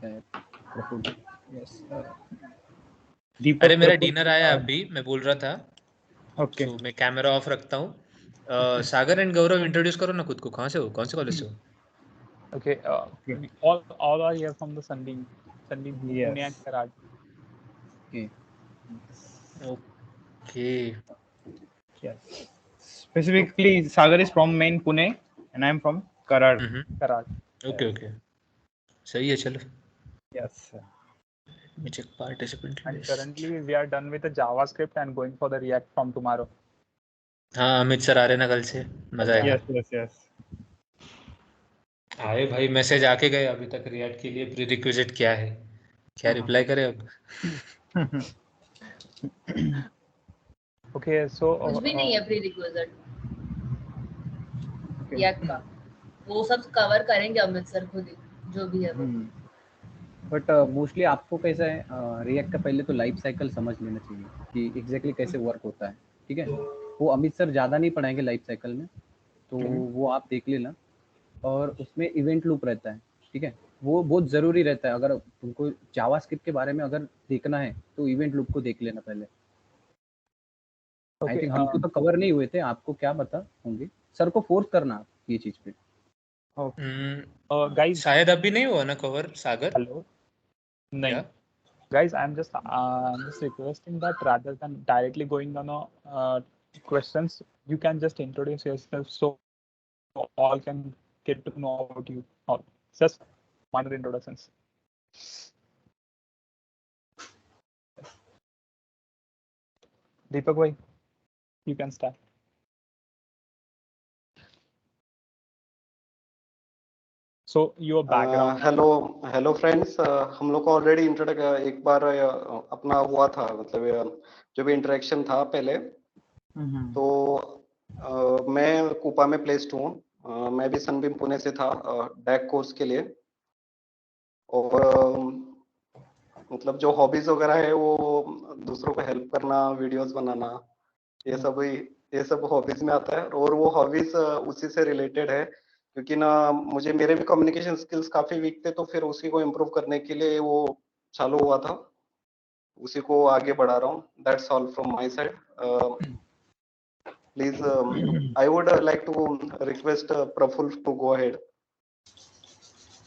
क्या है प्रफुल्ल। यस दीपक। अरे मेरा डिनर आया अभी, मैं बोल रहा था। ओके सो मैं कैमरा ऑफ रखता हूँ। सागर एंड गौरव इंट्रोड्यूस करो ना खुद को, कहाँ से हो, कौन से कॉलेज से हो? Okay, all are here from the Sunbeam, Yes. Pune and Karaj. Okay. Okay. Yes. Specifically, Sagar is from main Pune and I am from Karaj. Karaj. Okay, okay. सही है, चलो. Yes. Let me check participant And list. currently we are done with the JavaScript and going for the React from tomorrow. हाँ, Amit sir आ रहे ना कल से, मजा आएगा. Yes. आए भाई, मैसेज आके गए अभी तक. रिएक्ट के लिए प्री रिक्विजिट क्या है, क्या रिप्लाई करे अब? Okay, so कुछ भी नहीं है प्री रिक्विजिट रिएक्ट का, वो सब कवर करेंगे अमित सर खुद ही, जो भी है वो. बट मोस्टली आपको कैसा है, रिएक्ट का पहले तो लाइफ साइकिल समझ लेना चाहिए कि एग्जैक्टली कैसे वर्क होता है. ठीक है, वो अमित सर ज़्यादा नहीं पढ़ाएंगे लाइफ साइकिल में, तो वो आप देख लेना. और उसमें इवेंट लूप रहता है. ठीक है, वो बहुत ज़रूरी रहता है. अगर तुमको जावास्क्रिप्ट के बारे में अगर देखना है तो इवेंट लूप को देख लेना पहले. आई थिंक हमको तो कवर नहीं हुए थे, आपको क्या पता होंगे. सर को फोर्स करना ये चीज़ पे. guys, शायद अभी नहीं हुआ ना cover, Sagar. Hello. No. Guys, I'm just requesting that rather than directly going on questions, you can just introduce yourself so all can get to know about you. Just minor introductions. Deepak bhai, you can start. So your background. Hello friends. हम लोग को already एक बार अपना हुआ था, मतलब जो भी इंटरेक्शन था पहले. तो मैं कूपा में प्लेस्ड हूँ. मैं भी सनबीम पुणे से था डैक कोर्स के लिए. और मतलब जो हॉबीज वगैरह है वो दूसरों को हेल्प करना, वीडियोस बनाना, ये सब हॉबीज में आता है. और वो हॉबीज उसी से रिलेटेड है, क्योंकि ना मेरे भी कम्युनिकेशन स्किल्स काफी वीक थे, तो फिर उसी को इम्प्रूव करने के लिए वो चालू हुआ था. उसी को आगे बढ़ा रहा हूँ. That's all from my side. Please I would like to request Prafull to go ahead.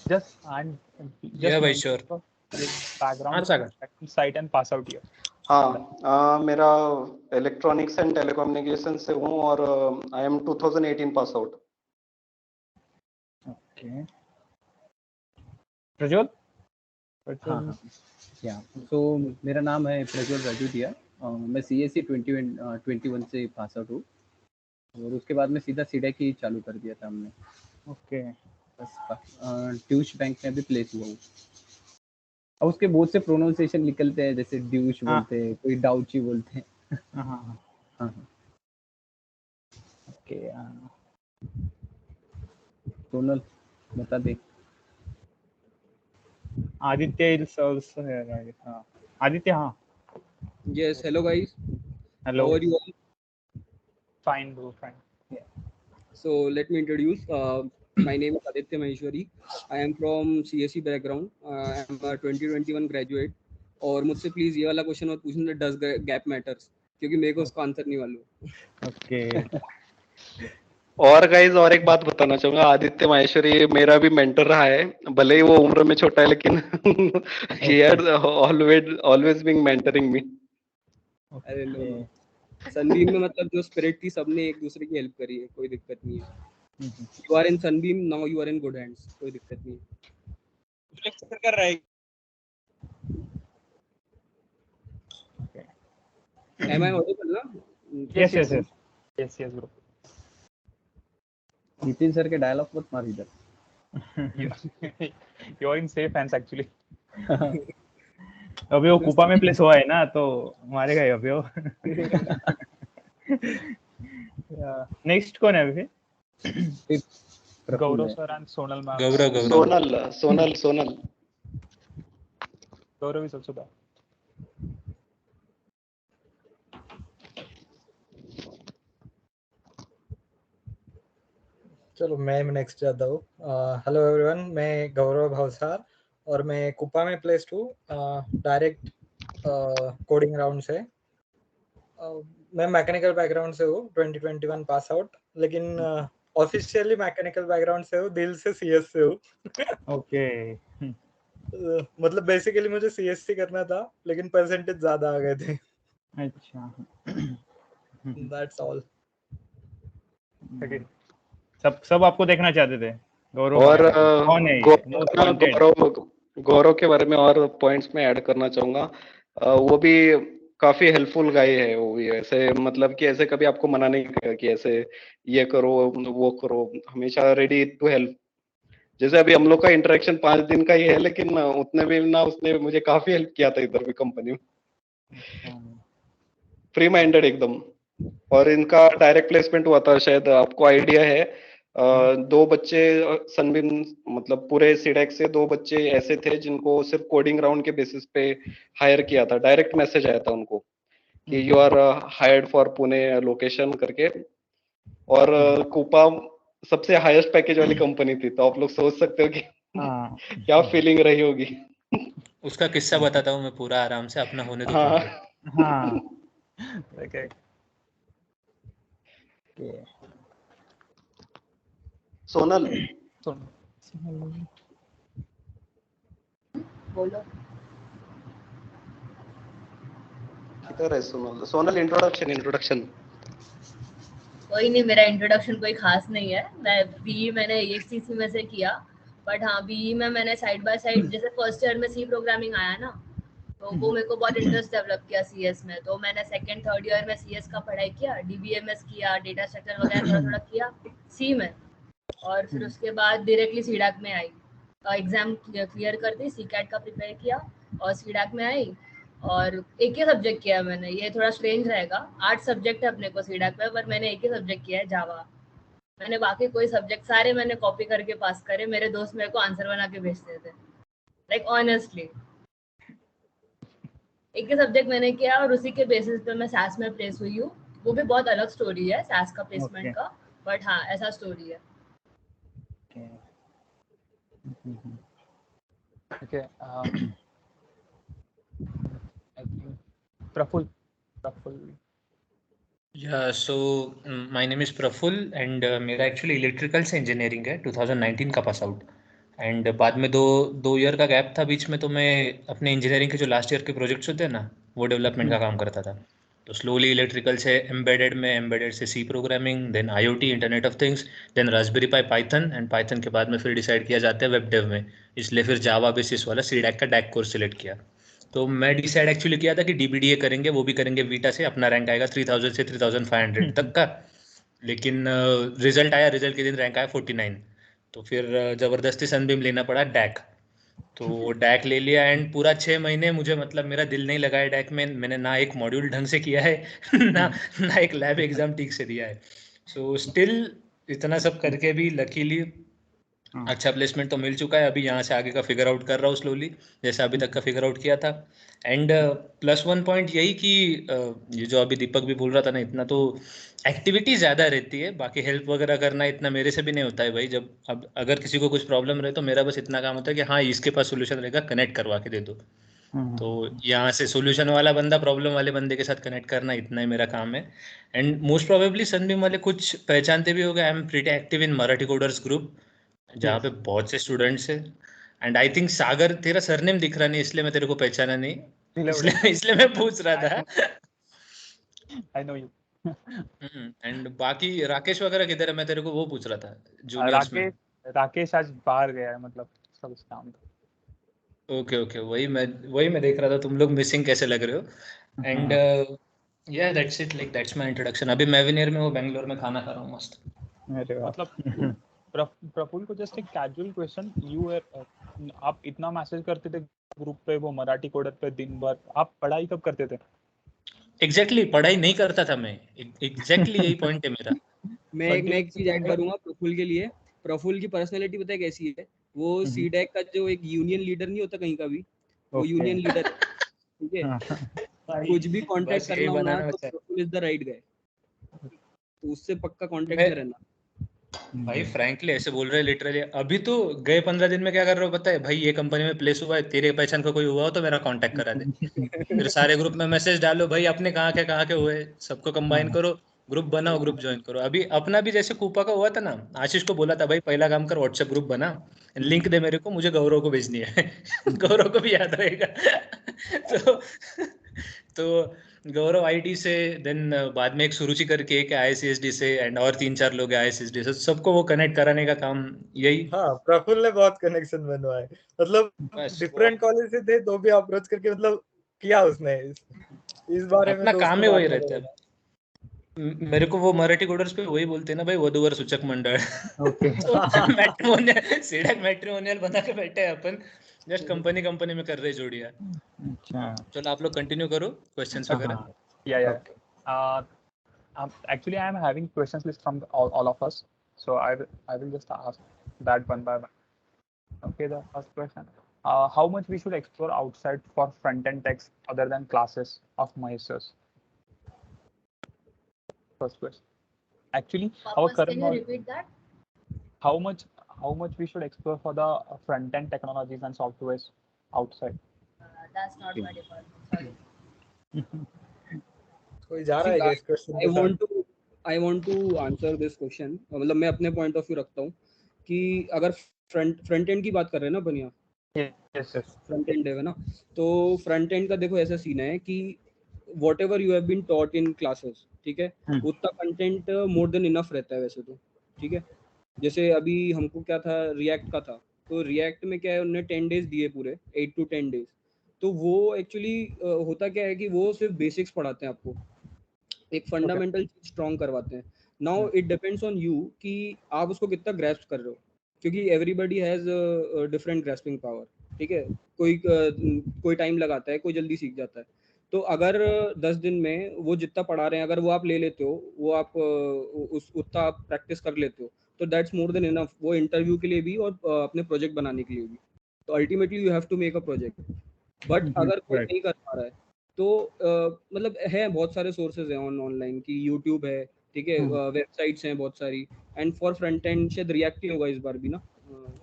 Yeah, भाई, sure. Background site and pass out here. हाँ, मेरा इलेक्ट्रॉनिक्स एंड टेलीकम्युनिकेशन से हूँ और I am 2018 pass out. Okay. Prajwal. हाँ. तो मेरा नाम है प्रज्वल राजूदिया. मैं CSE 2021 से पास आउट हूँ. और उसके बाद में सीधा सीडेक ही चालू कर दिया था हमने. ओके. बस ड्यूश बैंक में भी प्लेस हुआ हूँ. और उसके बहुत से प्रोनाउंसिएशन निकलते हैं, जैसे ड्यूश बोलते हैं, कोई डाउची बोलते हैं. हाँ. ओके. सोनल बता दे. Aditya is also here, right? Aditya, हाँ. Yes, hello guys. Hello. How are you all? Fine, bro. Fine. Yeah. So let me introduce. My name is Aditya Maheshwari. I am from CSE background. I am a 2021 graduate. और मुझसे please ये वाला question मत पूछना, does gap matters, क्योंकि मेरे को उसका आंसर नहीं मालूम. ओके. और गाइज, और एक बात बताना चाहूंगा. आदित्य माहेश्वरी मेरा भी मेंटर रहा है. भले ही वो उम्र में छोटा है, लेकिन he had always been mentoring me. अरे नो, सनबीम में मतलब जो स्पिरिट थी, सबने एक दूसरे की हेल्प करी है, कोई दिक्कत नहीं है. You are in Sunbeam now, you are in good hands, कोई दिक्कत नहीं है. लेक्चर कर रहा है. Am I audible ना? Yes, bro. नितिन सर के डायलॉग मत मार इधर. You are in safe hands actually. अभी वो कूपा में प्लेस हुआ है ना, तो मारेगा ही अभी वो. नेक्स्ट कौन है अभी? Gaurav sir and Sonal ma'am. Sonal. Gaurav is also back. चलो मैं नेक्स्ट जाता हूँ. हेलो एवरीवन, मैं गौरव भावसार और मैं कुपा में प्लेस्ड हूँ डायरेक्ट कोडिंग राउंड से। मैं मैकेनिकल बैकग्राउंड से हूँ, 2021 पास आउट, लेकिन ऑफिशियली मैकेनिकल बैकग्राउंड से हूँ, दिल से सीएस से हूँ। ओके। मतलब बेसिकली मुझे सीएससी करना था, लेकिन परसेंटेज ज्यादा आ गए थे। अच्छा। That's all. सब आपको देखना चाहते थे। गौरव और कौन है ये मोस्ट वांटेड? गौरव के बारे में और पॉइंट्स में ऐड करना चाहूंगा। वो भी काफी हेल्पफुल गाय है। वो भी ऐसे मतलब कि ऐसे कभी आपको मना नहीं करेगा कि ऐसे ये करो वो करो, हमेशा रेडी टू हेल्प। जैसे अभी हम लोग का इंटरेक्शन 5 दिन का ही है, लेकिन उतने भी ना उसने मुझे काफी हेल्प किया था इधर भी कंपनी में। फ्री माइंडेड एकदम। और इनका डायरेक्ट प्लेसमेंट हुआ था, शायद आपको आइडिया है। 2 बच्चे सनबिन मतलब पूरे सीडेक से 2 बच्चे ऐसे थे जिनको सिर्फ कोडिंग राउंड के बेसिस पे हायर किया था। डायरेक्ट मैसेज आया था उनको कि you are hired for Pune location करके। और कूपा सबसे हाईएस्ट पैकेज वाली कंपनी थी, तो आप लोग सोच सकते हो कि क्या फीलिंग रही होगी। उसका किस्सा बताता हूँ मैं पूरा, आराम से, अपना होने दो हाँ complete। हाँ ओके। सोनल, बोलो। किधर है सोनल? सोनल इंट्रोडक्शन। कोई नहीं, मेरा इंट्रोडक्शन कोई खास नहीं है। मैं बीई मैंने ईएसटीसी में से किया, बट हाँ बीई में मैंने साइड बाय साइड, जैसे फर्स्ट ईयर में सी प्रोग्रामिंग आया ना, तो वो मेरे को बहुत इंटरेस्ट डेवलप किया सीएस में। तो मैंने सेकंड थर्ड ईयर में सीएस का पढ़ाई किया, डीबीएमएस किया, डेटा स्ट्रक्चर वगैरह थोड़ा थोड़ा किया सी में। और फिर उसके बाद डायरेक्टली सीडैक में आई, एग्जाम क्लियर कर दी, सीकैट का प्रिपेयर किया और सीडैक में आई। और एक ही सब्जेक्ट किया मैंने, ये थोड़ा स्ट्रेंज रहेगा, 8 सब्जेक्ट है अपने को सीडैक में, पर मैंने एक ही सब्जेक्ट किया है, जावा। मैंने बाकी कोई सब्जेक्ट सारे मैंने कॉपी करके पास करे। मेरे दोस्त मेरे को आंसर बना के भेजते थे, लाइक ऑनेस्टली। एक ही सब्जेक्ट मैंने किया और उसी के बेसिस पे मैं सास में प्लेस हुई हूँ। वो भी बहुत अलग स्टोरी है सास का प्लेसमेंट का, बट हाँ ऐसा स्टोरी है। Okay. I think Praful. Yeah, so my name is Praful and मेरा एक्चुअली इलेक्ट्रिकल से इंजीनियरिंग है, 2019 का पास आउट। एंड बाद में दो ईयर का गैप था बीच में, तो मैं अपने इंजीनियरिंग के जो लास्ट ईयर के प्रोजेक्ट्स होते हैं ना, वो डेवलपमेंट का काम करता था। तो स्लोली इलेक्ट्रिकल से एम्बेडेड में, एम्बेडेड से C programming, then IoT, internet of things, then Raspberry Pi, Python, and Python के बाद में फिर डिसाइड किया जाता है वेब डेव में, इसलिए फिर जावा बेसिस वाला सीडैक का डैक कोर्स सिलेक्ट किया। तो मैं डिसाइड एक्चुअली किया था कि डीबीडीए करेंगे, वो भी करेंगे वीटा से, अपना रैंक आएगा 3000 से 3500 तक का। लेकिन रिजल्ट आया, रिजल्ट के दिन रैंक आया 49। तो फिर ज़बरदस्ती सनबीम लेना पड़ा डैक। तो डैक ले लिया एंड पूरा 6 महीने मुझे, मतलब मेरा दिल नहीं लगा है डैक में। मैंने ना एक मॉड्यूल ढंग से किया है ना एक लैब एग्जाम ठीक से दिया है। सो स्टिल इतना सब करके भी लकीली अच्छा प्लेसमेंट तो मिल चुका है। अभी यहाँ से आगे का फिगर आउट कर रहा हूँ स्लोली, जैसे अभी तक का फिगर आउट किया था। एंड प्लस वन पॉइंट यही कि ये जो अभी दीपक भी बोल रहा था ना, इतना तो एक्टिविटी ज़्यादा रहती है, बाकी हेल्प वगैरह करना इतना मेरे से भी नहीं होता है भाई। जब अब अगर किसी को कुछ प्रॉब्लम रहे तो मेरा बस इतना काम होता है कि हाँ इसके पास सोल्यूशन रहेगा, कनेक्ट करवा के दे दो। तो यहाँ से सोल्यूशन वाला बंदा प्रॉब्लम वाले बंदे के साथ कनेक्ट करना, इतना ही मेरा काम है। एंड मोस्ट प्रोबेबली सनबीम वाले कुछ पहचानते भी हो गए, I am pretty active in Marathi coders group, जहाँ पे बहुत से स्टूडेंट्स हैं। एंड आई थिंक सागर, तेरा सरनेम दिख रहा नहीं इसलिए मैं तेरे को पहचाना नहीं, इसलिए मैं पूछ रहा था। I know you. एंड बाकी राकेश वगैरह किधर है, मैं तेरे को वो पूछ रहा था जूनियर्स में। राकेश आज बाहर गया है, मतलब सब काम था। ओके, वही मैं देख रहा था तुम लोग मिसिंग कैसे लग रहे हो। एंड या that's it, like that's my introduction. अभी मैं वेनियर में हूँ, बेंगलोर में खाना खा रहा हूँ मस्त। मतलब प्रफुल को जस्ट एक कैजुअल क्वेश्चन, आप इतना मैसेज करते थे ग्रुप पे, वो मराठी कोडर पे दिन भर, आप पढ़ाई कब करते थे? एग्जैक्टली पढ़ाई नहीं करता था मैं, एग्जैक्टली यही पॉइंट है मेरा। मैं एक चीज ऐड करूंगा प्रफुल के लिए। प्रफुल की पर्सनैलिटी पता है कैसी है? वो सीडैक का जो एक यूनियन लीडर नहीं होता कहीं का भी, वो यूनियन लीडर है, ठीक है? कुछ भी कांटेक्ट करना हो ना तो Praful is the right guy, तो उससे पक्का कांटेक्ट में रहना। भाई फ्रैंकली ऐसे बोल रहे हैं लिटरली। अभी तो गए 15 दिन में क्या कर रहे हो पता है भाई, ये कंपनी में प्लेस हुआ है, तेरे पहचान का कोई हुआ हो तो मेरा कांटेक्ट करा दे। फिर सारे ग्रुप में मैसेज डालो भाई अपने कहाँ के हुए, सबको कंबाइन करो, ग्रुप बनाओ, ग्रुप ज्वाइन करो। अभी अपना भी जैसे कूपा का हुआ था ना, आशीष को बोला था भाई पहला काम कर व्हाट्सएप ग्रुप बना, लिंक दे मेरे को, मुझे गौरव को भेजनी है। गौरव को भी याद रहेगा। तो गौरव आईटी से, देन बाद में एक सुरुचि करके एक आईसीएसडी से, एंड और 3-4 लोग आईसीएसडी से, सबको वो कनेक्ट कराने का काम यही। हाँ प्रफुल्ल ने बहुत कनेक्शन बनवाए, मतलब बस डिफरेंट कॉलेज से थे तो भी अप्रोच करके मतलब किया उसने इस बारे में अपना तो काम उसकी ही बात वही नहीं रहता है। करेगा। मेरे को वो मराठी कोडर्स पे वही बोलते हैं ना भाई, वधूवर सूचक मंडळ। ओके तो मैट्रिमोनियल, सीडैक मैट्रिमोनियल बना के बैठे हैं अपन, जस्ट कंपनी में कर रहे जोड़ियां। अच्छा चलो आप लोग कंटिन्यू करो क्वेश्चंस वगैरह। yeah. Actually I am having questions list from all of us, so I will just ask that one by one. Okay, the first question, how much we should explore outside for front end text other than classes of Mahesh's? First question. Actually our Papas, current can you knowledge, repeat that? how much we should explore for the front end technologies and softwares outside. That's not my department, sorry. कोई जा रहा है क्या इस question के साथ? I want to answer this question. मतलब मैं अपने पॉइंट ऑफ व्यू रखता हूँ कि अगर फ्रंट एंड की बात कर रहे हैं ना अपन, Yes. फ्रंट एंड है ना, तो फ्रंट एंड का देखो ऐसा सीन है कि whatever you have been taught in classes, ठीक है, उतना कंटेंट मोर देन इनफ रहता है वैसे तो, ठीक है। जैसे अभी हमको क्या था, रिएक्ट का था, तो रिएक्ट में क्या है, उन्होंने 10 डेज दिए पूरे, 8 to 10 डेज। तो वो एक्चुअली होता क्या है कि वो सिर्फ बेसिक्स पढ़ाते हैं आपको, एक फंडामेंटल चीज स्ट्रॉन्ग करवाते हैं। Now it depends on you कि आप उसको कितना ग्रैस्प कर रहे हो, क्योंकि everybody has different grasping power, ठीक है। कोई टाइम लगाता है, कोई जल्दी सीख जाता है। तो अगर 10 दिन में वो जितना पढ़ा रहे हैं अगर वो आप ले लेते हो, वो आप उस उतना आप प्रैक्टिस कर लेते हो, तो दैट्स मोर देन इनफ, वो इंटरव्यू के लिए भी और अपने प्रोजेक्ट बनाने के लिए भी। तो ultimately you have to make a project. But अगर कोई नहीं कर पा रहा है तो मतलब है बहुत सारे सोर्सेज हैं ऑनलाइन की, यूट्यूब है, ठीक है, वेबसाइट्स हैं बहुत सारी। एंड फॉर फ्रंट एंड शायद रिएक्ट ही होगा इस बार भी ना।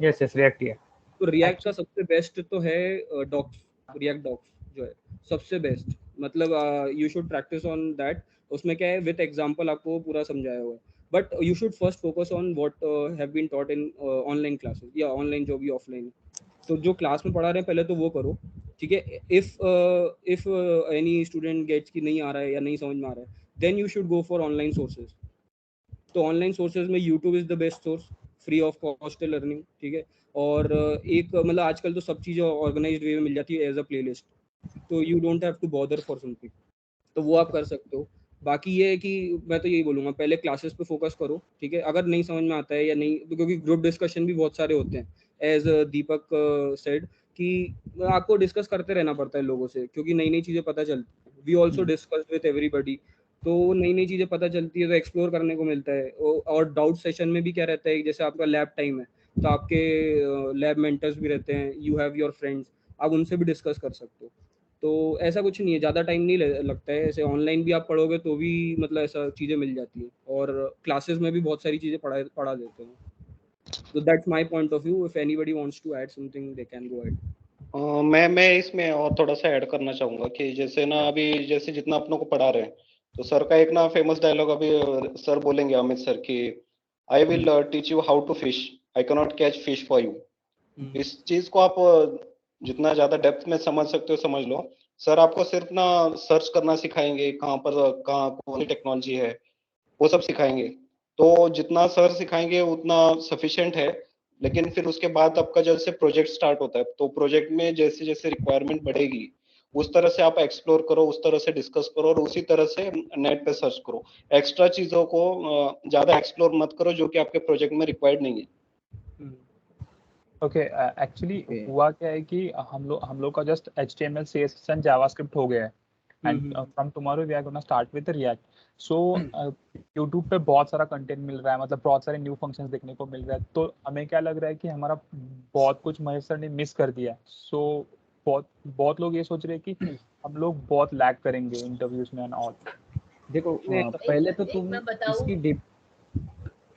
Yes, रिएक्ट ही है। तो रिएक्ट का सबसे बेस्ट तो है डॉक्स, रिएक्ट डॉक्स जो है सबसे बेस्ट। मतलब you should practice on that. उसमें क्या है, विद एग्जांपल आपको पूरा समझाया हुआ है। But you should first focus on what have been taught in online classes या ऑनलाइन जो भी ऑफलाइन। तो जो क्लास में पढ़ा रहे हैं पहले तो वो करो, ठीक है। इफ एनी स्टूडेंट गेट्स कि नहीं आ रहा है या नहीं समझ में आ रहा है, then you should go for online sources. तो ऑनलाइन सोर्सेज में YouTube is the best source, free of cost learning, ठीक है। और एक मतलब आजकल तो सब चीज़ें ऑर्गेनाइज्ड वे में मिल जाती है एज अ प्लेलिस्ट, तो you don't have to bother for something, तो वो आप कर सकते हो। बाकी ये है कि मैं तो यही बोलूँगा, पहले क्लासेस पे फोकस करो, ठीक है। अगर नहीं समझ में आता है या नहीं, तो क्योंकि ग्रुप डिस्कशन भी बहुत सारे होते हैं, एज दीपक सेड कि आपको डिस्कस करते रहना पड़ता है लोगों से, क्योंकि नई नई चीज़ें पता चलती है। We also discuss with everybody, तो नई नई चीज़ें पता चलती है, तो एक्सप्लोर करने को मिलता है। और डाउट सेशन में भी क्या रहता है, जैसे आपका लैब टाइम है तो आपके लैब मेंटर्स भी रहते हैं, यू हैव योर फ्रेंड्स, आप उनसे भी डिस्कस कर सकते हो। तो ऐसा कुछ नहीं है, ज़्यादा टाइम नहीं लगता है। ऐसे ऑनलाइन भी आप पढ़ोगे तो भी मतलब ऐसा चीज़ें मिल जाती है, और क्लासेस में भी बहुत सारी चीज़ें पढ़ा देते हैं। तो that's my point of view. If anybody wants to add something they can go ahead. मैं इसमें और थोड़ा सा ऐड करना चाहूंगा कि जैसे ना अभी जैसे जितना अपनों को पढ़ा रहे हैं, तो सर का एक ना फेमस डायलॉग अभी सर बोलेंगे, अमित सर, कि I will teach you how to fish, I can not catch fish for you. इस चीज को आप जितना ज्यादा डेप्थ में समझ सकते हो समझ लो। सर आपको सिर्फ ना सर्च करना सिखाएंगे, कहाँ कौन सी टेक्नोलॉजी है वो सब सिखाएंगे। तो जितना सर सिखाएंगे उतना सफिशिएंट है। लेकिन फिर उसके बाद आपका जैसे प्रोजेक्ट स्टार्ट होता है, तो प्रोजेक्ट में जैसे जैसे रिक्वायरमेंट बढ़ेगी उस तरह से आप एक्सप्लोर करो, उस तरह से डिस्कस करो, और उसी तरह से नेट पे सर्च करो। एक्स्ट्रा चीजों को ज्यादा एक्सप्लोर मत करो जो कि आपके प्रोजेक्ट में रिक्वायर्ड नहीं है। ओके, एक्चुअली हुआ क्या है कि हम लोग का just HTML CSS and JavaScript हो गया है, and from tomorrow we are gonna start with React. So YouTube पे बहुत सारा कंटेंट मिल रहा है, मतलब बहुत सारे न्यू फंक्शंस देखने को मिल रहा है। तो हमें क्या लग रहा है कि हमारा बहुत कुछ महेश सर ने मिस कर दिया। सो बहुत लोग ये सोच रहे हैं कि हम लोग बहुत लैग करेंगे इंटरव्यूज में एंड ऑल। देखो पहले तो तुम इसकी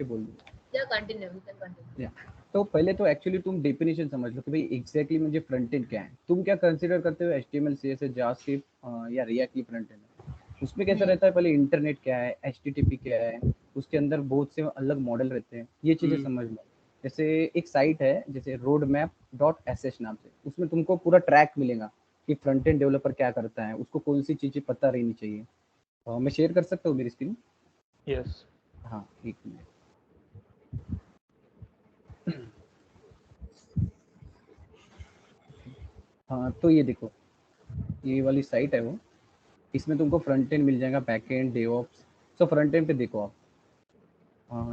बोल Yeah, continue. You can continue. तो पहले तो एक्चुअली तुम डेफिनेशन समझ लो कि भाई एग्जैक्टली मुझे फ्रंट एंड क्या है। तुम क्या कंसीडर करते हो HTML CSS जावास्क्रिप्ट या रिएक्ट की फ्रंट एंड? उसमें कैसा रहता है, पहले इंटरनेट क्या है, HTTP क्या है, उसके अंदर बहुत से अलग मॉडल रहते हैं, ये चीजें समझ लो। जैसे एक साइट है जैसे roadmap.sh नाम से, उसमें तुमको पूरा ट्रैक मिलेगा कि फ्रंट एंड डेवलपर क्या करता है, उसको कौन सी चीजें पता रहनी चाहिए। मैं शेयर कर सकता हूँ मेरी स्क्रीन? यस। हाँ, एक मिनट। हाँ, तो ये देखो, ये वाली साइट है वो, इसमें तुमको फ्रंट एंड मिल जाएगा, back and, DevOps. So front end पे देखो आप,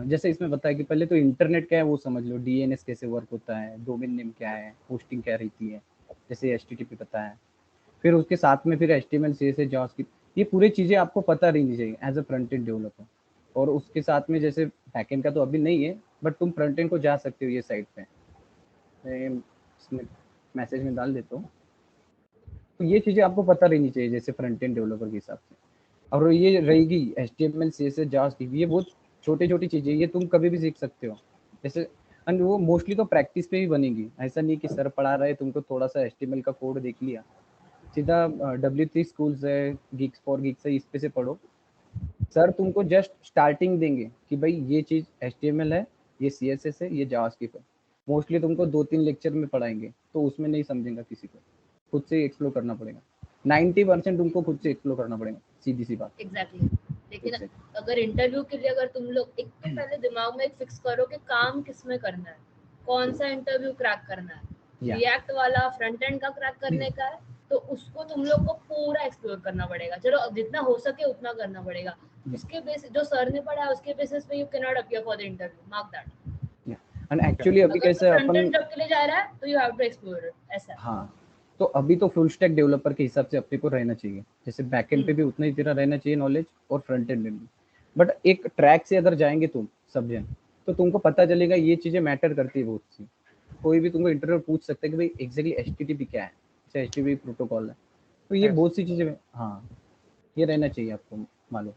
जैसे इसमें बताया कि पहले तो इंटरनेट क्या है वो समझ लो, DNS कैसे वर्क होता है, डोमेन नेम क्या है, होस्टिंग क्या रहती है, जैसे HTTP पता है। फिर उसके साथ में फिर HTML CSS जावास्क्रिप्ट, ये पूरी चीज़ें आपको पता रहनी चाहिए as a front end developer. और उसके साथ में जैसे बैक एंड का तो अभी नहीं है, बट तुम फ्रंट एंड को जा सकते हो ये साइट पे, मैं इसमें मैसेज में डाल देता हूँ। तो ये चीज़ें आपको पता रहनी चाहिए जैसे फ्रंट एंड डेवलपर के हिसाब से। और ये रहेगी HTML CSS जावास्क्रिप्ट, ये बहुत छोटी छोटी चीज़ें, ये तुम कभी भी सीख सकते हो जैसे। एंड वो मोस्टली तो प्रैक्टिस पे ही बनेगी, ऐसा नहीं कि सर पढ़ा रहे तुमको थोड़ा सा HTML का कोड देख लिया, सीधा W3 स्कूल्स है, गिग्स फॉर गिग्स है, इस पे से पढ़ो। सर तुमको जस्ट स्टार्टिंग देंगे कि भाई ये चीज़ HTML है, ये CSS है, ये जावास्क्रिप्ट है। मोस्टली तुमको 2-3 लेक्चर में पढ़ाएंगे, तो उसमें नहीं समझेगा किसी को, खुद से एक्सप्लोर करना पड़ेगा। 90% तुमको खुद से एक्सप्लोर करना पड़ेगा, सीधी सी बात। एग्जैक्टली। लेकिन अगर इंटरव्यू के लिए अगर तुम लोग एक तो पहले दिमाग में एक फिक्स करो कि काम किस में करना है, कौन सा इंटरव्यू क्रैक करना है, रिएक्ट वाला फ्रंट एंड का क्रैक करने का है, तो उसको तुम लोग को पूरा एक्सप्लोर करना पड़ेगा। चलो जितना हो सके उतना करना पड़ेगा। उसके बेस जो सर ने पढ़ा है उसके बेसिस पे you can not appear for the interview, mark that. And actually अभी कैसे फ्रंट एंड जॉब के लिए जा रहा है तो you have to explore it, ऐसा। हाँ, तो अभी तो फुल स्टैक डेवलपर के हिसाब से अपने को रहना चाहिए, जैसे बैक एंड पे भी उतना ही तेरा रहना चाहिए नॉलेज, और फ्रंट एंड में भी। बट एक ट्रैक से अगर जाएंगे तुम सब जन, तो तुमको पता चलेगा ये चीजें मैटर करती है बहुत सी। कोई भी तुमको इंटरव्यू पूछ सकता है कि भाई एग्जैक्टली HTTP क्या है, जैसे HTTP प्रोटोकॉल है, तो ये बहुत सी चीजें, हाँ, ये रहना चाहिए आपको मालूम।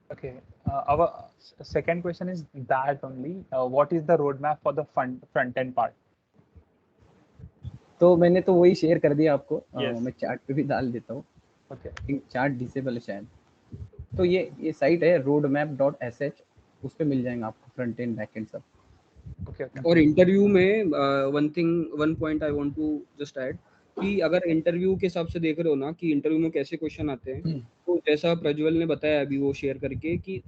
Okay, our second question is that only. What is the roadmap for the front end part? तो मैंने तो वही शेयर कर दिया आपको। मैं चार्ट पे भी डाल देता हूँ। Okay. चार्ट डिसेबल है शायद। तो ये साइट है roadmap.sh, उस पे मिल जाएगा आपको फ्रंट एंड बैक एंड सब। Okay. और इंटरव्यू में one point I want to just add कि अगर इंटरव्यू के हिसाब से देख रहे हो ना कि इंटरव्यू में कैसे क्वेश्चन आते हैं, तो जैसा प्रज्वल ने बताया अभी वो शेयर करके कि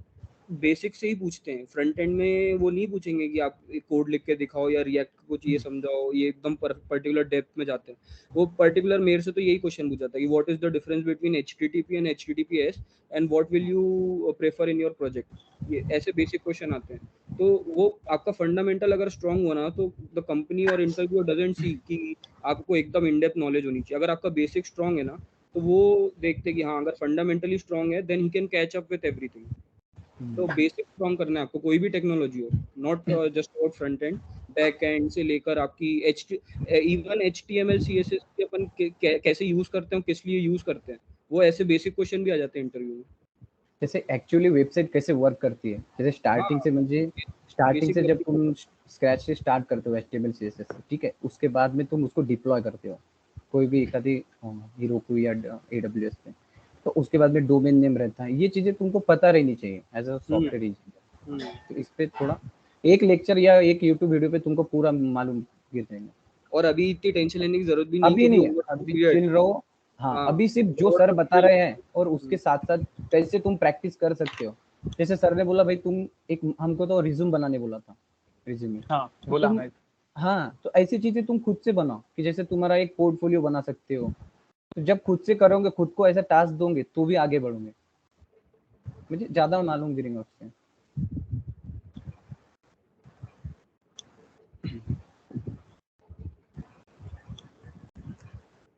बेसिक से ही पूछते हैं। फ्रंट एंड में वो नहीं पूछेंगे कि आप एक कोड लिख के दिखाओ या रिएक्ट कुछ ये समझाओ, ये एकदम पर्टिकुलर डेप्थ में जाते हैं। वो पर्टिकुलर मेरे से तो यही क्वेश्चन पूछा था कि what is the difference between HTTP and HTTPS and what will you prefer in your project, ये ऐसे बेसिक क्वेश्चन आते हैं। तो वो आपका फंडामेंटल अगर स्ट्रांग होना तो द कंपनी और इंटरव्यूअर डजंट सी कि आपको एकदम इन डेप्थ नॉलेज होनी चाहिए। अगर आपका बेसिक स्ट्रांग है ना तो वो देखते कि हाँ अगर फंडामेंटली स्ट्रांग है then he can catch up with everything. तो बेसिक स्ट्रांग करना है आपको, कोई भी टेक्नोलॉजी हो, not just about front end, back end से लेकर आपकी इवन HTML CSS के अपन कैसे यूज करते हैं, किस लिए यूज करते हैं, वो ऐसे बेसिक क्वेश्चन भी आ जाते हैं इंटरव्यू में। जैसे एक्चुअली वेबसाइट कैसे वर्क करती है, जैसे स्टार्टिंग से म्हणजे स्टार्टिंग से जब तुम स्क्रैच से स्टार्ट करते हो HTML CSS से, ठीक है, उसके बाद में तुम उसको डिप्लॉय करते हो कोई भी एक आधी Heroku या AWS पे, तो उसके बाद में डोमेन नेम रहता है, ये चीजें तुमको पता रहनी चाहिए एज अ सॉफ्टवेयर इंजीनियर। तो इस पे थोड़ा एक लेक्चर या एक यूट्यूब वीडियो पे तुमको पूरा मालूम गिर जाएगा। और अभी इतनी टेंशन लेने की जरूरत भी नहीं, अभी नहीं, अभी चिल रहो। हाँ, अभी सिर्फ जो सर बता रहे हैं और उसके साथ साथ कैसे तुम प्रैक्टिस कर सकते हो। जैसे सर ने बोला भाई तुम एक, हमको तो रिज्यूम बनाने बोला था, रिज्यूमे। हाँ, बोला है। हाँ, तो ऐसी चीजें तुम खुद से बनाओ कि जैसे तुम्हारा एक पोर्टफोलियो बना सकते हो। तो जब खुद से करोगे, खुद को ऐसा टास्क दोगे तो भी आगे बढ़ोगे, मुझे ज्यादा मालूम गिरेंगे उससे।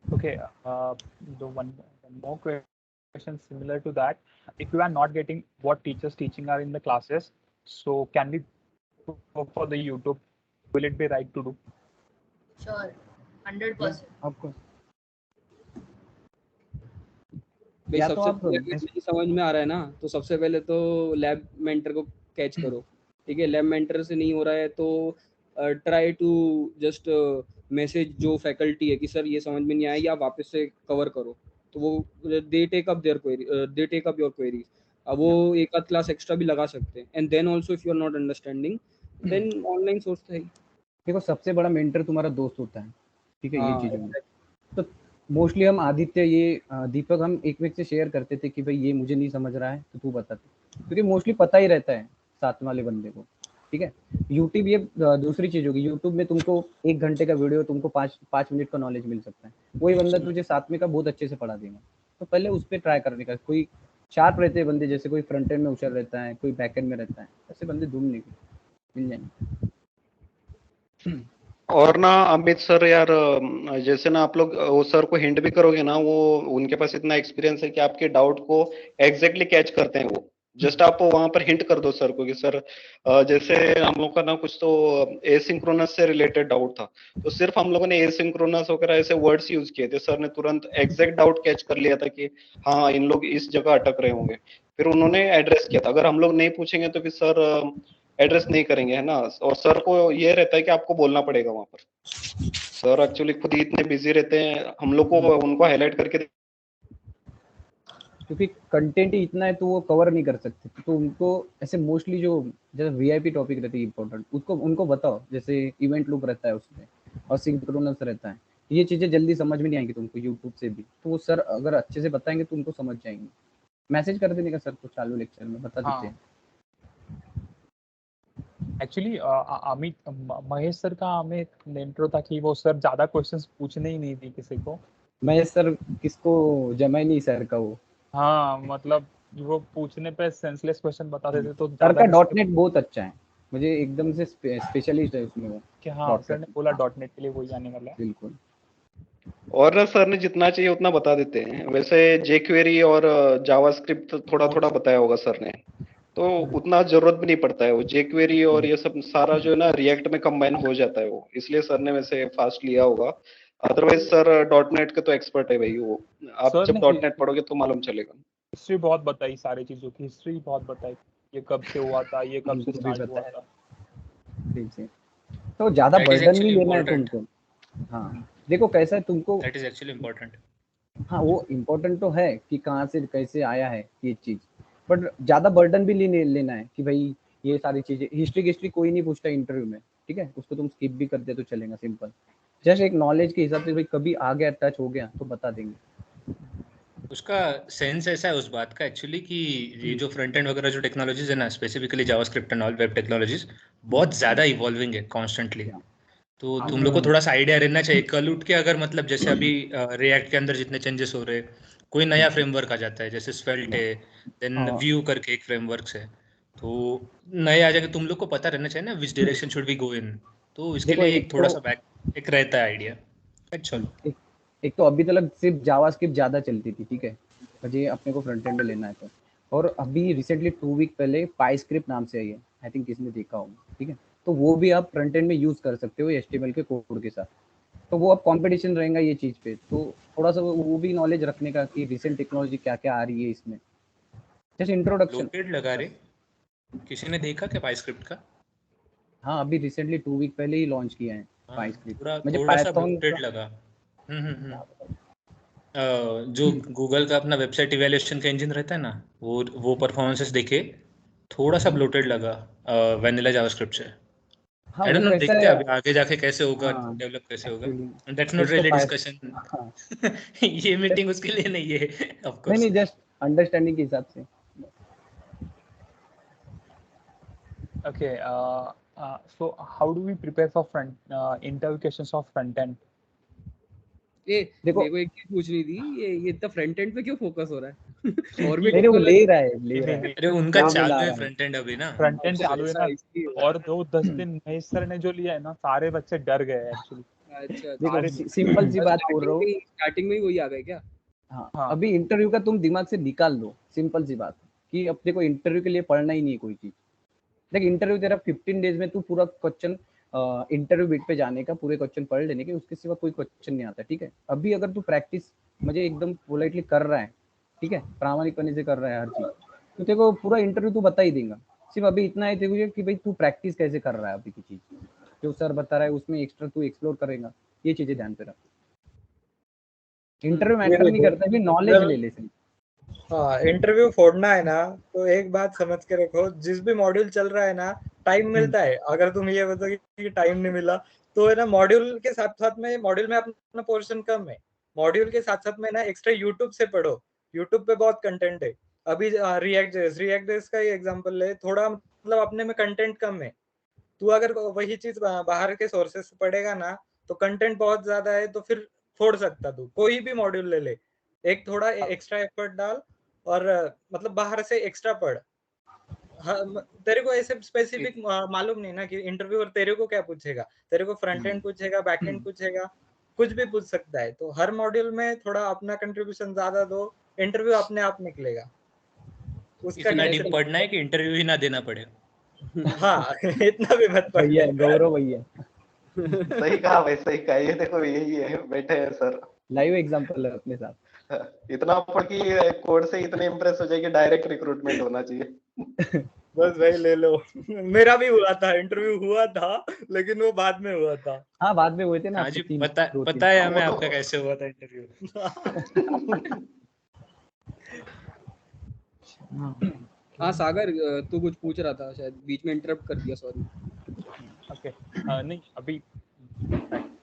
Okay, the one more question similar to that. If you are not getting what teachers teaching are in the classes, so can we go for the YouTube? Will it be right to do? Sure, 100%. Of course. सबसे पहले नहीं समझ में आ रहा है ना, तो सबसे पहले तो लैब मेंटर को कैच करो, ठीक है। लैब मेंटर से नहीं हो रहा है तो ट्राई टू जस्ट मैसेज जो फैकल्टी है कि सर ये समझ में नहीं आया, या वापस से कवर करो, तो वो they take up their query, they take up your queries. अब वो एक आध क्लास एक्स्ट्रा भी लगा सकते हैं। And then also if you are not understanding then online source है। देखो सबसे बड़ा मेंटर तुम्हारा दोस्त होता है, ठीक है। ये हाँ, चीजों में तो मोस्टली हम आदित्य ये दीपक हम एक वेक से शेयर करते थे कि भाई ये मुझे नहीं समझ रहा है तो तू बता दे, क्योंकि मोस्टली पता ही रहता है साथ वाले बंदे को, ठीक है। यूट्यूब ये दूसरी चीज होगी, यूट्यूब में तुमको 1 घंटे का वीडियो तुमको 5 मिनट का नॉलेज मिल सकता है, वही बंदा तुझे 7 में का बहुत अच्छे से पढ़ा देगा। तो पहले उस पर ट्राई करने का। कोई शार्प रहते हैं बंदे, जैसे कोई फ्रंट एंड में होशियार रहता है, कोई बैक एंड में रहता है, ऐसे बंदे ढूंढने के मिल जाएंगे। और ना अमित सर यार, जैसे ना आप लोग वो सर को हिंट भी करोगे ना, वो उनके पास इतना एक्सपीरियंस है कि आपके डाउट को एग्जैक्टली कैच करते हैं वो। जस्ट आप वहां पर हिंट कर दो सर को कि सर जैसे हम लोग का ना कुछ तो एसिंक्रोनस से रिलेटेड डाउट था, तो सिर्फ हम लोगों ने एसिंक्रोनस वगैरह ऐसे वर्ड्स यूज किए थे, सर ने तुरंत एग्जैक्ट डाउट कैच कर लिया था कि हाँ इन लोग इस जगह अटक रहे होंगे, फिर उन्होंने एड्रेस किया था। अगर हम लोग नहीं पूछेंगे तो फिर सर एड्रेस नहीं करेंगे, है ना। और सर को ये रहता है कि आपको बोलना पड़ेगा वहां पर। सर एक्चुअली खुद ही इतने बिजी रहते हैं, हम लोग को उनको हाईलाइट करके, क्योंकि कंटेंट ही इतना है तो वो कवर नहीं कर सकते, तो उनको ऐसे मोस्टली जो जैसे वीआईपी टॉपिक रहती है इंपॉर्टेंट, उसको उनको बताओ, जैसे इवेंट लूप रहता है उसमें और सिंक्रोनस रहता है, ये चीजें जल्दी समझ में नहीं आएंगी तुमको यूट्यूब से भी, तो वो सर अगर अच्छे से बताएंगे तो उनको समझ जाएंगे। मैसेज कर देने का सर को चालू लेक्चर में बता देते हैं। एक्चुअली अमित महेश सर का हमें इंट्रो था कि वो सर ज्यादा क्वेश्चंस पूछने ही नहीं दी किसी को। महेश सर किसको जमा ही नहीं सर का वो। हाँ मतलब वो पूछने पे सेंसलेस क्वेश्चन बताते थे, तो सर का डॉटनेट बहुत अच्छा है, मुझे एकदम से स्पेशलिस्ट है उसमें वो। कि हाँ सर ने बोला डॉटनेट के लिए वही आने वाला है। बिल्कुल। और ना सर ने जितना चाहिए उतना बता देते हैं। वैसे जेक्वेरी और जावास्क्रिप्ट थोड़ा थोड़ा बताया होगा सर ने, तो उतना जरूरत भी नहीं पड़ता है। वो जेक्वेरी और ये सब सारा जो है ना रिएक्ट में कंबाइन हो जाता है वो, इसलिए सर ने वैसे फास्ट लिया होगा। अदरवाइज सर डॉटनेट के तो एक्सपर्ट है भाई वो, आप जब डॉटनेट पढ़ोगे तो मालूम चलेगा। हिस्ट्री बहुत बताई, सारी चीजों की हिस्ट्री बहुत बताई, ये कब से हुआ था, ये कब से स्टार्ट हुआ था। तो ज्यादा बर्डन नहीं लेना है तुमको। हाँ देखो कैसा है तुमको, दैट इज एक्चुअली इम्पोर्टेंट। हाँ वो इम्पोर्टेंट तो है कि कहाँ से कैसे आया है ये चीज, बट ज्यादा बर्डन भी लेना है कि भाई ये सारी चीजें हिस्ट्री कोई नहीं पूछता इंटरव्यू में, ठीक है, उसको तुम स्किप भी कर दे तो चलेगा, सिंपल। जस्ट एक नॉलेज के हिसाब से भाई कभी आ गया टच हो गया तो बता देंगे। उसका सेंस ऐसा है उस बात का एक्चुअली कि ये जो फ्रंट एंड वगैरह जो टेक्नोलॉजीज है ना, specifically JavaScript and all web technologies बहुत ज्यादा इवॉल्विंग है कॉन्स्टेंटली। तो तुम लोग को थोड़ा सा आइडिया रहना चाहिए कल उठ के, अगर मतलब जैसे अभी रिएक्ट के अंदर जितने चेंजेस हो रहे, कोई नया फ्रेमवर्क आ जाता है जैसे स्वेल्ट है, देन व्यू करके एक फ्रेमवर्क है, तो नए आ जाके तुम लोग को पता रहना चाहिए ना which direction should we go in. तो इसके लिए एक थोड़ा सा बैक एक रहता है आइडिया। एक तो अभी तक सिर्फ जावास्क्रिप्ट ज्यादा चलती थी, ठीक है, मुझे अपने को फ्रंट एंड में लेना है तो। और अभी रिसेंटली 2 वीक पहले पाइस्क्रिप्ट नाम से आई है, आई थिंक किसने देखा होगा, ठीक है, तो वो भी आप फ्रंट एंड में यूज कर सकते हो HTML के कोड के साथ। तो वो अब कंपटीशन रहेगा ये चीज पे, तो थोड़ा सा वो भी नॉलेज रखने का कि रिसेंट टेक्नोलॉजी क्या क्या आ रही है इसमें, जैसे इंट्रोडक्शन। लोटेड लगा रहे, किसी ने देखा क्या पाइस्क्रिप्ट का? हाँ अभी रिसेंटली 2 वीक पहले ही लॉन्च किया है पाइस्क्रिप्ट, मुझे थोड़ा सा ब्लोटेड लगा। जो गूगल का अपना वेबसाइट इवैल्यूएशन का इंजन रहता है ना, वो परफॉर्मेंसेस देखे थोड़ा सा ब्लोटेड लगा वैनिला जावास्क्रिप्ट से। हाँ आई डोंट वो नो, कैसा देखते है हैं अभी आगे जाके कैसे होगा, डेवलप कैसे होगा। दैट्स नॉट रियली डिस्कशन, ये मीटिंग उसके लिए नहीं है ऑफ कोर्स। नहीं जस्ट अंडरस्टैंडिंग के हिसाब से। Okay, so how do we prepare for interview questions of front end? मेरे को एक चीज पूछनी थी, ये इतना फ्रंट एंड पे क्यों फोकस हो रहा है? और भी नहीं वो ले रहा है। अरे उनका चालू है फ्रंट एंड अभी ना, फ्रंट एंड चालू है ना, और 10 दिन महेश सर ने जो लिया है ना, सारे बच्चे डर गए एक्चुअली। अच्छा देखो सिंपल सी बात बोल रहा हूँ, स्टार्टिंग में ही वही आ गए क्या? हाँ अभी इंटरव्यू का तुम दिमाग से निकाल दो, सिंपल सी बात कि अपने को इंटरव्यू के लिए पढ़ना ही नहीं है कोई चीज। देख इंटरव्यू तेरा 15 डेज में तू पूरा क्वेश्चन इंटरव्यू बिट पे जाने का पूरे क्वेश्चन पढ़ लेने के, उसके सिवा कोई क्वेश्चन नहीं आता, ठीक है। अभी अगर तू प्रैक्टिस मुझे एकदम पोलाइटली कर रहा है, ठीक है, प्रामाणिकपने से कर रहा है हर चीज, तो तेरे को पूरा इंटरव्यू तू बता ही देगा, सिर्फ अभी इतना है देखिए कि भाई तू प्रैक्टिस कैसे कर रहा है अभी की चीज, जो सर बता रहा है उसमें एक्स्ट्रा तू एक्सप्लोर करेगा, ये चीजें ध्यान पे रख। इंटरव्यू ये मैटर नहीं देखो, करता, भी नॉलेज ले ले सिर्फ। हाँ इंटरव्यू फोड़ना है ना, तो एक बात समझ के रखो, जिस भी मॉड्यूल चल रहा है ना, टाइम मिलता है, अगर तुम ये बताओ कि टाइम नहीं मिला, तो है ना मॉड्यूल के साथ साथ में, मॉड्यूल में अपना पोर्शन कम है, मॉड्यूल के साथ साथ में ना एक्स्ट्रा यूट्यूब से पढ़ो, यूट्यूब पे बहुत कंटेंट है। अभी रिएक्ट जेएस का ही एग्जांपल ले, थोड़ा मतलब अपने में कंटेंट कम है, तू अगर वही चीज बाहर के सोर्सेस से पढ़ेगा ना, तो कंटेंट बहुत ज्यादा है, तो फिर फोड़ सकता तू, कोई भी मॉड्यूल ले ले, एक थोड़ा एक्स्ट्रा एफर्ट डाल, और मतलब बाहर से एक्स्ट्रा पढ़। हाँ, तेरे को ऐसे स्पेसिफिक मालूम नहीं ना कि इंटरव्यूअर तेरे को क्या पूछेगा, तेरे को फ्रंट एंड पूछेगा, बैक एंड पूछेगा, कुछ भी पूछ सकता है, तो हर मॉड्यूल में थोड़ा अपना कंट्रीब्यूशन ज्यादा दो, इंटरव्यू अपने आप निकलेगा। उसका इतना टेंशन डीप पढ़ना है कि इंटरव्यू ही ना देना पड़े। हाँ इतना भी मत पढ़ भैया गौरव भैया सही कहा भाई, सही कहा। ये देखो यही है, बैठे हैं सर। लाइव एग्जांपल है अपने साथ। इतना पढ़ के कोड से इतने इम्प्रेस हो जाए कि डायरेक्ट रिक्रूटमेंट होना चाहिए। बस भाई ले लो। मेरा भी हुआ था, इंटरव्यू हुआ था, लेकिन वो बाद में हुआ था। हाँ बाद में हुए थे ना हाँ आपके जी, 3 2 3। पता है हाँ, वो हमें तो आपका कैसे हुआ था इंटरव्यू। हाँ सागर, तू कुछ पूछ रहा था शायद, बीच में इंटरप्ट कर दिया, सॉरी। ओके नहीं अभी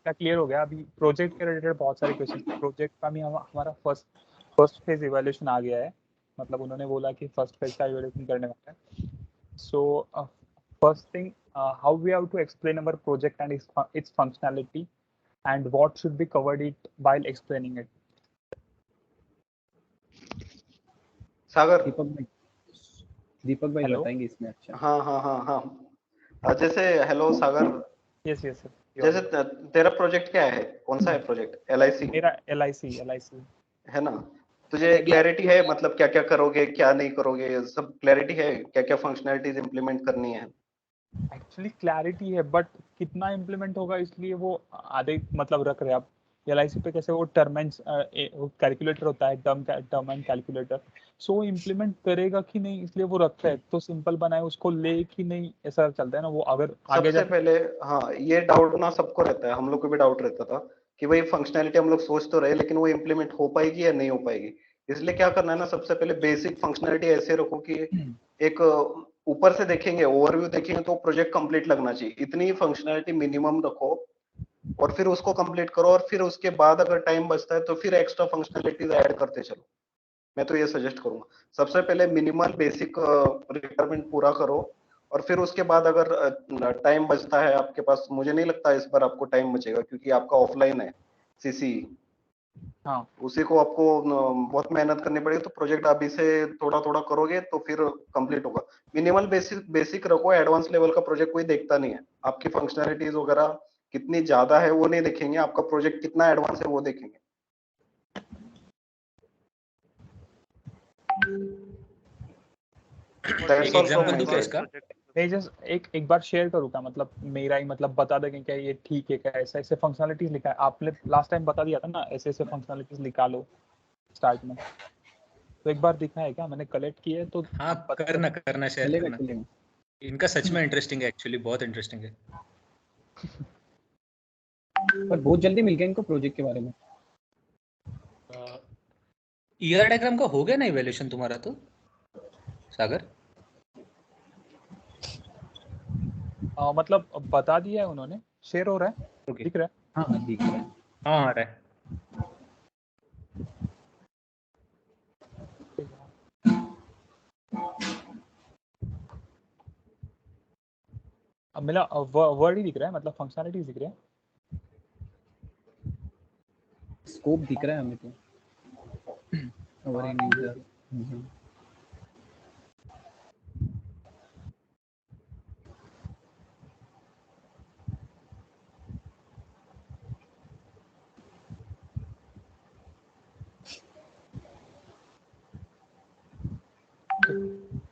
का क्लियर हो गया। अभी प्रोजेक्ट के रिलेटेड बहुत सारे क्वेश्चन, प्रोजेक्ट का भी हमारा फर्स्ट फेज इवैल्यूएशन आ गया है, मतलब उन्होंने बोला कि फर्स्ट फेज का इवैल्यूएशन करने वाला है। So first thing, how we have to explain our project and its functionality and what should be covered it while explaining it. Sagar, Deepak भाई Hello? बताएंगे इसमें। अच्छा हाँ हाँ हाँ हाँ, जैसे हेलो सागर, यस यस जैसे तेरा प्रोजेक्ट क्या है, कौन सा है प्रोजेक्ट? LIC मेरा LIC है ना? तुझे क्लैरिटी है मतलब क्या क्या करोगे क्या नहीं करोगे, सब क्लैरिटी है, क्या क्या फंक्शनैलिटीज इंप्लीमेंट करनी है? एक्चुअली क्लैरिटी है, बट कितना इम्प्लीमेंट होगा इसलिए वो आधे मतलब रख रहे हैं। आप LIC पे कैसे वो टर्म एंड कैलकुलेटर होता है, टर्म एंड कैलकुलेटर, सो वो इम्प्लीमेंट करेगा कि नहीं इसलिए वो रखता है, तो सिंपल बनाए उसको ले कि नहीं, ऐसा चलता है ना वो। अगर आगे सबसे जाके पहले हाँ, ये डाउट ना सबको रहता है, हम लोग को भी डाउट रहता था कि भाई फंक्शनैलिटी हम लोग सोच तो रहे लेकिन वो इम्प्लीमेंट हो पाएगी या नहीं हो पाएगी। इसलिए क्या करना है ना, सबसे पहले बेसिक फंक्शनैलिटी ऐसे रखो कि एक ऊपर से देखेंगे, ओवरव्यू देखेंगे तो प्रोजेक्ट कंप्लीट लगना चाहिए, इतनी फंक्शनैलिटी मिनिमम रखो और फिर उसको कंप्लीट करो, और फिर उसके बाद अगर टाइम बचता है तो फिर एक्स्ट्रा फंक्शनैलिटीज ऐड करते चलो। मैं तो ये सजेस्ट करूंगा, सबसे पहले मिनिमल बेसिक रिक्वायरमेंट पूरा करो, और फिर उसके बाद अगर टाइम बचता है आपके पास, मुझे नहीं लगता इस बार आपको टाइम बचेगा क्योंकि आपका ऑफलाइन है CC, हाँ उसी को आपको बहुत मेहनत करनी पड़ेगी, तो प्रोजेक्ट अभी से थोड़ा थोड़ा करोगे तो फिर कंप्लीट होगा। मिनिमल बेसिक बेसिक रखो, एडवांस लेवल का प्रोजेक्ट कोई देखता नहीं है, आपकी फंक्शनैलिटीज वगैरह कितनी ज्यादा है वो नहीं देखेंगे, आपका प्रोजेक्ट कितना एडवांस है वो देखेंगे। एक एग्जांपल दूं क्या इसका? नहीं जस्ट एक बार शेयर करूँ क्या, मतलब मेरा ही मतलब बता देंगे क्या ये ठीक है क्या, ऐसे ऐसे फंक्शनैलिटीज लिखा है, आपने लास्ट टाइम बता दिया था ना, ऐसे ऐसे फंक्शनैलिटीज निकालो स्टार्ट में, तो एक बार दिखा है क्या मैंने कलेक्ट किए तो हाँ, करना शेयर चलेगा करना। चलेगा। इनका सच में इंटरेस्टिंग है, एक्चुअली बहुत इंटरेस्टिंग है। पर बहुत जल्दी मिल गया इनको प्रोजेक्ट के बारे में। ER डायग्राम का हो गया ना इवैल्यूएशन तुम्हारा तो सागर? मतलब बता दिया है उन्होंने, शेयर हो रहा है, ओके, दिख रहा है। हाँ हाँ दिख रहा है। हाँ आ रहा है। अब मेरा वर्ड ही दिख रहा है, मतलब फंक्शनैलिटीज दिख रहे हैं। स्कोप दिख रहा है हमें तो, और इन यूजर।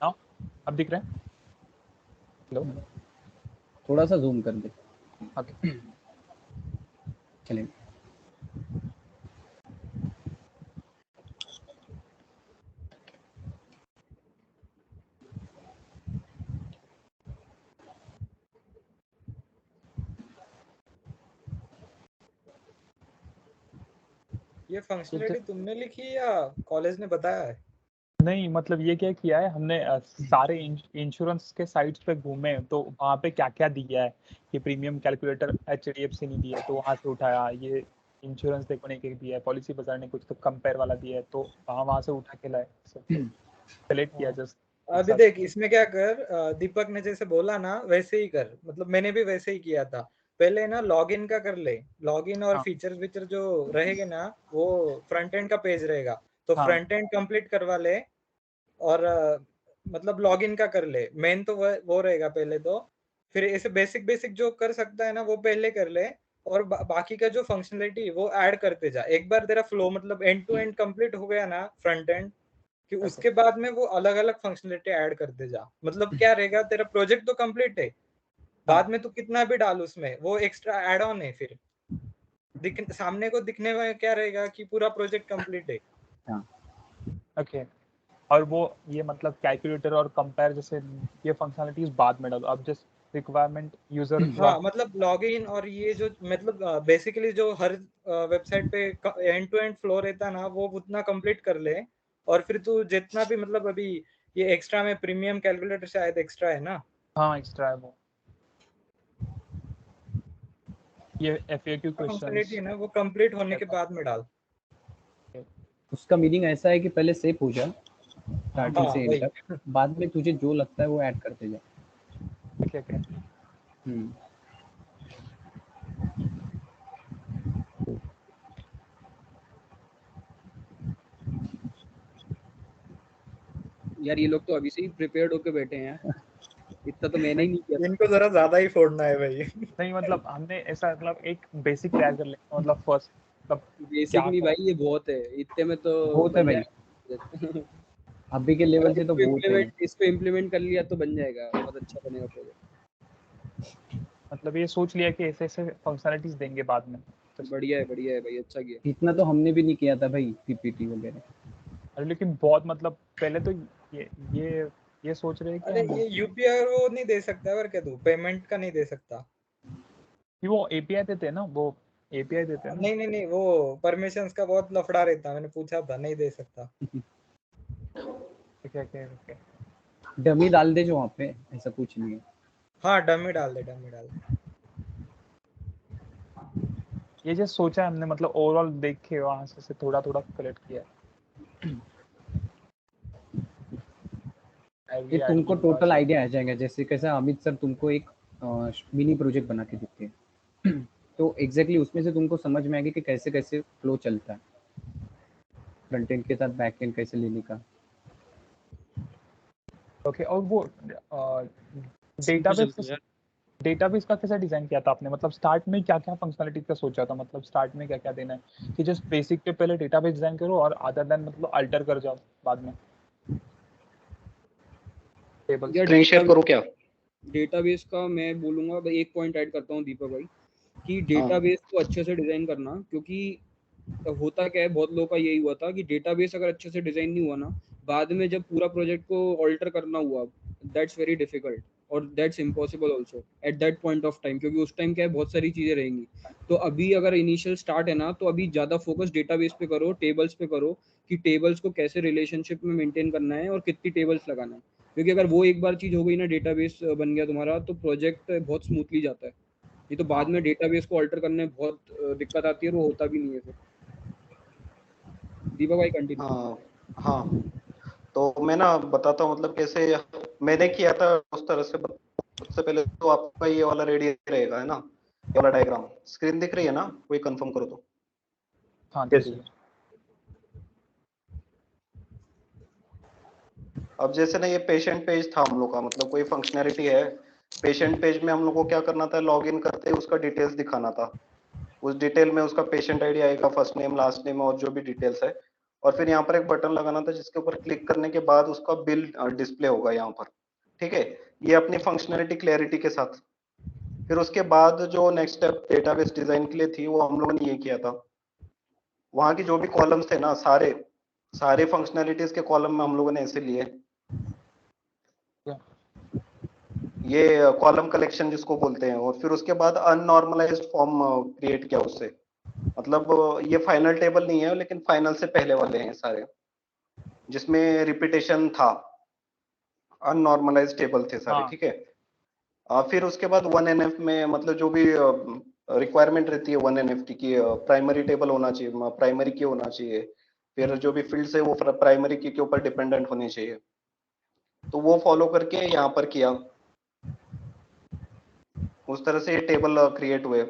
हाँ अब दिख रहा है। हेलो थोड़ा सा जूम कर दे। ओके चलेगा। ये फंक्शनलिटी तुमने लिखी या कॉलेज ने बताया है? नहीं, मतलब ये क्या किया है हमने, सारे इंश्योरेंस के साइट्स पे घूमे तो वहाँ पे क्या क्या दिया है कि प्रीमियम कैलकुलेटर HDFC ने दिया है तो वहाँ से उठाया, ये इंश्योरेंस देखने के दिया है, पॉलिसी बाजार ने कुछ तो कंपेयर वाला दिया है तो वहाँ से उठा के लाए, सब सेलेक्ट किया जस्ट। अभी देख इसमें क्या कर, दीपक ने जैसे बोला ना वैसे ही कर, मतलब मैंने भी वैसे ही किया था। पहले ना लॉगिन का कर ले, लॉगिन और हाँ। फीचर जो रहेंगे ना वो फ्रंट एंड का पेज रहेगा, तो हाँ। फ्रंट एंड कंप्लीट करवा ले और मतलब लॉगिन का कर ले। मेन तो वो रहेगा पहले तो, फिर ऐसे बेसिक बेसिक जो कर सकता है ना वो पहले कर ले, और बाकी का जो फंक्शनलिटी वो ऐड करते जा। एक बार तेरा फ्लो मतलब एंड टू एंड कंप्लीट हो गया ना फ्रंट एंड, कि उसके बाद में वो अलग अलग फंक्शनलिटी ऐड करते जा। मतलब क्या रहेगा, तेरा प्रोजेक्ट तो कंप्लीट है, बाद में तू कितना भी डाल उसमें वो एक्स्ट्रा ऐड ऑन है, फिर सामने को दिखने में क्या रहेगा कि पूरा प्रोजेक्ट कंप्लीट है। ओके, और वो ये मतलब कैलकुलेटर और कंपेयर जैसे ये फंक्शनलिटीज बाद में डालो, अब जस्ट रिक्वायरमेंट यूजर हाँ मतलब लॉगिन और ये जो मतलब बेसिकली जो हर वेबसाइट पे एंड टू एंड फ्लो रहता है ना वो उतना कंप्लीट कर ले, और फिर तू जितना भी मतलब अभी ये एक्स्ट्रा में प्रीमियम कैलकुलेटर शायद एक्स्ट्रा है ना। हाँ एक्स्ट्रा है वो, ये FAQ फंक्शनलिटी है क्वेश्चंस। ना वो कंप्लीट होने के बाद में डाल। उसका मीनिंग ऐसा है कि पहले सेफ हो जा स्टार्टिंग हाँ से एंड वही। तक, बाद में तुझे जो लगता है वो ऐड करते जा। ओके ओके, यार ये लोग तो अभी से ही प्रिपेयर्ड होके बैठे हैं, इतना तो मैंने ही नहीं किया। इनको जरा ज्यादा ही फोड़ना है भाई। नहीं मतलब हमने ऐसा मतलब एक बेसिक तैयार कर लिया, मतलब फर्स्ट मतलब बेसिक नहीं भाई, ये बहुत है, इतने में तो बहुत है बन भाई, जाएगा। अभी के लेवल से तो बहुत है। इसको इम्प्लीमेंट कर लिया तो बन जाएगा, बहुत अच्छा बनेगा प्रोजेक्ट। मतलब ये सोच लिया कि ऐसे ऐसे फंक्शनलिटीज देंगे बाद में। बढ़िया है भाई, अच्छा किया। इतना तो हमने भी नहीं किया था भाई PPT वगैरह। अरे लेकिन बहुत मतलब पहले तो ये सोच रहे हैं कि अरे हम ये UPI वो नहीं दे सकता और क्या, तू पेमेंट का नहीं दे सकता। कि वो API देते हैं ना, वो API देते हैं ना। नहीं वो परमिशंस का बहुत लफड़ा रहता, मैंने पूछा था, नहीं दे सकता। ओके ओके ओके, डमी डाल दे जो वहाँ पे, ऐसा कुछ नहीं है। हाँ डमी डाल दे, डमी डाल दे। ये जो सोचा है हमने मतलब ओवरऑल देख के वहाँ से थोड़ा थोड़ा कलेक्ट किया ये तुमको है। टोटल आइडिया आ जाएगा, जैसे कैसा अमित सर तुमको एक मिनी प्रोजेक्ट बना के देते हैं तो एग्जैक्टली उसमें से तुमको समझ में आएगा कि कैसे कैसे फ्लो चलता है, फ्रंट एंड के साथ बैक एंड कैसे लेने का। ओके, और वो डेटाबेस का कैसा डिजाइन किया था आपने, मतलब स्टार्ट में क्या क्या फंक्शनलिटी का सोचा था, मतलब स्टार्ट में क्या क्या देना है कि जस्ट बेसिक के पहले डेटाबेस डिजाइन करो और अदर देन मतलब अल्टर कर जाओ बाद में टेबल। स्क्रीन शेयर करो क्या? डेटाबेस का मैं बोलूंगा भाई, एक पॉइंट ऐड करता हूँ दीपक भाई, कि डेटाबेस को अच्छे से डिजाइन करना, क्योंकि होता क्या है, बहुत लोगों का यही हुआ था कि डेटाबेस अगर अच्छे से डिजाइन नहीं हुआ ना, बाद में जब पूरा प्रोजेक्ट को ऑल्टर करना हुआ, दैट्स वेरी डिफिकल्ट और that's impossible also at that point of time, क्योंकि उस टाइम क्या है बहुत सारी चीजें रहेंगी। तो अभी अगर इनिशियल स्टार्ट है ना, तो अभी ज्यादा फोकस डेटाबेस पे करो, टेबल्स पे करो, कि टेबल्स को कैसे रिलेशनशिप में मेंटेन करना है और कितनी टेबल्स लगाना है, क्योंकि अगर वो एक बार चीज हो गई ना, डेटाबेस बन गया तुम्हारा, तो प्रोजेक्ट बहुत स्मूथली जाता है। ये तो बाद में डेटाबेस को अल्टर करने में बहुत दिक्कत आती है और वो होता भी नहीं है फिर। दीपक भाई कंटिन्यू। हाँ, तो मैं ना बताता हूँ मतलब कैसे मैंने किया था उस तरह से। सबसे पहले तो आपका ये वाला रेडी रहेगा, है ना, ये वाला डायग्राम स्क्रीन दिख रही है ना, कोई कंफर्म करो तो। हाँ दिख रही है। अब जैसे ना ये पेशेंट पेज था हम लोग का, मतलब कोई फंक्शनैलिटी है पेशेंट पेज में, हम लोग को क्या करना था, लॉगिन करते ही उसका डिटेल्स दिखाना था। उस डिटेल में उसका पेशेंट आईडी आएगा, फर्स्ट नेम लास्ट नेम और जो भी डिटेल्स है, और फिर यहाँ पर एक बटन लगाना था जिसके ऊपर क्लिक करने के बाद उसका बिल डिस्प्ले होगा यहाँ पर। ठीक है, ये अपनी फंक्शनैलिटी क्लैरिटी के साथ। फिर उसके बाद जो नेक्स्ट स्टेप डेटाबेस डिजाइन के लिए थी वो हम लोगों ने ये किया था, वहां की जो भी कॉलम्स थे ना, सारे सारे फंक्शनैलिटीज के कॉलम में हम लोगों ने ऐसे लिए, ये कॉलम कलेक्शन जिसको बोलते हैं, और फिर उसके बाद अननॉर्मलाइज्ड फॉर्म क्रिएट किया उससे, मतलब ये फाइनल टेबल नहीं है, लेकिन फाइनल से पहले वाले हैं सारे, जिसमें रिपीटेशन था, अननॉर्मलाइज टेबल थे सारे, हाँ ठीक है। फिर उसके बाद 1NF में मतलब जो भी रिक्वायरमेंट रहती है 1NF की, प्राइमरी टेबल होना चाहिए, प्राइमरी की होना चाहिए, फिर जो भी फील्ड्स है वो प्राइमरी की के ऊपर डिपेंडेंट होनी चाहिए, तो वो फॉलो करके यहाँ पर किया, उस तरह से ये टेबल क्रिएट हुए।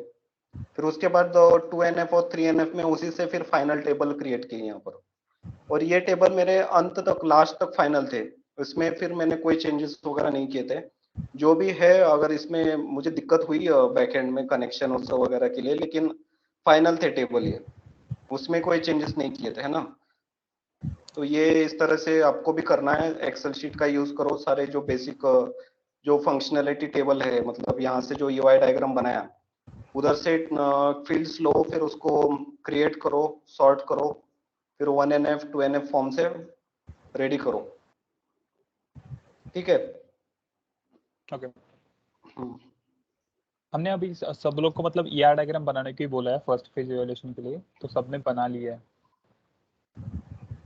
फिर उसके बाद 2NF और 3NF में उसी से फिर फाइनल टेबल क्रिएट किए यहाँ पर, और ये टेबल मेरे अंत तक, लास्ट तक फाइनल थे, इसमें फिर मैंने कोई चेंजेस वगैरह नहीं किए थे। जो भी है, अगर इसमें मुझे दिक्कत हुई बैकएंड में कनेक्शन और सब वगैरह के लिए, लेकिन फाइनल थे टेबल ये, उसमें कोई चेंजेस नहीं किए थे, है ना। तो ये इस तरह से आपको भी करना है, एक्सेल शीट का यूज करो, सारे जो बेसिक जो फंक्शनैलिटी टेबल है, मतलब यहाँ से जो यूआई डायग्राम बनाया, उधर से फील्ड्स लो, फिर उसको क्रिएट करो, सॉर्ट करो, फिर 1NF 2NF फॉर्म से रेडी करो, ठीक है। ओके। हमने अभी सब लोग को मतलब ईआर डायग्राम बनाने के लिए बोला है फर्स्ट फेज इवैल्यूएशन के लिए, तो सबने बना लिया है,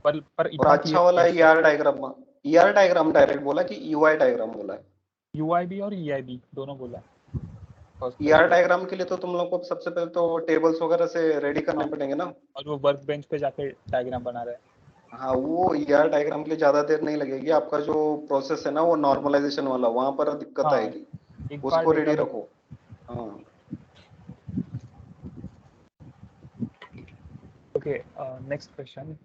पर और इतना अच्छा वाला ईआर डायग्राम डायरेक्ट बोला कि यूआई डायग्राम बोला है? यूआईबी और ईआईबी दोनों बोला है फर्स्ट फेज ईआर के लिए। डायग्राम के लिए तो तुम लोग को सबसे पहले तो टेबल्स वगैरह से रेडी करने हाँ, पड़ेंगे ना। और वो वर्क बेंच पे जाके डायग्राम बना रहे हैं। हाँ, वो ईआर डायग्राम के लिए ज्यादा देर नहीं लगेगी, आपका जो प्रोसेस है ना वो नॉर्मलाइजेशन वाला, वहां पर दिक्कत हाँ, आएगी, एक बार उसको रेडी डेटाबेस। रखो। हाँ, Okay, next question.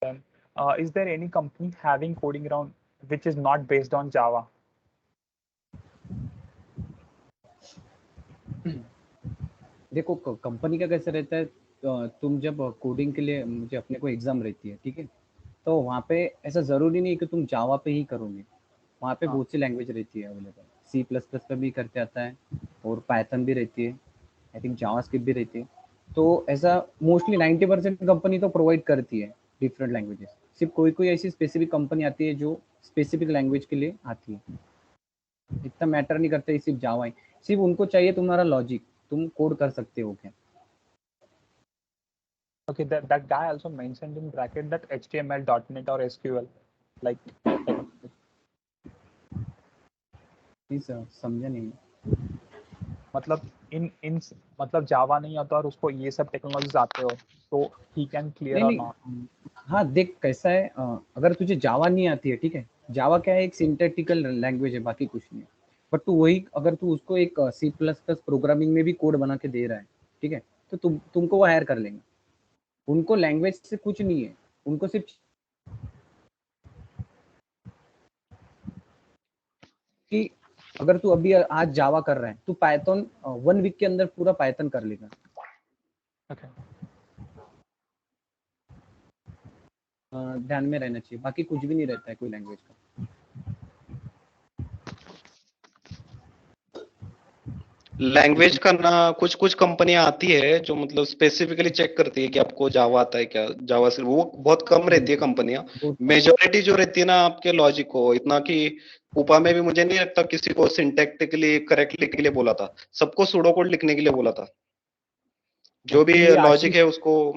Then, is there any company having coding round which is not based on Java? देखो कंपनी का कैसे रहता है, तुम जब कोडिंग के लिए मुझे अपने को एग्जाम रहती है, ठीक है, तो वहाँ पे ऐसा ज़रूरी नहीं कि तुम जावा पे ही करोगे, वहाँ पे हाँ, बहुत सी लैंग्वेज रहती है अवेलेबल, C++ पे भी करते आता है, और पाइथन भी रहती है, आई थिंक जावास्क्रिप्ट भी रहती है। तो ऐसा मोस्टली 90% कंपनी तो प्रोवाइड करती है डिफरेंट लैंग्वेजेस, सिर्फ कोई कोई ऐसी स्पेसिफिक कंपनी आती है जो स्पेसिफिक लैंग्वेज के लिए आती है, इतना मैटर नहीं करता सिर्फ जावा ही, सिर्फ उनको चाहिए तुम्हारा लॉजिक, तुम कोड कर सकते हो क्या। okay, that guy also mentioned in bracket that HTML, .NET or SQL, like please समझा नहीं। मतलब इन मतलब जावा नहीं आता और उसको ये सब टेक्नोलॉजीज आते हो, तो ही कैन क्लियर नहीं और नहीं, नॉट? हाँ देख कैसा है, अगर तुझे जावा नहीं आती है, ठीक है, जावा क्या है, एक सिंथेटिकल लैंग्वेज है, बाकी कुछ नहीं है, बट तू वही अगर तू उसको एक C++ प्रोग्रामिंग में भी कोड बना के दे रहा है, ठीक है, तो तुमको वो हायर कर लेंगे, उनको लैंग्वेज से कुछ नहीं है, उनको सिर्फ कि अगर तू अभी आज जावा कर रहा है, तू पाइथन 1 वीक के अंदर पूरा पाइथन कर लेगा। Okay. ध्यान में रहना चाहिए, बाकी कुछ भी नहीं रहता है कोई लैंग्वेज का। लैंग्वेज का ना कुछ कुछ कंपनियां आती है जो मतलब स्पेसिफिकली चेक करती है कि आपको जावा आता है क्या, जावा से वो बहुत कम रहती है कंपनियां, मेजोरिटी जो रहती है ना आपके लॉजिक को, इतना कि ऊपा में भी मुझे नहीं लगता किसी को सिंटैक्टिकली करेक्ट लिखने के लिए बोला था, सबको सूडो कोड लिखने के लिए बोला था, जो भी Actually, लॉजिक है उसको।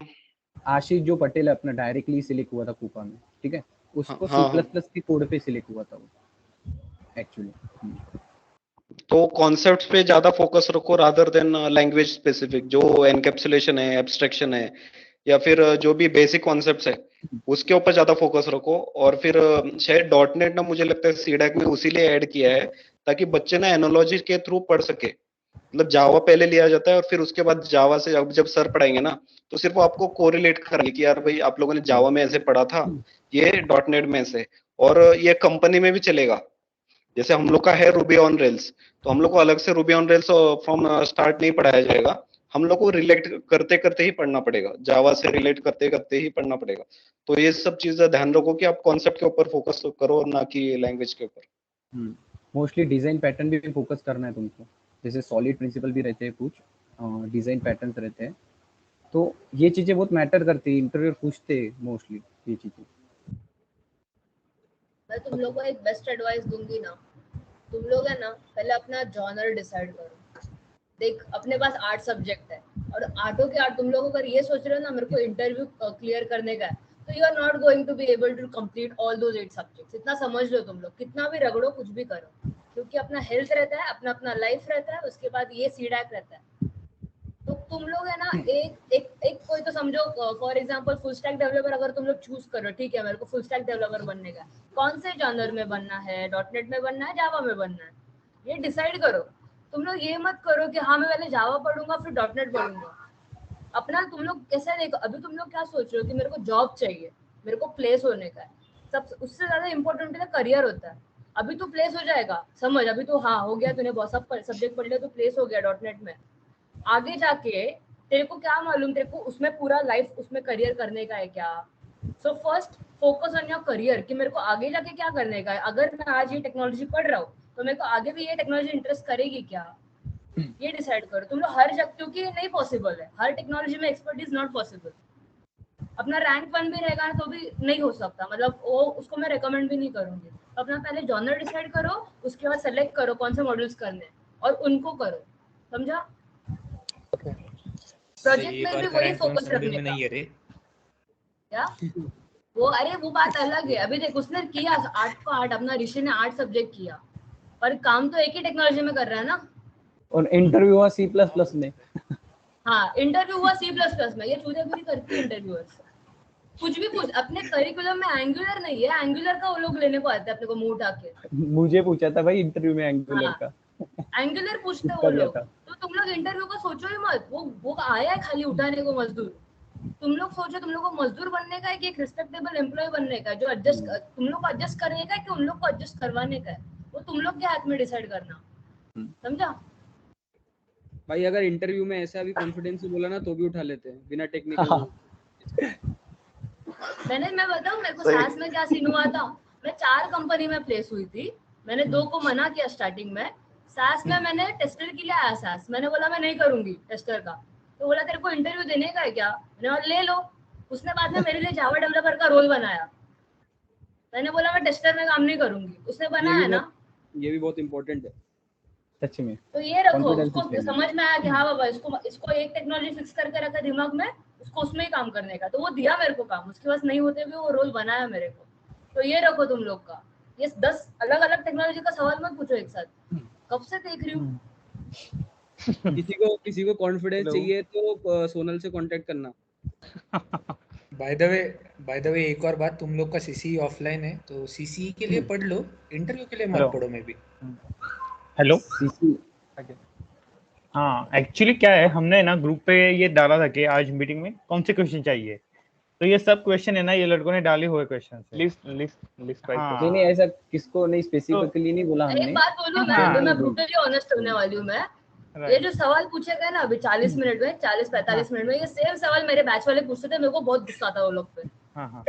आशीष जो पटेल है अपना डायरेक्टली सिलेक्ट हुआ था कूपा में, ठीक है, उसको हाँ हाँ, C++ की कोड पे सिलेक्ट हुआ था वो एक्चुअली। तो कॉन्सेप्ट्स पे ज्यादा फोकस रखो रादर देन लैंग्वेज स्पेसिफिक, जो एनकैप्सुलेशन है, एब्स्ट्रैक्शन है, या फिर जो भी बेसिक कॉन्सेप्ट्स है उसके ऊपर ज्यादा फोकस रखो। और फिर शायद .NET ना मुझे लगता है सीडैक में उसीलिए ऐड किया है ताकि बच्चे ना एनालॉजी के थ्रू पढ़ सके, मतलब जावा पहले लिया जाता है और फिर उसके बाद जावा से जब सर पढ़ाएंगे ना तो सिर्फ वो आपको कोरिलेट करेंगे कि यार भाई आप लोगों ने जावा में ऐसे पढ़ा था, ये .NET में ऐसे, और ये कंपनी में भी चलेगा। जैसे हम लोग का है रूबी ऑन रेल्स, तो हम लोग को अलग से Ruby on rails from start नहीं पढ़ाया जाएगा, हम लोग को रिलेट करते करते ही पढ़ना पड़ेगा, जावा से रिलेट करते करते ही पढ़ना पड़ेगा। तो ये सब चीजें ध्यान रखो कि आप कॉन्सेप्ट के ऊपर फोकस करो ना कि लैंग्वेज के ऊपर। मोस्टली डिजाइन पैटर्न भी फोकस करना है तुमको, जैसे सॉलिड प्रिंसिपल भी रहते हैं, कुछ डिजाइन पैटर्न्स रहते हैं, तो ये चीजें बहुत मैटर करती है, इंटरव्यू पूछते हैं मोस्टली ये चीजें। मैं तुम लोग को एक बेस्ट एडवाइस दूंगी ना, तुम लोग है ना पहले अपना जॉनर डिसाइड करो। देख अपने पास 8 सब्जेक्ट है, और 8 के 8 तुम लोग अगर ये सोच रहे हो ना मेरे को इंटरव्यू क्लियर करने का है, तो you are not going to be able to complete all those 8 subjects. इतना समझ लो तुम लोग, कितना भी रगड़ो कुछ भी करो, क्योंकि अपना हेल्थ रहता है, अपना अपना लाइफ रहता है, उसके बाद ये सीडैक रहता है। तो तुम लोग है ना एक कोई तो समझो for example full stack developer अगर तुम लोग चूज करो, ठीक है मेरे को फुल स्टैक डेवलपर बनने का, कौन से जॉनर में बनना है, डॉटनेट में बनना है, जावा में बनना है, ये डिसाइड करो। तुम लोग ये मत करो कि हाँ मैं पहले जावा पढ़ूंगा फिर डॉटनेट पढ़ूंगा। अपना तुम लोग कैसे देखो, अभी तुम लोग क्या सोच रहे हो कि मेरे को जॉब चाहिए, मेरे को प्लेस होने का है, सब उससे ज्यादा इंपॉर्टेंट है करियर होता है। अभी तो प्लेस हो जाएगा, समझ, अभी तो हाँ हो गया, तूने बहुत सब सब्जेक्ट पढ़ लिया तो प्लेस हो गया डॉटनेट में। आगे जाके तेरे को क्या मालूम, तेरे को उसमें पूरा लाइफ उसमें करियर करने का है क्या। So first focus on your career कि मेरे को आगे जाके क्या करने का है। अगर मैं आज ये टेक्नोलॉजी पढ़ रहा हूँ तो मेरे को आगे भी ये टेक्नोलॉजी इंटरेस्ट करेगी क्या, ये डिसाइड करो तुम लोग हर जगह, क्योंकि ये नहीं पॉसिबल है, हर टेक्नोलॉजी में एक्सपर्ट इज नॉट पॉसिबल। अपना रैंक 1 भी रहेगा तो भी नहीं हो सकता, मतलब वो उसको मैं रेकमेंड भी नहीं करूंगी। तो अपना पहले जॉनर डिसाइड करो, उसके बाद सेलेक्ट करो कौन से मॉड्यूल्स करने और उनको करो, समझा। प्रोजेक्ट में भी वही फोकस रखने का। क्या वो, अरे वो बात अलग है। अभी देख उसने किया 8 को 8, अपना ऋषि ने 8 सब्जेक्ट किया, पर काम तो एक ही टेक्नोलॉजी में कर रहा है ना। और इंटरव्यू हुआ C++ में। हाँ इंटरव्यू हुआ C++ में, ये चूतियागिरी करती है इंटरव्यूअर्स। कुछ भी पूछ, अपने करिकुलम में एंगुलर नहीं है, एंगुलर का वो लोग लेने को आते हैं अपने को मुंह उठा के। मुझे पूछा था भाई इंटरव्यू में एंगुलर का, एंगुलर पूछते हैं वो लोग, तो तुम लोग इंटरव्यू को सोचो ही मत, वो आया है खाली उठाने को मजदूर। तुम लोग सोचो तुम लोग को मजदूर बनने का है कि एक रिस्पेक्टेबल एम्प्लॉय बनने का है, जो एडजस्ट तुम लोग को एडजस्ट करने का है कि उन लोग को एडजस्ट करवाने का है, वो तुम लोग के हाथ में डिसाइड करना, समझा। भाई अगर इंटरव्यू में ऐसा भी कॉन्फिडेंस से बोला ना तो भी उठा लेते हैं बिना टेक्निकल। मैं बताऊं मेरे को सास में क्या सीन हुआ था। मैं 4 कंपनी में प्लेस हुई थी, मैंने 2 को मना किया स्टार्टिंग में। सास में मैंने टेस्टर के लिए आया, सास मैंने बोला मैं नहीं करूंगी टेस्टर का, तो बोला तेरे को इंटरव्यू देने का है क्या, मैंने बोला ले लो। उसने बाद में मेरे लिए जावा डेवलपर का रोल बनाया, मैंने बोला मैं टेस्टर में काम नहीं करूंगी, उसने बनाया ना। ये भी बहुत इंपॉर्टेंट है सच में। तो ये रखो, उसको समझ में आया कि हाँ बाबा इसको एक टेक्नोलॉजी फिक्स करके रखा दिमाग में, उसको उसमें ही काम करने का, तो वो दिया मेरे को काम, उसके पास नहीं होते भी वो रोल बनाया मेरे को। तो ये रखो तुम लोग का, ये 10 अलग अलग टेक्नोलॉजी का सवाल मत पूछो एक साथ, कब से देख रही हूँ। किसी को कॉन्फिडेंस चाहिए तो सोनल से कांटेक्ट करना। बाय द वे एक और बात, तुम लोग का सीसी ऑफलाइन है तो सीसी के लिए पढ़ लो, इंटरव्यू के लिए मत पढ़ो। May be hello CC. हाँ एक्चुअली क्या है, हमने ना ग्रुप पे ये डाला था कि आज मीटिंग में कौन से क्वेश्चन चाहिए, तो ये सब क्वेश्चन है ना ये लड़कों ने डाले हुए क्वेश्चन है। लिस्ट हाँ। नहीं ऐसा किसको नहीं स्पेसिफिकली नहीं बोला हमने। एक बात बोलूं मैं ब्रूटली ऑनेस्ट होने वाली हूँ मैं। ये जो सवाल पूछे गए ना अभी 40 मिनट में, 40-45 मिनट में, ये सेम सवाल मेरे बैच वाले पूछते थे, मेरे को बहुत गुस्सा आता वो लोग पे।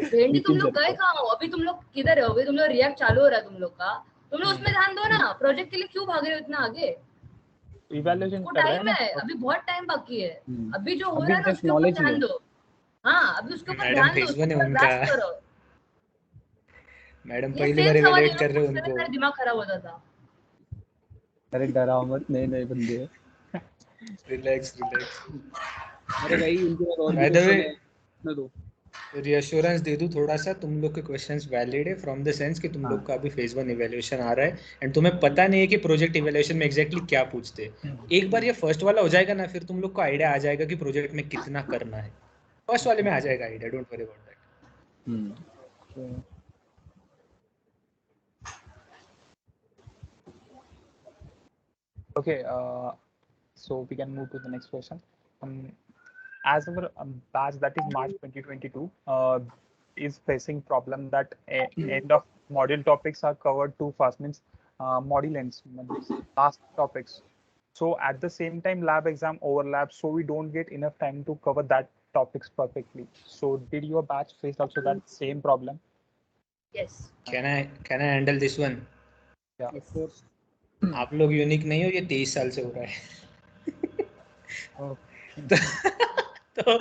भेंडी तुम लोग गए कहाँ हो, अभी तुम लोग किधर हो, अभी तुम लोग रिएक्ट चालू हो रहा है तुम लोग का, तुम लोग उसमें ध्यान दो ना, प्रोजेक्ट के लिए क्यों भाग रहे हो इतना आगे। इवैल्यूएशन कर रहे हैं ना, अभी बहुत टाइम बाकी है, अभी जो हो रहा है ना उसके ऊपर ध्यान दो। हाँ अभी उसके ऊपर ध्यान दो, उसके ऊपर ग्रास्प करो। मैडम पहली बार इवैल्यूएट कर रहे हो उनको, मेरा दिमाग खराब होता था। अरे डराओ मत, नए बंदे हैं। रिलैक्स। अरे भाई उनके और बाय द वे दो रिएश्योरेंस दे दूं थोड़ा सा, तुम लोग के क्वेश्चंस वैलिड है फ्रॉम द सेंस कि तुम लोग का अभी फेज 1 इवैल्यूएशन आ रहा है एंड तुम्हें पता नहीं है कि प्रोजेक्ट इवैल्यूएशन में एग्जैक्टली क्या पूछते हैं। एक बार ये फर्स्ट वाला हो जाएगा ना, फिर तुम लोग को आइडिया आ जाएगा कि प्रोजेक्ट में कितना करना है। फर्स्ट वाले में आ जाएगा idea, don't worry about that. Okay, so we can move to the next question. As our batch, that is March 2022, is facing problem that end of module topics are covered too fast, means module ends, last topics. So at the same time, lab exam overlaps, so we don't get enough time to cover that topics perfectly. So did your batch face also that same problem? Yes. Can I handle this one? Yeah. Of course. आप लोग unique नहीं हो, ये 23 साल से हो रहा है। तो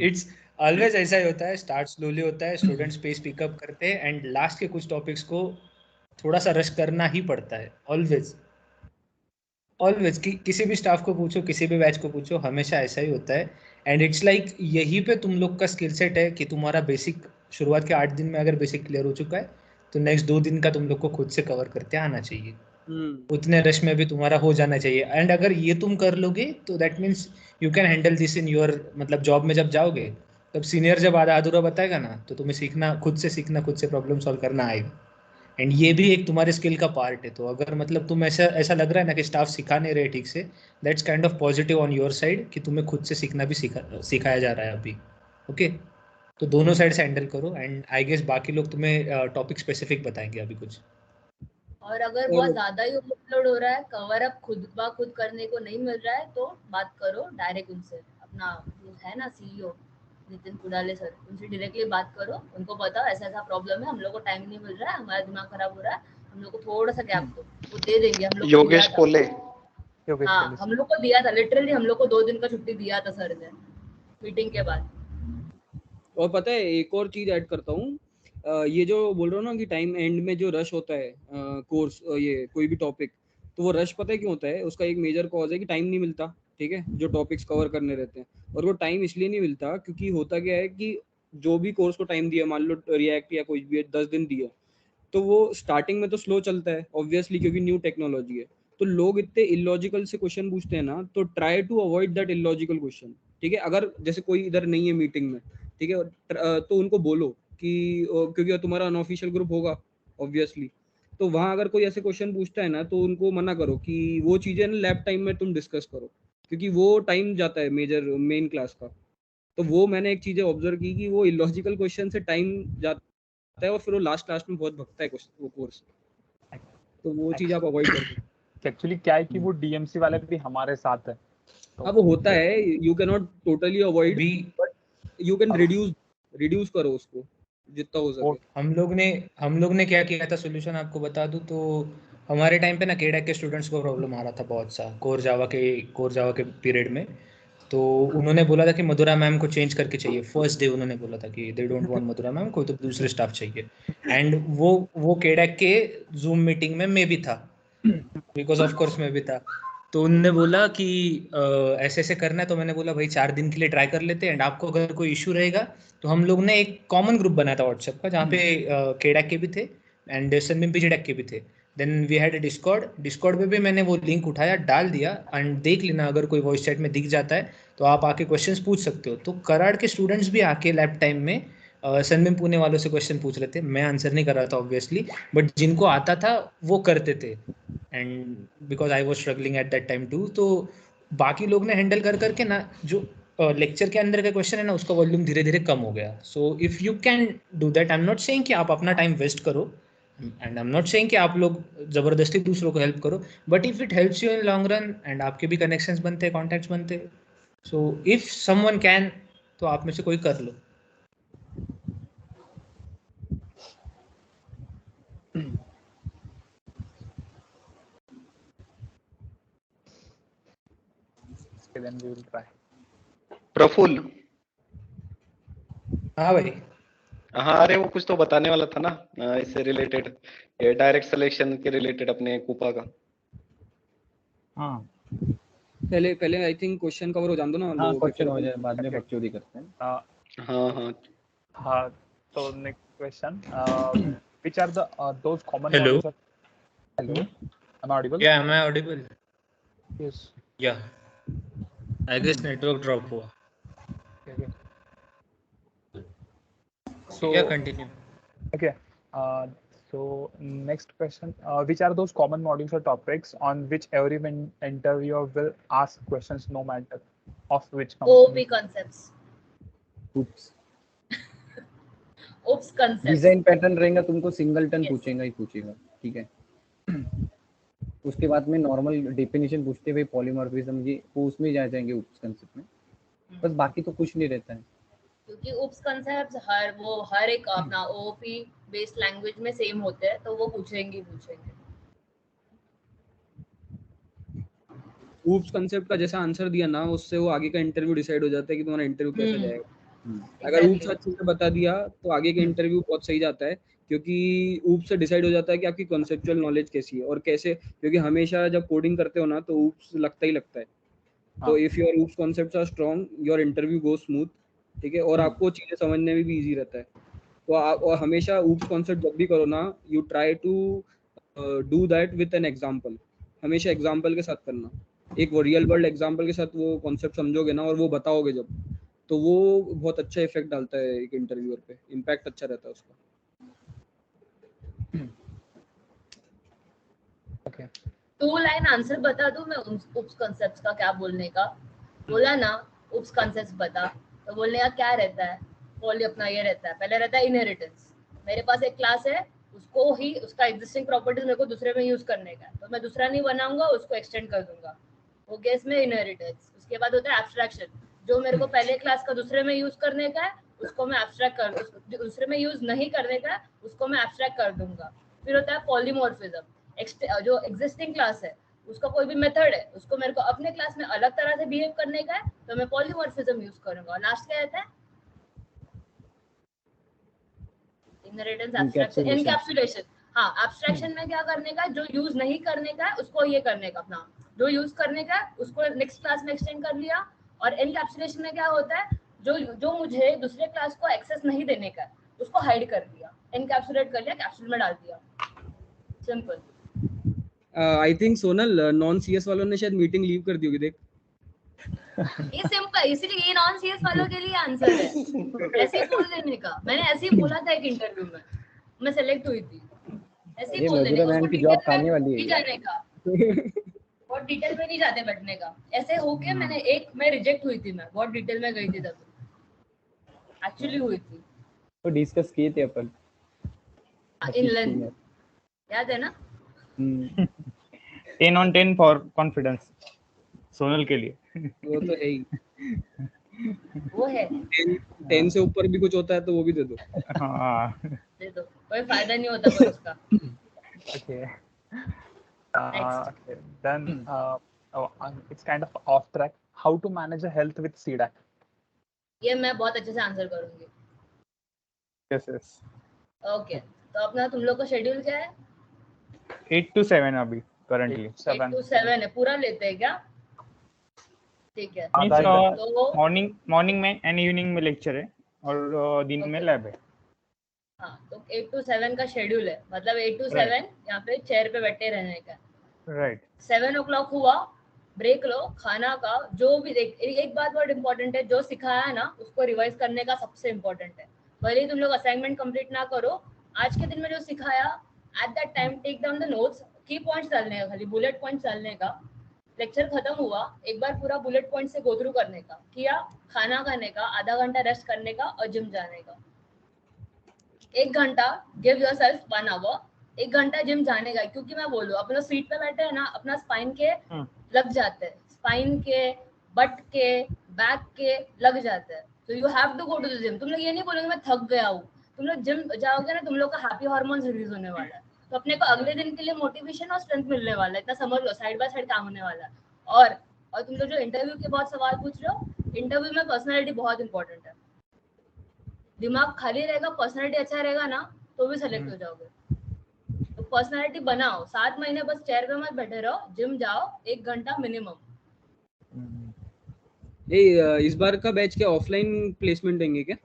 इट्स ऑलवेज ऐसा ही होता है, स्टार्ट स्लोली होता है, स्टूडेंट्स पेस पिकअप करते हैं एंड लास्ट के कुछ टॉपिक्स को थोड़ा सा रश करना ही पड़ता है ऑलवेज। ऑलवेज किसी भी स्टाफ को पूछो, किसी भी बैच को पूछो, हमेशा ऐसा ही होता है। एंड इट्स लाइक यही पे तुम लोग का स्किल सेट है कि तुम्हारा बेसिक शुरुआत के 8 दिन में अगर बेसिक क्लियर हो चुका है तो नेक्स्ट 2 दिन का तुम लोग को खुद से कवर करते आना चाहिए। उतने रश में भी तुम्हारा हो जाना चाहिए। एंड अगर ये तुम कर लोगे तो that means you can handle this in your मतलब जॉब में जब जाओगे तब सीनियर जब आधा अधूरा बताएगा ना तो तुम्हें सीखना, खुद से प्रॉब्लम सॉल्व करना आएगा। एंड ये भी एक तुम्हारे स्किल का पार्ट है। तो अगर मतलब तुम ऐसा ऐसा लग रहा है ना कि स्टाफ सिखा नहीं रहे ठीक से, that's kind of positive on your side कि तुम्हें खुद से सीखना भी सिखाया जा रहा है अभी। ओके तो दोनों साइड से हैंडल करो। एंड आई गेस बाकी लोग तुम्हें टॉपिक स्पेसिफिक बताएंगे अभी कुछ। और अगर बहुत ज्यादा ही ओवरलोड हो रहा है, कवर अप खुद ब खुद करने को नहीं मिल रहा है तो बात करो डायरेक्ट उनसे। अपना जो है ना सीईओ नितिन कुडाले सर, उनसे डायरेक्टली बात करो, उनको बताओ ऐसा ऐसा प्रॉब्लम है, हम लोग को टाइम नहीं मिल रहा है, हमारा दिमाग खराब हो रहा है, हम लोग को थोड़ा सा गैप दो, वो दे देंगे। हम लोग योगेश कोले। हाँ, हम लोग को दिया था, लिटरली हम लोग को 2 दिन का छुट्टी दिया था सर ने मीटिंग के बाद। और पता है एक और चीज ऐड करता हूँ, ये जो बोल रहा हूँ ना कि टाइम एंड में जो रश होता है कोर्स ये कोई भी टॉपिक, तो वो रश पता है क्यों होता है? उसका एक मेजर कॉज है कि टाइम नहीं मिलता, ठीक है, जो टॉपिक्स कवर करने रहते हैं। और वो टाइम इसलिए नहीं मिलता क्योंकि होता क्या है कि जो भी कोर्स को टाइम दिया, मान लो रिएक्ट या कोई भी 10 दिन दिया, तो वो स्टार्टिंग में तो स्लो चलता है ऑब्वियसली क्योंकि न्यू टेक्नोलॉजी है। तो लोग इतने इलॉजिकल से क्वेश्चन पूछते हैं ना, तो try to avoid that illogical question, ठीक है। अगर जैसे कोई इधर नहीं है मीटिंग में, ठीक है, तो उनको बोलो कि क्योंकि तुम्हारा अनऑफिशियल ग्रुप होगा ऑब्वियसली, तो वहां अगर कोई ऐसे क्वेश्चन पूछता है ना तो उनको मना करो कि वो चीजें ना लैब टाइम में तुम डिस्कस करो, क्योंकि वो टाइम जाता है मेजर मेन क्लास का। तो वो मैंने एक चीजें ऑब्जर्व की कि वो इलॉजिकल क्वेश्चन से टाइम जाता है और फिर वो लास्ट में बहुत भगता है वो कोर्स। तो वो चीज आप अवॉइड करो। एक्चुअली क्या है कि वो डीएमसी वाले भी हमारे साथ है, तो अब होता है, you can not totally avoid, but you can reduce करो उसको जितना हो सके। हम लोग ने क्या किया था, सोल्यूशन आपको बता दूं तो हमारे टाइम पे ना केडा के स्टूडेंट्स को प्रॉब्लम आ रहा था बहुत सा कोर जावा के पीरियड में। तो उन्होंने बोला था कि मधुरा मैम को चेंज करके चाहिए। फर्स्ट डे उन्होंने बोला था कि they don't want Mathura ma'am, कोई तो दूसरे स्टाफ चाहिए। एंड वो केडा के जूम मीटिंग में मैं भी था, बिकॉज ऑफ कोर्स मैं भी था। तो उन्होंने बोला कि ऐसे ऐसे करना है। तो मैंने बोला भाई 4 दिन के लिए ट्राई कर लेते हैं, एंड आपको अगर कोई इशू रहेगा तो हम लोग ने एक कॉमन ग्रुप बनाया था व्हाट्सएप का जहाँ पे केडाक के भी थे एंड सनबिम पीजीडैक के भी थे। Then we had a Discord पे भी मैंने वो लिंक उठाया, डाल दिया, एंड देख लेना अगर कोई वॉइस चैट में दिख जाता है तो आप आके क्वेश्चंस पूछ सकते हो। तो कराड़ के स्टूडेंट्स भी आके लैब टाइम में सनबिम पुणे वालों से क्वेश्चन पूछ रहे थे। मैं आंसर नहीं कर रहा था ऑब्वियसली, बट जिनको आता था वो करते थे। And because I was struggling at that time too, तो बाकी लोग ने हैंडल कर करके ना जो लेक्चर के अंदर का क्वेश्चन है ना उसका वॉल्यूम धीरे धीरे कम हो गया। So if you can do that, I am not saying कि आप अपना टाइम वेस्ट करो, and I am not saying कि आप लोग जबरदस्ती दूसरों को हेल्प करो, but if it helps you in long run and आपके भी कनेक्शंस बनते हैं, कॉन्टैक्ट्स बनते हैं, सो इफ समवन कैन तो आप में से कोई कर लो। then we will try. Praful. हाँ भाई। हाँ, अरे वो कुछ तो बताने वाला था ना इससे रिलेटेड, ये डायरेक्ट सिलेक्शन के रिलेटेड अपने कूपा का। हाँ पहले आई थिंक क्वेश्चन कवर हो जान दो ना। हाँ, क्वेश्चन हो जाए, बाद में बकचोदी करते हैं। हाँ, तो next question, which are the those common Hello. modules? Hello, am I audible? Yeah, am I audible? Yes. Yeah. I guess network drop हुआ। Okay. So yeah, continue. Okay. So next question, which are those common modules or topics on which every interviewer will ask questions no matter of which company? OP concepts. Oops. OPS concepts. Design pattern रहेगा, तुमको singleton पूछेगा ही पूछेगा, ठीक है। उसके बाद में normal definition पूछते हुए पॉलीमॉर्फिज्म, ये वो उसमें जा जाएंगे उप्स कंसेप्ट में, बस बाकी तो कुछ नहीं रहता है। क्योंकि उप्स कंसेप्ट्स हर एक अपना ओपी बेस्ड लैंग्वेज में सेम होते हैं, तो वो पूछेंगे। ऊप्स कंसेप्ट का जैसा आंसर दिया ना, उससे वो आगे का इंटरव्यू डिसाइड हो जाता है कि तुम्हारा इंटरव्यू कैसे जाएगा। अगर ऊप्स अच्छे से बता दिया तो आगे का इंटरव्यू बहुत सही जाता है, क्योंकि ऊप से डिसाइड हो जाता है कि आपकी कॉन्सेप्चुअल नॉलेज कैसी है और कैसे, क्योंकि हमेशा जब कोडिंग करते हो ना तो ऊप्स लगता ही लगता है। तो if your OOPs concepts are strong, your interview go smooth, ठीक है, और आपको चीजें समझने में भी इजी रहता है। तो आप और हमेशा ऊप्स कॉन्सेप्ट जब भी करो ना, you try to do that with an example, हमेशा एग्जांपल के साथ करना। एक वो रियल वर्ल्ड एग्जांपल के साथ वो कॉन्सेप्ट समझोगे ना और वो बताओगे जब, तो वो बहुत अच्छा इफेक्ट डालता है एक इंटरव्यूअर पे, इम्पैक्ट अच्छा रहता है उसका। Okay. 2 लाइन आंसर बता दूं मैं उप्स कॉन्सेप्ट्स का, क्या बोलने का बोला ना, उप्स कॉन्सेप्ट्स बता, तो बोलने का क्या रहता है, बोले अपना ये रहता है, पहले रहता है इनहेरिटेंस। मेरे पास एक क्लास है, उसको ही उसका एग्जिस्टिंग प्रॉपर्टीज मेरे को दूसरे में यूज करने का, तो मैं दूसरा नहीं बनाऊंगा, उसको एक्सटेंड कर दूंगा, वो केस में इनहेरिटेंस। उसके बाद होता है एब्स्ट्रैक्शन, जो मेरे को पहले क्लास का दूसरे में यूज करने का है उसको मैं एब्स्ट्रैक्ट कर, दूसरे में यूज नहीं करने का है उसको मैं एब्स्ट्रैक्ट कर दूंगा। फिर होता है पॉलीमॉर्फिज्म, जो एग्जिस्टिंग क्लास है उसका कोई भी मेथड है, उसको मेरे को अपने क्लास में अलग तरह से बिहेव करने का है, तो मैं पॉलीमॉर्फिज्म यूज करूंगा। लास्ट क्या रहता है, इनहेरिटेंस, एब्स्ट्रैक्शन, एनकैप्सुलेशन। हाँ, एब्स्ट्रैक्शन में क्या करने का, जो यूज नहीं करने का है उसको ये करने का, अपना जो यूज करने का है उसको नेक्स्ट क्लास में एक्सटेंड कर लिया। और एनकैप्सुलेशन में क्या होता है, जो मुझे दूसरे क्लास को एक्सेस नहीं देने का है उसको हाइड कर दिया, एनकैप्सुलेट कर लिया, कैप्सूल में डाल दिया, simple. I think Sonal, non CS वालों ने शायद मीटिंग लीव कर दी होगी, देख। ये सिंपल, इसीलिए ये नॉन सीएस वालों के लिए आंसर है, ऐसे ही बोल देने का। मैंने ऐसे ही बोला था एक इंटरव्यू में, मैं सेलेक्ट हुई थी, ऐसे ही बोल देने का, उसको की जॉब डिटेल खाने में वाली है नहीं ये। जाने का, बहुत डिटेल में नहीं जाते बैठने का। ऐसे होके मैंने मैं रिजेक्ट हुई थी, मैं बहुत डिटेल में गई थी तब, एक्चुअली हुई थी। तो डिस्कस किए थे अपन इनलाइन, याद है ना? 10 on 10 फॉर कॉन्फिडेंस सोनल के लिए। वो तो है ही, वो है 10 से ऊपर भी कुछ होता है तो वो भी दे दो। हाँ दे दो, कोई फायदा नहीं होता पर उसका। Okay. Next. Okay. Then it's kind of off track. How to manage a health with CDAC? ये मैं बहुत अच्छे से आंसर करूंगी। Yes yes. ओके, तो अपना तुम लोग का शेड्यूल क्या है? 8 to 7 अभी करंटली। 8 to 7 है, पूरा लेते हैं क्या? ठीक है, तो मॉर्निंग में एंड इवनिंग में लेक्चर है और दिन में लैब है। हाँ, तो 8 to 7 का शेड्यूल है, मतलब 8 to 7 यहाँ पे चेयर पे बैठे रहने का। राइट। 7 o'clock हुआ, ब्रेक लो, खाना का जो भी एक बात बहुत इंपॉर्टेंट है, जो सिखाया है ना उसको रिवाइज करने का सबसे इम्पोर्टेंट है। भले ही तुम लोग असाइनमेंट कंप्लीट ना करो, आज के दिन में जो सिखाया at that time take down the notes, key points डालने का, खाली बुलेट पॉइंट्स डालने का। लेक्चर खत्म हुआ, एक बार पूरा बुलेट पॉइंट से गो थ्रू करने का, किया, खाना खाने का, आधा घंटा रेस्ट करने का और जिम जाने का। 1 घंटा गिव योरसेल्फ 1 hour, 1 घंटा जिम जाने का। क्योंकि मैं बोलूँ, अपना सीट पे बैठे हैं ना, अपना स्पाइन के लग जाते हैं, स्पाइन के, बट के, बैक के लग जाते हैं। तो you have to go to the gym. तुम लोग ये नहीं बोलोगे मैं थक गया हूँ, तुम लोग जिम जाओगे ना, तुम लोग का हैप्पी हार्मोन्स रिलीज होने वाला है, तो अपने को अगले दिन के लिए मोटिवेशन और स्ट्रेंथ मिलने वाला है, इतना समझ लो, साइड बाय साइड काम होने वाला है। और तुम लोग जो इंटरव्यू के बहुत सवाल पूछ रहे हो, इंटरव्यू में पर्सनैलिटी बहुत इंपॉर्टेंट है। दिमाग खाली रहेगा, पर्सनैलिटी अच्छा रहेगा ना, तो भी सेलेक्ट हो जाओगे। तो पर्सनैलिटी बनाओ, 7 महीने बस चेयर पे मत बैठे रहो, जिम जाओ 1 घंटा मिनिमम। इस बार का बैच क्या ऑफलाइन प्लेसमेंट देंगे क्या?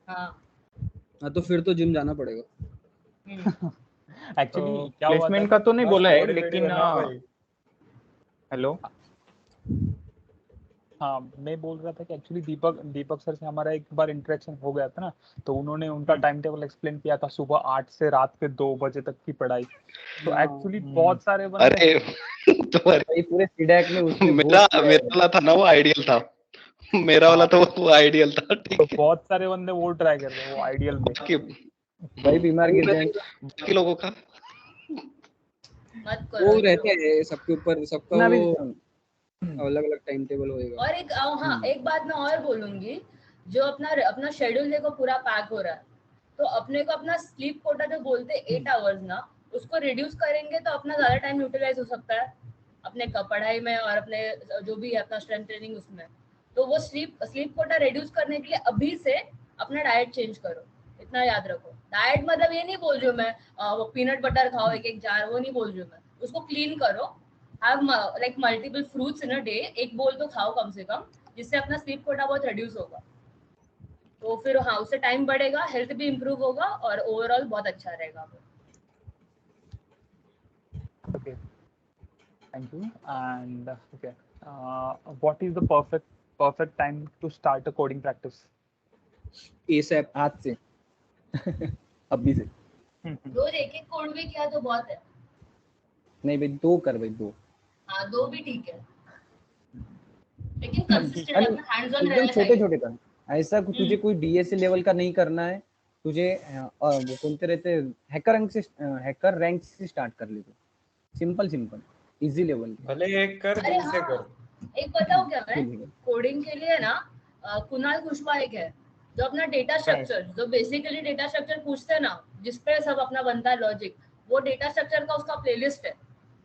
हाँ तो फिर तो जिम जाना पड़ेगा। एक्चुअली क्या हुआ प्लेसमेंट का तो नहीं बोला है, लेकिन हेलो हाँ, मैं बोल रहा था कि एक्चुअली दीपक सर से हमारा एक बार इंटरेक्शन हो गया था ना, तो उन्होंने उनका टाइम टेबल एक्सप्लेन किया था, सुबह 8 से रात के 2 बजे तक की पढ़ाई। तो एक्चुअली बहुत सारे अरे भाई पूरे सीडैक में उसने मेरा वाला था ना, वो आइडियल था, मेरा वाला तो वो आइडियल था, ठीक है। बहुत सारे बंदे वो ट्राई कर रहे हैं, वो आइडियल में भाई बीमार गिर जाएंगे बाकी लोगों का मत करो वो रहते हैं सबके ऊपर, सबका वो अलग अलग टाइम टेबल होएगा। और एक बात मैं और बोलूंगी, जो अपना शेड्यूल देखो पूरा पैक हो रहा है, तो अपने को अपना स्लीप कोटा जो बोलते हैं 8 hours ना, उसको रिड्यूस करेंगे तो अपना ज्यादा टाइम यूटिलाइज हो सकता है अपने पढ़ाई में और अपने जो भी है अपना स्ट्रेंथ ट्रेनिंग उसमें। तो वो स्लीप कोटा रिड्यूस करने के लिए अभी से अपना डाइट चेंज करो, इतना याद रखो। डाइट मतलब ये नहीं बोल रही हूँ मैं वो पीनट बटर खाओ एक जार, वो नहीं बोल रही हूँ मैं। उसको क्लीन करो, have like multiple fruits in a day, एक बोल तो खाओ कम से कम, जिससे अपना स्लीप कोटा बहुत रिड्यूस होगा। तो फिर हाँ, उससे टाइम बढ़ेगा, हेल्थ भी इम्प्रूव होगा और ओवरऑल बहुत अच्छा रहेगा। Okay, thank you. And okay, what is the perfect time to start a coding practice? ASAP. आज से अभी से रोज एक एक कोड भी किया तो बहुत है। नहीं भाई, 2 कर भाई, 2। हाँ 2 भी ठीक है, लेकिन कंसिस्टेंट अपना हैंड्स ऑन एकदम रहना छोटे चाहिए। छोटे कर। ऐसा तुझे कोई डीएसए लेवल का नहीं करना है तुझे। वो कौनते रहते, हैकर रैंक से स्टार्ट कर ले तू। Simple easy level. भले एक कर, अरे दिल से हाँ, कर। एक बताओ क्या मैं कोडिंग के लिए ना, कुणाल कुशवाहा एक है जो अपना डेटा स्ट्रक्चर, जो बेसिकली डेटा स्ट्रक्चर पूछते हैं ना, जिसपे सब अपना बनता है लॉजिक, वो डेटा स्ट्रक्चर का उसका प्लेलिस्ट है।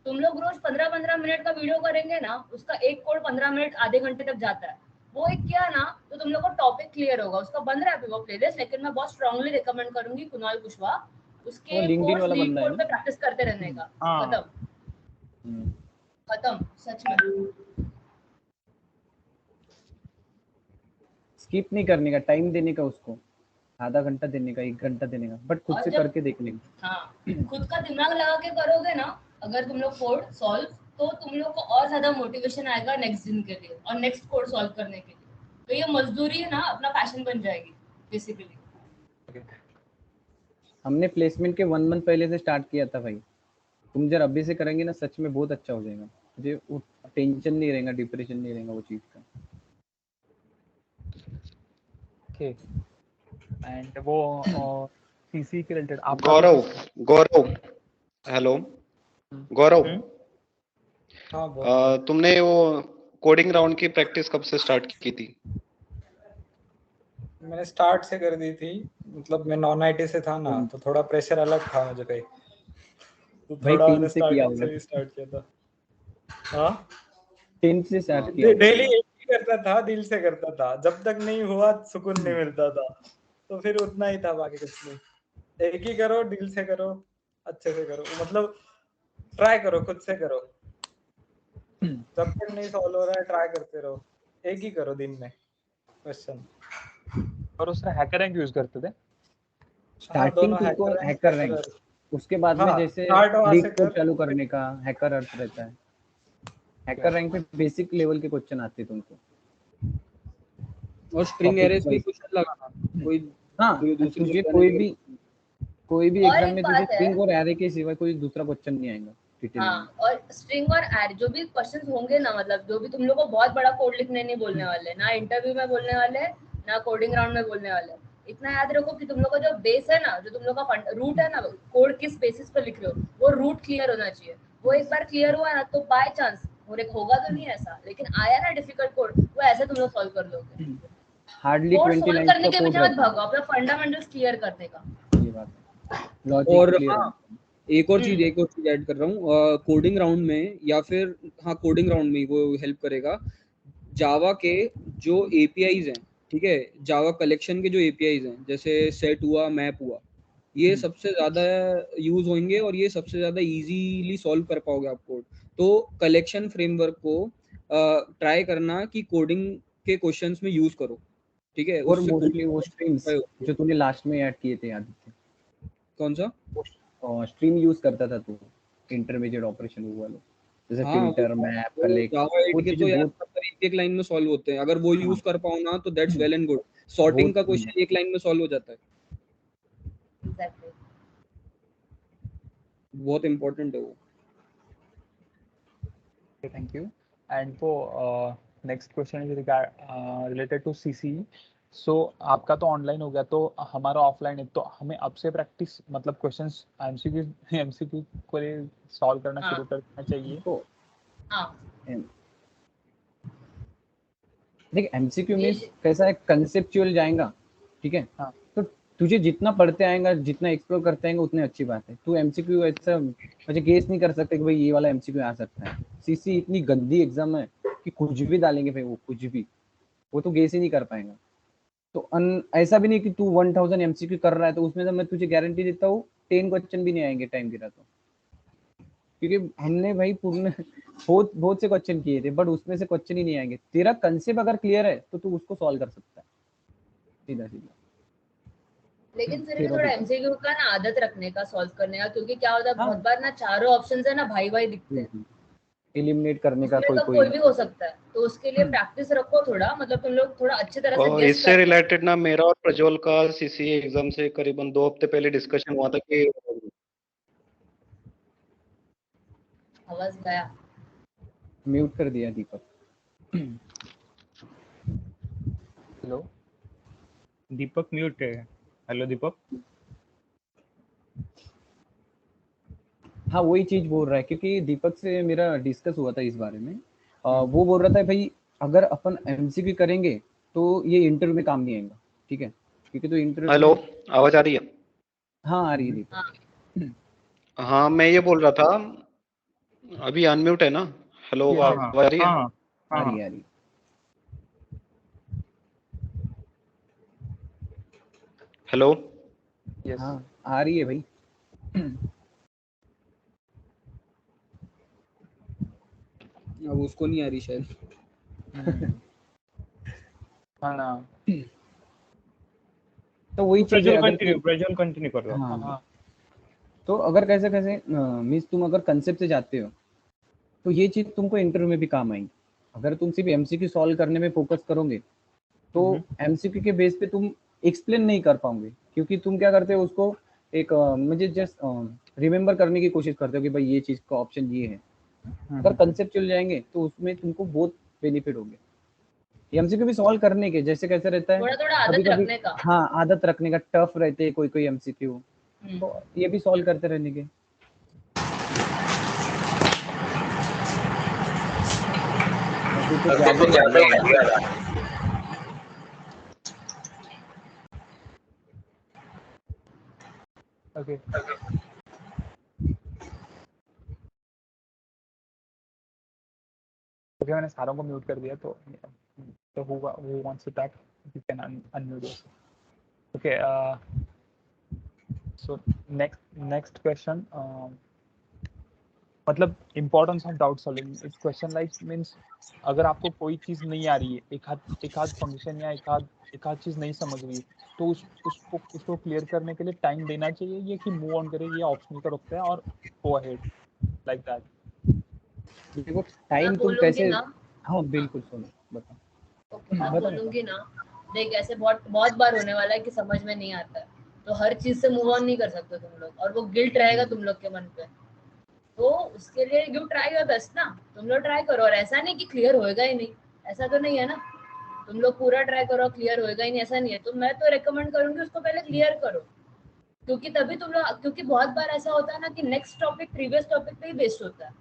तुम लोग रोज 15-15 मिनट का वीडियो करेंगे ना, उसका एक कोड 15 मिनट आधे घंटे तक जाता है। वो एक किया ना तो तुम लोग को टॉपिक क्लियर होगा। उसका बन रहा है अभी वो प्लेलिस्ट, लेकिन मैं बहुत स्ट्रांगली रिकमेंड करूंगी कुणाल कुशवाहा, उसके लिंक्डइन वाला कोड बंदा है पे प्रैक्टिस करते रहने का। खत्म सच में। स्किप नहीं करने का, टाइम देने का उसको, आधा घंटा देने का, 1 घंटा देने का, बट खुद से करके देखने का। हाँ, खुद का दिमाग लगा के करोगे ना अगर तुम लोग कोड सॉल्व, तो तुम लोग को और ज्यादा मोटिवेशन आएगा नेक्स्ट दिन के लिए और नेक्स्ट कोड सॉल्व करने के लिए। तो ये मजदूरी है ना, अपना पैशन बन जाएगी बेसिकली। हमने प्लेसमेंट के 1 मंथ पहले से स्टार्ट किया था भाई। तुम जब अभी से करेंगे ना, सच में बहुत अच्छा हो जाएगा। मुझे टेंशन नहीं रहेगा, डिप्रेशन नहीं रहेगा वो चीज का। Okay, and वो सीसी के रिलेटेड आप गौरव हेलो गौरव, हाँ तुमने वो कोडिंग राउंड की प्रैक्टिस कब से स्टार्ट की थी? मैंने स्टार्ट से कर दी थी, मतलब मैं नॉन आईटी से था ना, तो थोड़ा प्रेशर अलग था मुझे पे, तो थोड़ा मैंने स्टार्टिंग से ही स्टार्ट किया था। हाँ 10 से स्टार्ट किया। डेली एक ही करता था, दिल से करता था, जब तक नहीं हुआ सुकून नहीं मिलता था, तो फिर उतना ही था, बाकी कुछ नहीं। एक ही करो, दिल से करो, अच्छे से करो, मतलब ट्राई करो, खुद से करो, जब तक नहीं सॉल्व हो रहा है ट्राई करते रहो, एक ही करो दिन में क्वेश्चन। और उसमें हैकर रैंक यूज करते थे। स्टार्टिंग तुमको हैकर रैंक, उसके बाद में जैसे लीड कोड चालू करने का हैकर अर्थ रहता है। हैकर रैंक पे बेसिक लेवल के क्वेश्चन आते हैं तुमको, और स्ट्रिंग एरेज पे क्वेश्चन लगाना। कोई तुझे कोई भी एग्जाम में तुझे स्ट्रिंग और एरे के सिवा कोई दूसरा क्वेश्चन नहीं आएगा डिटेल में। हाँ, और स्ट्रिंग और एरे जो भी क्वेश्चंस होंगे ना, मतलब जो भी तुम लोग को बहुत बड़ा कोड लिखने नहीं बोलने वाले, ना इंटरव्यू में बोलने वाले, ना कोडिंग राउंड में बोलने वाले। इतना याद रखो कि तुम लोग का जो बेस है ना, जो तुम लोग का रूट है ना, कोड किस बेसिस पर लिख रहे हो, वो रूट क्लियर होना चाहिए। वो एक बार क्लियर हुआ ना, तो बाय चांस और एक होगा तो नहीं ऐसा, लेकिन आया ना डिफिकल्ट कोड, वो ऐसे तुम लोग सॉल्व कर लोगे। हार्डली 20 लाइन करने के पीछे मत भागो, अपना फंडामेंटल्स क्लियर करने का। ये बात है। और हाँ, एक और चीज ऐड कर रहा हूँ, कोडिंग राउंड में या फिर कोडिंग राउंड में वो हेल्प करेगा। जावा के जो एपीआईज हैं, ठीक है, जावा कलेक्शन के जो एपीआईज हैं, जैसे सेट हुआ, मैप हुआ, ये सबसे ज्यादा यूज होंगे और ये सबसे ज्यादा इजीली सॉल्व कर पाओगे आप कोड। तो कलेक्शन फ्रेमवर्क को ट्राई करना कि कोडिंग के क्वेश्चंस में यूज करो, ठीक है। और मोस्टली वो स्ट्रीम्स जो तूने लास्ट में ऐड किए थे, आदित्य, कौन सा स्ट्रीम यूज करता था तू, इंटरमीडिएट ऑपरेशन वो वाले, जैसे फिल्टर, मैप, कलेक्ट, जावा के तो यार एक लाइन में सॉल्व होते हैं। अगर वो यूज कर पाओ ना, तो that's well and good. Sorting का क्वेश्चन एक लाइन में सॉल्व हो जाता है। एग्जैक्टली, बहुत इंपॉर्टेंट है वो। Thank you. एंड वो next question is related to CC. So आपका तो ऑनलाइन हो गया, तो हमारा ऑफलाइन है, तो हमें अब से प्रैक्टिस, मतलब क्वेश्चंस एमसीक्यू को सॉल्व करना शुरू करना चाहिए। देख एमसीक्यू मींस कैसा है, कंसेप्चुअल जाएगा, ठीक है। तो तुझे जितना पढ़ते आएगा, जितना एक्सप्लोर करते आएंगे, उतनी अच्छी बात है। तू एमसीक्यू ऐसा मुझे गेस नहीं कर सकते कि भाई ये वाला एमसीक्यू आ सकता है। सीसी इतनी गंदी एग्जाम है कि कुछ भी डालेंगे भाई, वो कुछ भी, वो तो गेस ही नहीं कर पाएगा। तो ऐसा भी नहीं कि तू 1000 एमसीक्यू कर रहा है तो उसमें से मैं तुझे गारंटी देता हूँ 10 क्वेश्चन भी नहीं आएंगे टाइम गिरा तो, क्योंकि हमने भाई पूर्ण बहुत बहुत से क्वेश्चन किए थे बट उसमें से क्वेश्चन ही नहीं आएंगे। तेरा कंसेप्ट अगर क्लियर है तो तू उसको सॉल्व कर सकता है सीधा सीधा। लेकिन फिर भी थोड़ा एमसीक्यू का ना आदत रखने का, सॉल्व करने का, क्योंकि क्या होता है बहुत बार ना चारों ऑप्शंस है ना भाई भाई दिखते हैं, एलिमिनेट करने का उसमें तो कोई भी हो सकता है, तो उसके लिए प्रैक्टिस रखो थोड़ा, मतलब तुम लोग थोड़ा अच्छी तरह से और गेस इससे रिलेटेड ना मेरा और प्रज्वल का सीसीए एग्जाम से करीबन 2 हफ्ते पहले डिस्कशन हुआ था कि आवाज गया, म्यूट कर दिया दीपक। हेलो दीपक म्यूट है। हेलो दीपक। हाँ वही चीज बोल रहा है, क्योंकि दीपक से मेरा डिस्कस हुआ था इस बारे में। वो बोल रहा था भाई अगर अपन एमसीक्यू करेंगे तो ये इंटरव्यू में काम नहीं आएगा, ठीक है, क्योंकि तो इंटरव्यू। हेलो, आवाज आ रही है? हाँ आ रही है दीपक। हाँ मैं ये बोल रहा था, अभी अनम्यूट है ना? हेलो, आवाज आ रही है? आ रही है। हेलो, यस हाँ आ रही है भाई। अब उसको नहीं आ रही शायद। हाँ ना, तो वही चीज है, प्रज्वल कंटिन्यू कर दो। हाँ तो अगर कैसे कैसे मीन्स तुम अगर कंसेप्ट से जाते हो तो ये चीज तुमको इंटरव्यू में भी काम आएगी। अगर तुम सिर्फ एमसीक्यू सॉल्व करने में फोकस करोगे तो एमसीक्यू के बेस पे तुम एक्सप्लेन नहीं कर पाओगे, क्योंकि तुम क्या करते हो उसको एक मुझे जस्ट रिमेम्बर करने की कोशिश करते हो कि भाई ये चीज का ऑप्शन ये है। अगर कंसेप्ट चल जाएंगे तो उसमें तुमको बहुत बेनिफिट होंगे। एमसीक्यू भी सॉल्व करने के जैसे कैसे रहता है, थोड़ा आदत कभी कभी रखने का। हाँ आदत रखने का, टफ रहते हैं कोई कोई एमसीक्यू, तो ये भी सॉल्व करते रहने के। ओके ओके, मैंने सारों को म्यूट कर दिया, तो who wants to talk, you can unmute yourself. Okay, so next question, मतलब importance of doubt solving. It's question like means अगर आपको कोई चीज नहीं आ रही है, एक आध फंक्शन या एक आध चीज नहीं समझ रही, तो उसको क्लियर करने के लिए टाइम देना चाहिए, ये कि मूव ऑन करे, ये ऑप्शनल का रखते हैं और गो अहेड लाइक दैट। देखो टाइम तुम कैसे, हाँ बिल्कुल सुनो बताओ। ओके मैं बोलूंगी ना, देख ऐसे बहुत बार होने वाला है कि समझ में नहीं आता है, तो हर चीज से मूव ऑन नहीं कर सकते तुम लोग, और वो गिल्ट रहेगा तुम लोग के मन पे, तो उसके लिए यू ट्राई योर बेस्ट ना, तुम लोग ट्राई करो। और ऐसा नहीं कि क्लियर होएगा ही नहीं, ऐसा तो नहीं है ना, तुम लोग पूरा ट्राई करो, क्लियर होएगा ही नहीं ऐसा नहीं है, तो मैं तो रेकमेंड करूंगी उसको पहले क्लियर करो, क्योंकि तभी तुम लोग, क्योंकि बहुत बार ऐसा होता है ना कि नेक्स्ट टॉपिक प्रीवियस टॉपिक पे ही बेस्ड होता है,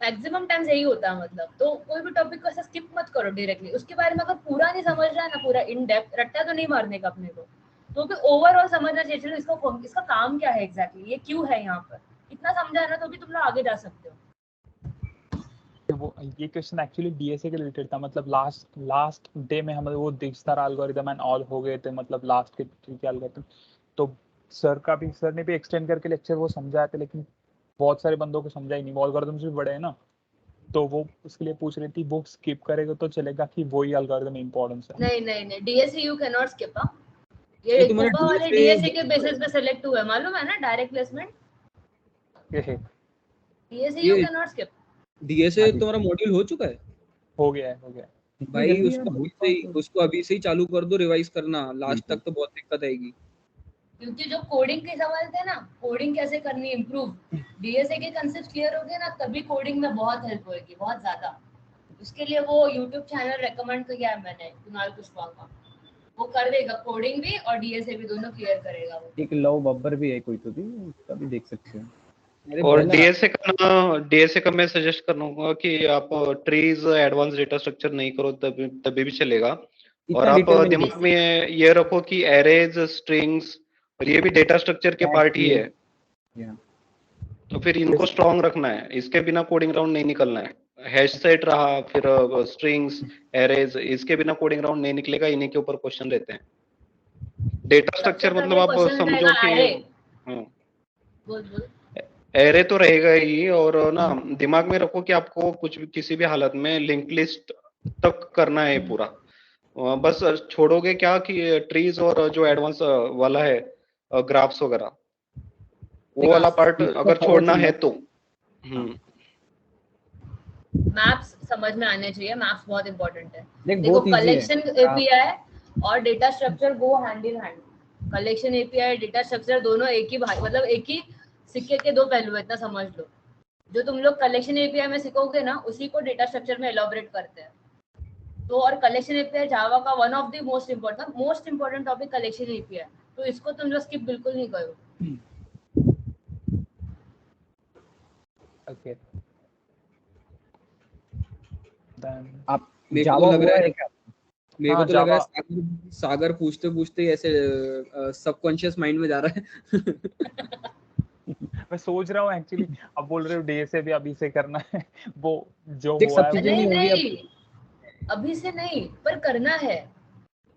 मैक्सिमम टाइम्स यही होता है, मतलब तो कोई भी टॉपिक को ऐसा स्किप मत करो डायरेक्टली, उसके बारे में अगर पूरा नहीं समझ रहा है ना, पूरा इन डेप्थ, रट्टा तो नहीं मारने का अपने को, तो भी ओवरऑल समझना चाहिए चलो इसका काम क्या है एग्जैक्टली, ये क्यों है यहाँ पर, इतना समझा है ना तो भी तुम लोग आगे जा सकते हो। वो ये क्वेश्चन एक्चुअली डीएसए के रिलेटेड था, मतलब लास्ट डे में हमें वो दिगस्तार एल्गोरिथम एंड ऑल हो गए थे, मतलब लास्ट के ट्री के एल्गोरिथम, तो सर ने भी एक्सटेंड करके लेक्चर वो समझाया था, लेकिन बहुत सारे बंदों को समझा ही नहीं, वो एल्गोरिथम्स भी बड़े हैं ना, तो वो उसके लिए पूछ रही थी वो स्किप करेगा तो चलेगा कि वही एल्गोरिथम इंपॉर्टेंस है। नहीं DSA you can not skip, ये कूपा वाले डीएसए के बेसिस पे सेलेक्ट हुए, मालूम है ना, direct placement, DSA you can not skip. DSA तुम्हारा मॉड्यूल हो चुका है? हो गया भाई उसको अभी से ही चालू कर दो, रिवाइज करना, लास्ट तक तो बहुत दिक्कत आएगी, क्योंकि जो कोडिंग के सवाल थे ना, कोडिंग कैसे करनी इम्प्रूव, डीएसए के कंसेप्ट क्लियर हो गए ना, तभी कोडिंग में बहुत हेल्प होगी, बहुत ज्यादा। उसके लिए वो यूट्यूब चैनल रेकमेंड किया है मैंने, कुणाल कुशवाहा का, वो कर देगा कोडिंग भी और डीएसए भी दोनों क्लियर करेगा वो। एक लव बब्बर भी है कोई तो भी, उसका भी देख सकते हो। और डीएसए का मैं सजेस्ट करूंगा कि आप ट्रीज एडवांस डेटा स्ट्रक्चर नहीं करो, तभी भी चलेगा, और आप दिमाग में ये रखो कि एरेज, स्ट्रिंग्स और ये भी डेटा स्ट्रक्चर के पार्ट ही है, तो फिर इनको स्ट्रॉन्ग रखना है, इसके बिना कोडिंग राउंड नहीं निकलना है। हैश सेट रहा, फिर स्ट्रिंग्स, एरेज, इसके बिना कोडिंग राउंड नहीं निकलेगा, इन्हीं के ऊपर क्वेश्चन रहते हैं। डेटा स्ट्रक्चर मतलब आप समझो कि एरे तो रहेगा ही, और ना दिमाग में रखो कि आपको कुछ भी किसी भी हालत में लिंक लिस्ट तक करना है पूरा। बस छोड़ोगे क्या कि ट्रीज और जो एडवांस वाला है ग्राफ्स वगैरह, वो वाला पार्ट अगर छोड़ना है तो। मैप्स समझ में आने चाहिए, मैप्स बहुत इंपॉर्टेंट है। देख, देखो बहुत easy है। कलेक्शन एपीआई और data structure go hand in hand. Collection API data structure दोनों एक ही भाई, मतलब एक ही सिक्के के दो पहलू है, इतना समझ लो। जो तुम लोग कलेक्शन एपीआई में सीखोगे ना, उसी को डेटा स्ट्रक्चर में एलॉबरेट करते हैं। तो और कलेक्शन एपीआई जावा का one of the most important topic collection API, तो इसको तुम लोग स्किप बिल्कुल नहीं करो। ओके आप मेरे को जावा तो लग हुआ रहा है है क्या? मेरे को हाँ, तो लग रहा जावा। है सागर पूछते पूछते ऐसे सबकॉन्शियस माइंड में जा रहा है। मैं सोच रहा हूँ एक्चुअली, अब बोल रहे हो डे से भी अभी से करना है, वो जो देख, हुआ सब है चीजें नहीं होगी नहीं, अभी से नहीं, पर करना है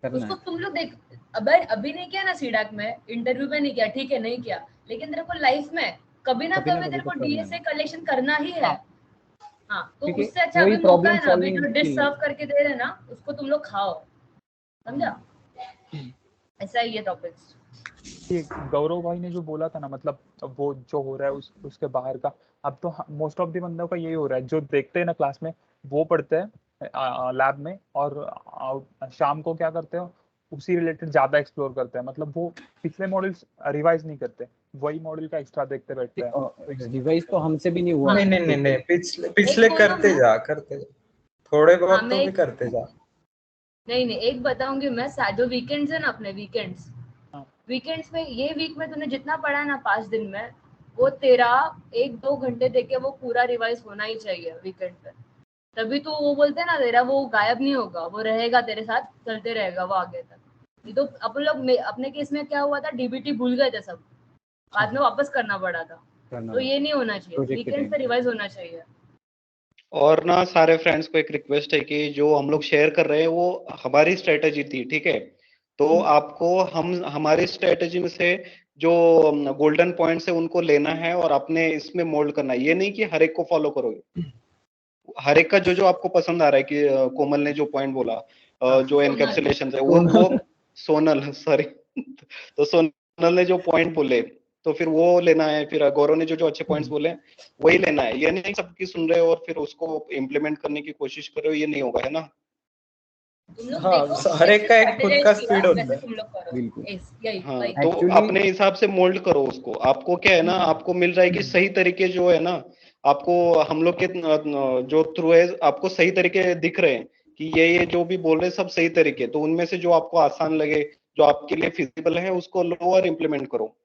करना उसको। है। तुम लोग देख, अभी नहीं किया ना सीडैक में, इंटरव्यू में नहीं किया, ठीक है नहीं किया, लेकिन तेरे को लाइफ में कभी ना कभी तेरे तो को करना डीएसए है। कलेक्शन करना ही है। हाँ, तो क्योंकि उससे अच्छा वही अभी मौका प्रॉब्लम है ना, अभी सॉल्विंग जो डिश स्किल। सर्व करके दे रहे ना, उसको तुम लोग खाओ, समझा? ऐसा ही है टॉपिक्स। ये गौरव भाई ने जो बोला था ना, मतलब वो जो हो रहा है उसके बाहर का, अब तो मोस्ट ऑफ द बंदों का यही हो रहा है, जो देखते हैं ना क्लास में वो पढ़ते हैं लैब में, और शाम को क्या करते हो, उसी रिलेटेड ज्यादा एक्सप्लोर करते हैं। मतलब वो पिछले मॉडल्स रिवाइज नहीं करते, वही मॉडल का एक्स्ट्रा देखते बैठते हैं। रिवाइज तो हमसे भी नहीं हुआ। नहीं, पिछले करते जा थोड़े बहुत तो भी करते जा। नहीं, एक बताऊंगी मैं, जो वीकेंड्स है ना अपने वीकेंड्स में, ये वीक में तूने जितना पढ़ा है ना 5 दिन में, वो तेरा 1-2 घंटे देके वो पूरा रिवाइज होना ही चाहिए वीकेंड पे। तभी तो वो बोलते हैं ना, तेरा वो गायब नहीं होगा, वो रहेगा तेरे साथ, चलते रहेगा वो आगे तक। ये तो अपन लोग अपने केस में क्या हुआ था, डीबीटी भूल गए थे सब, बाद में वापस करना पड़ा था। तो ये नहीं होना चाहिए, वीकेंड पे रिवाइज होना चाहिए। और ना सारे फ्रेंड्स को एक रिक्वेस्ट है कि जो हम लोग शेयर कर रहे हैं वो हमारी स्ट्रेटेजी थी, ठीक है? तो आपको हमारी स्ट्रेटेजी में से जो गोल्डन पॉइंट्स है उनको लेना है और अपने इसमें मोल्ड करना है। ये नहीं कि हर एक को फॉलो करोगे, हर एक का जो आपको पसंद आ रहा है। कि कोमल ने जो पॉइंट बोला, जो एनकैप्सुलेशन है, वो सोनल सॉरी तो सोनल ने जो पॉइंट बोले, तो फिर वो लेना है। फिर गौरव ने जो अच्छे पॉइंट्स बोले वही लेना है। ये नहीं सबकी सुन रहे हो और फिर उसको इम्प्लीमेंट करने की कोशिश कर रहे हो, ये नहीं होगा, है ना? हाँ, हर एक का एक खुद का स्पीड होता है। बिल्कुल। हाँ, तो अपने हिसाब से मोल्ड करो उसको। आपको क्या है ना, आपको मिल रहा है कि सही तरीके जो है ना, आपको हम लोग के जो थ्रू है, आपको सही तरीके दिख रहे हैं कि ये जो भी बोल रहे हैं सब सही तरीके। तो उनमें से जो आपको आसान लगे, जो आपके लिए फिजिबल है, उसको लो और इम्प्लीमेंट करो।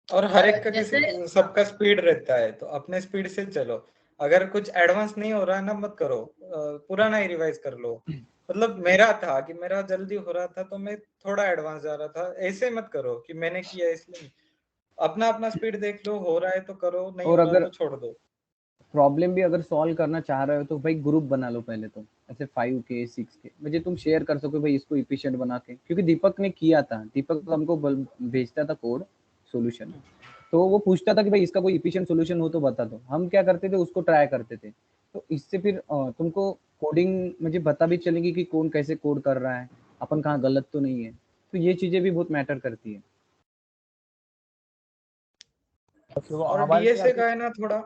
और हर एक का सबका स्पीड रहता है, तो अपने स्पीड से चलो। अगर कुछ एडवांस नहीं हो रहा है ना, मत करो, पुराना ही रिवाइज कर लो। मतलब मेरा था कि मेरा जल्दी हो रहा था तो मैं थोड़ा एडवांस जा रहा था। ऐसे मत करो कि मैंने किया इसलिए। अपना स्पीड देख लो, हो रहा है तो करो, नहीं हो रहा तो छोड़ दो। प्रॉब्लम भी अगर सॉल्व करना चाह रहे हो तो भाई ग्रुप बना लो पहले तो, ऐसे 5 के 6 के, मुझे तुम शेयर कर सको भाई इसको एफिशिएंट बना के। क्योंकि दीपक ने किया था, दीपक हमको भेजता था कोड सॉल्यूशन, तो वो पूछता था कि भाई इसका कोई एफिशिएंट सॉल्यूशन हो तो बता दो। हम क्या करते थे, उसको ट्राई करते थे। तो इससे फिर तुमको कोडिंग मुझे बता भी चलेगी कि कौन कैसे कोड कर रहा है, अपन कहाँ गलत तो नहीं है। तो ये चीजें भी बहुत मैटर करती है। और डीएसए का है ना,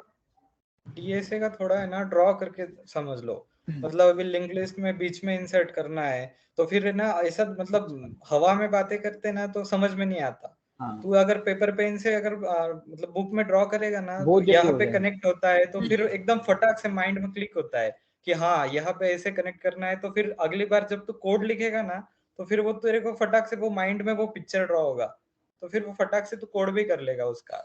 डीएसए का थोड़ा है ना, ड्रॉ करके समझ लो। मतलब अभी लिंक लिस्ट में बीच में इंसर्ट करना है, तो फिर ना ऐसा, मतलब हवा में बातें करते ना तो समझ में नहीं आता। तू अगर पेपर पेन से अगर मतलब बुक में ड्रॉ करेगा ना, तो यहाँ पे कनेक्ट होता है, तो फिर एकदम फटाक से माइंड में क्लिक होता है कि हाँ यहाँ पे ऐसे कनेक्ट करना है। तो फिर अगली बार जब तू कोड लिखेगा ना, तो फिर वो तेरे को फटाक से वो माइंड में वो पिक्चर ड्रॉ होगा, तो फिर वो फटाक से तू कोड भी कर लेगा उसका।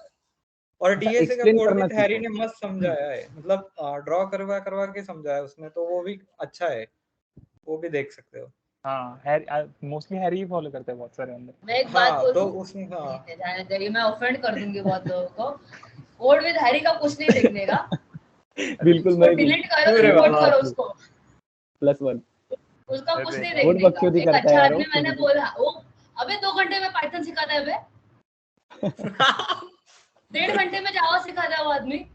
और डीएसए का कोड भी हैरी ने मस्त समझाया है, मतलब ड्रॉ करवा के समझाया उसने, तो वो भी अच्छा है, वो भी देख सकते हो। हाँ, हैरी मोस्टली हैरी ही फॉलो करते हैं बहुत सारे अंदर। मैं एक बात बोलूं, तो उसमें जाने दे, मैं ऑफेंड कर दूंगी बहुत लोगों को। कोड विद हैरी का कुछ नहीं देखने का, बिल्कुल मैं भी डिलीट करो, अरे रिपोर्ट बाप करो रे। उसको, +1 उसका कुछ नहीं बहुत देखने का। बकचोदी एक करता है अच्छा यार आदमी वो। मैंने बोला, वो अबे 2 घंटे में पाइथन सिखाता है बे, 1.5 घंटे में जावा सिखाता है वो आदमी।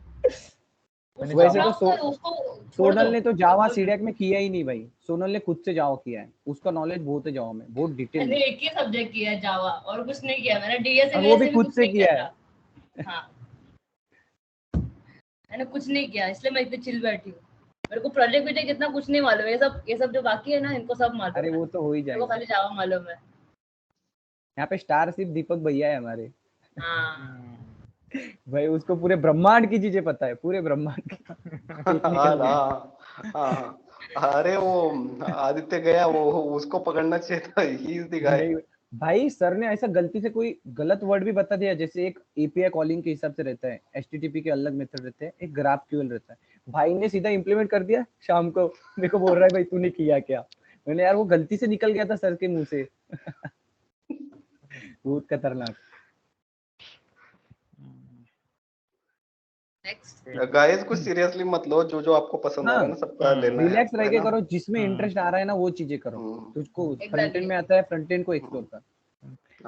उसको वैसे तो ब्लॉक करो, उसको छोड़ सोनल दो। ने तो जावा सीडीएक में किया ही नहीं भाई, सोनल ने खुद से जावा किया है, उसका नॉलेज बहुत है जावा में, बहुत डिटेल मैंने में। एक ही सब्जेक्ट किया है जावा, और कुछ नहीं किया मैंने। डीएस और वो भी खुद कुछ से नहीं किया था। हाँ, मैंने कुछ नहीं किया, इसलिए मैं इतनी चिल बैठी हूँ। मेरे को प्रोजेक्ट भी इतना कुछ नहीं मालूम है, ये सब जो बाकी है ना, इनको सब मालूम अरे है। वो तो हो ही मेरे को जाएगा। खाली जावा मालूम है। यहाँ पे स्टार सिर्फ दीपक भैया है हमारे। हाँ, भाई उसको पूरे ब्रह्मांड की चीजें पता है, पूरे ब्रह्मांड की। टेक्निकल में। हाँ, अरे वो आदित्य गया, वो उसको पकड़ना चाहिए था, ही इज द गाय। नहीं भाई, सर ने ऐसा गलती से कोई गलत वर्ड भी बता दिया, जैसे एक एपीआई कॉलिंग के हिसाब से रहता है, एचटीटीपी के अलग मेथड रहते हैं, एक ग्राफक्यूएल रहता है। भाई ने सीधा इंप्लीमेंट कर दिया शाम को, मेरे को बोल रहा है भाई तूने किया क्या। मैंने यार वो गलती से निकल गया था सर के मुंह से। बहुत खतरनाक। नेक्स्ट। गाइस कुछ सीरियसली मत लो, जो आपको पसंद आ रहा है ना सबका लेना है, रिलैक्स रह है के ना? करो, जिसमें इंटरेस्ट आ रहा है ना वो चीजें करो। तुझको फ्रंट एंड में आता है, फ्रंट एंड को एक्सप्लोर कर। I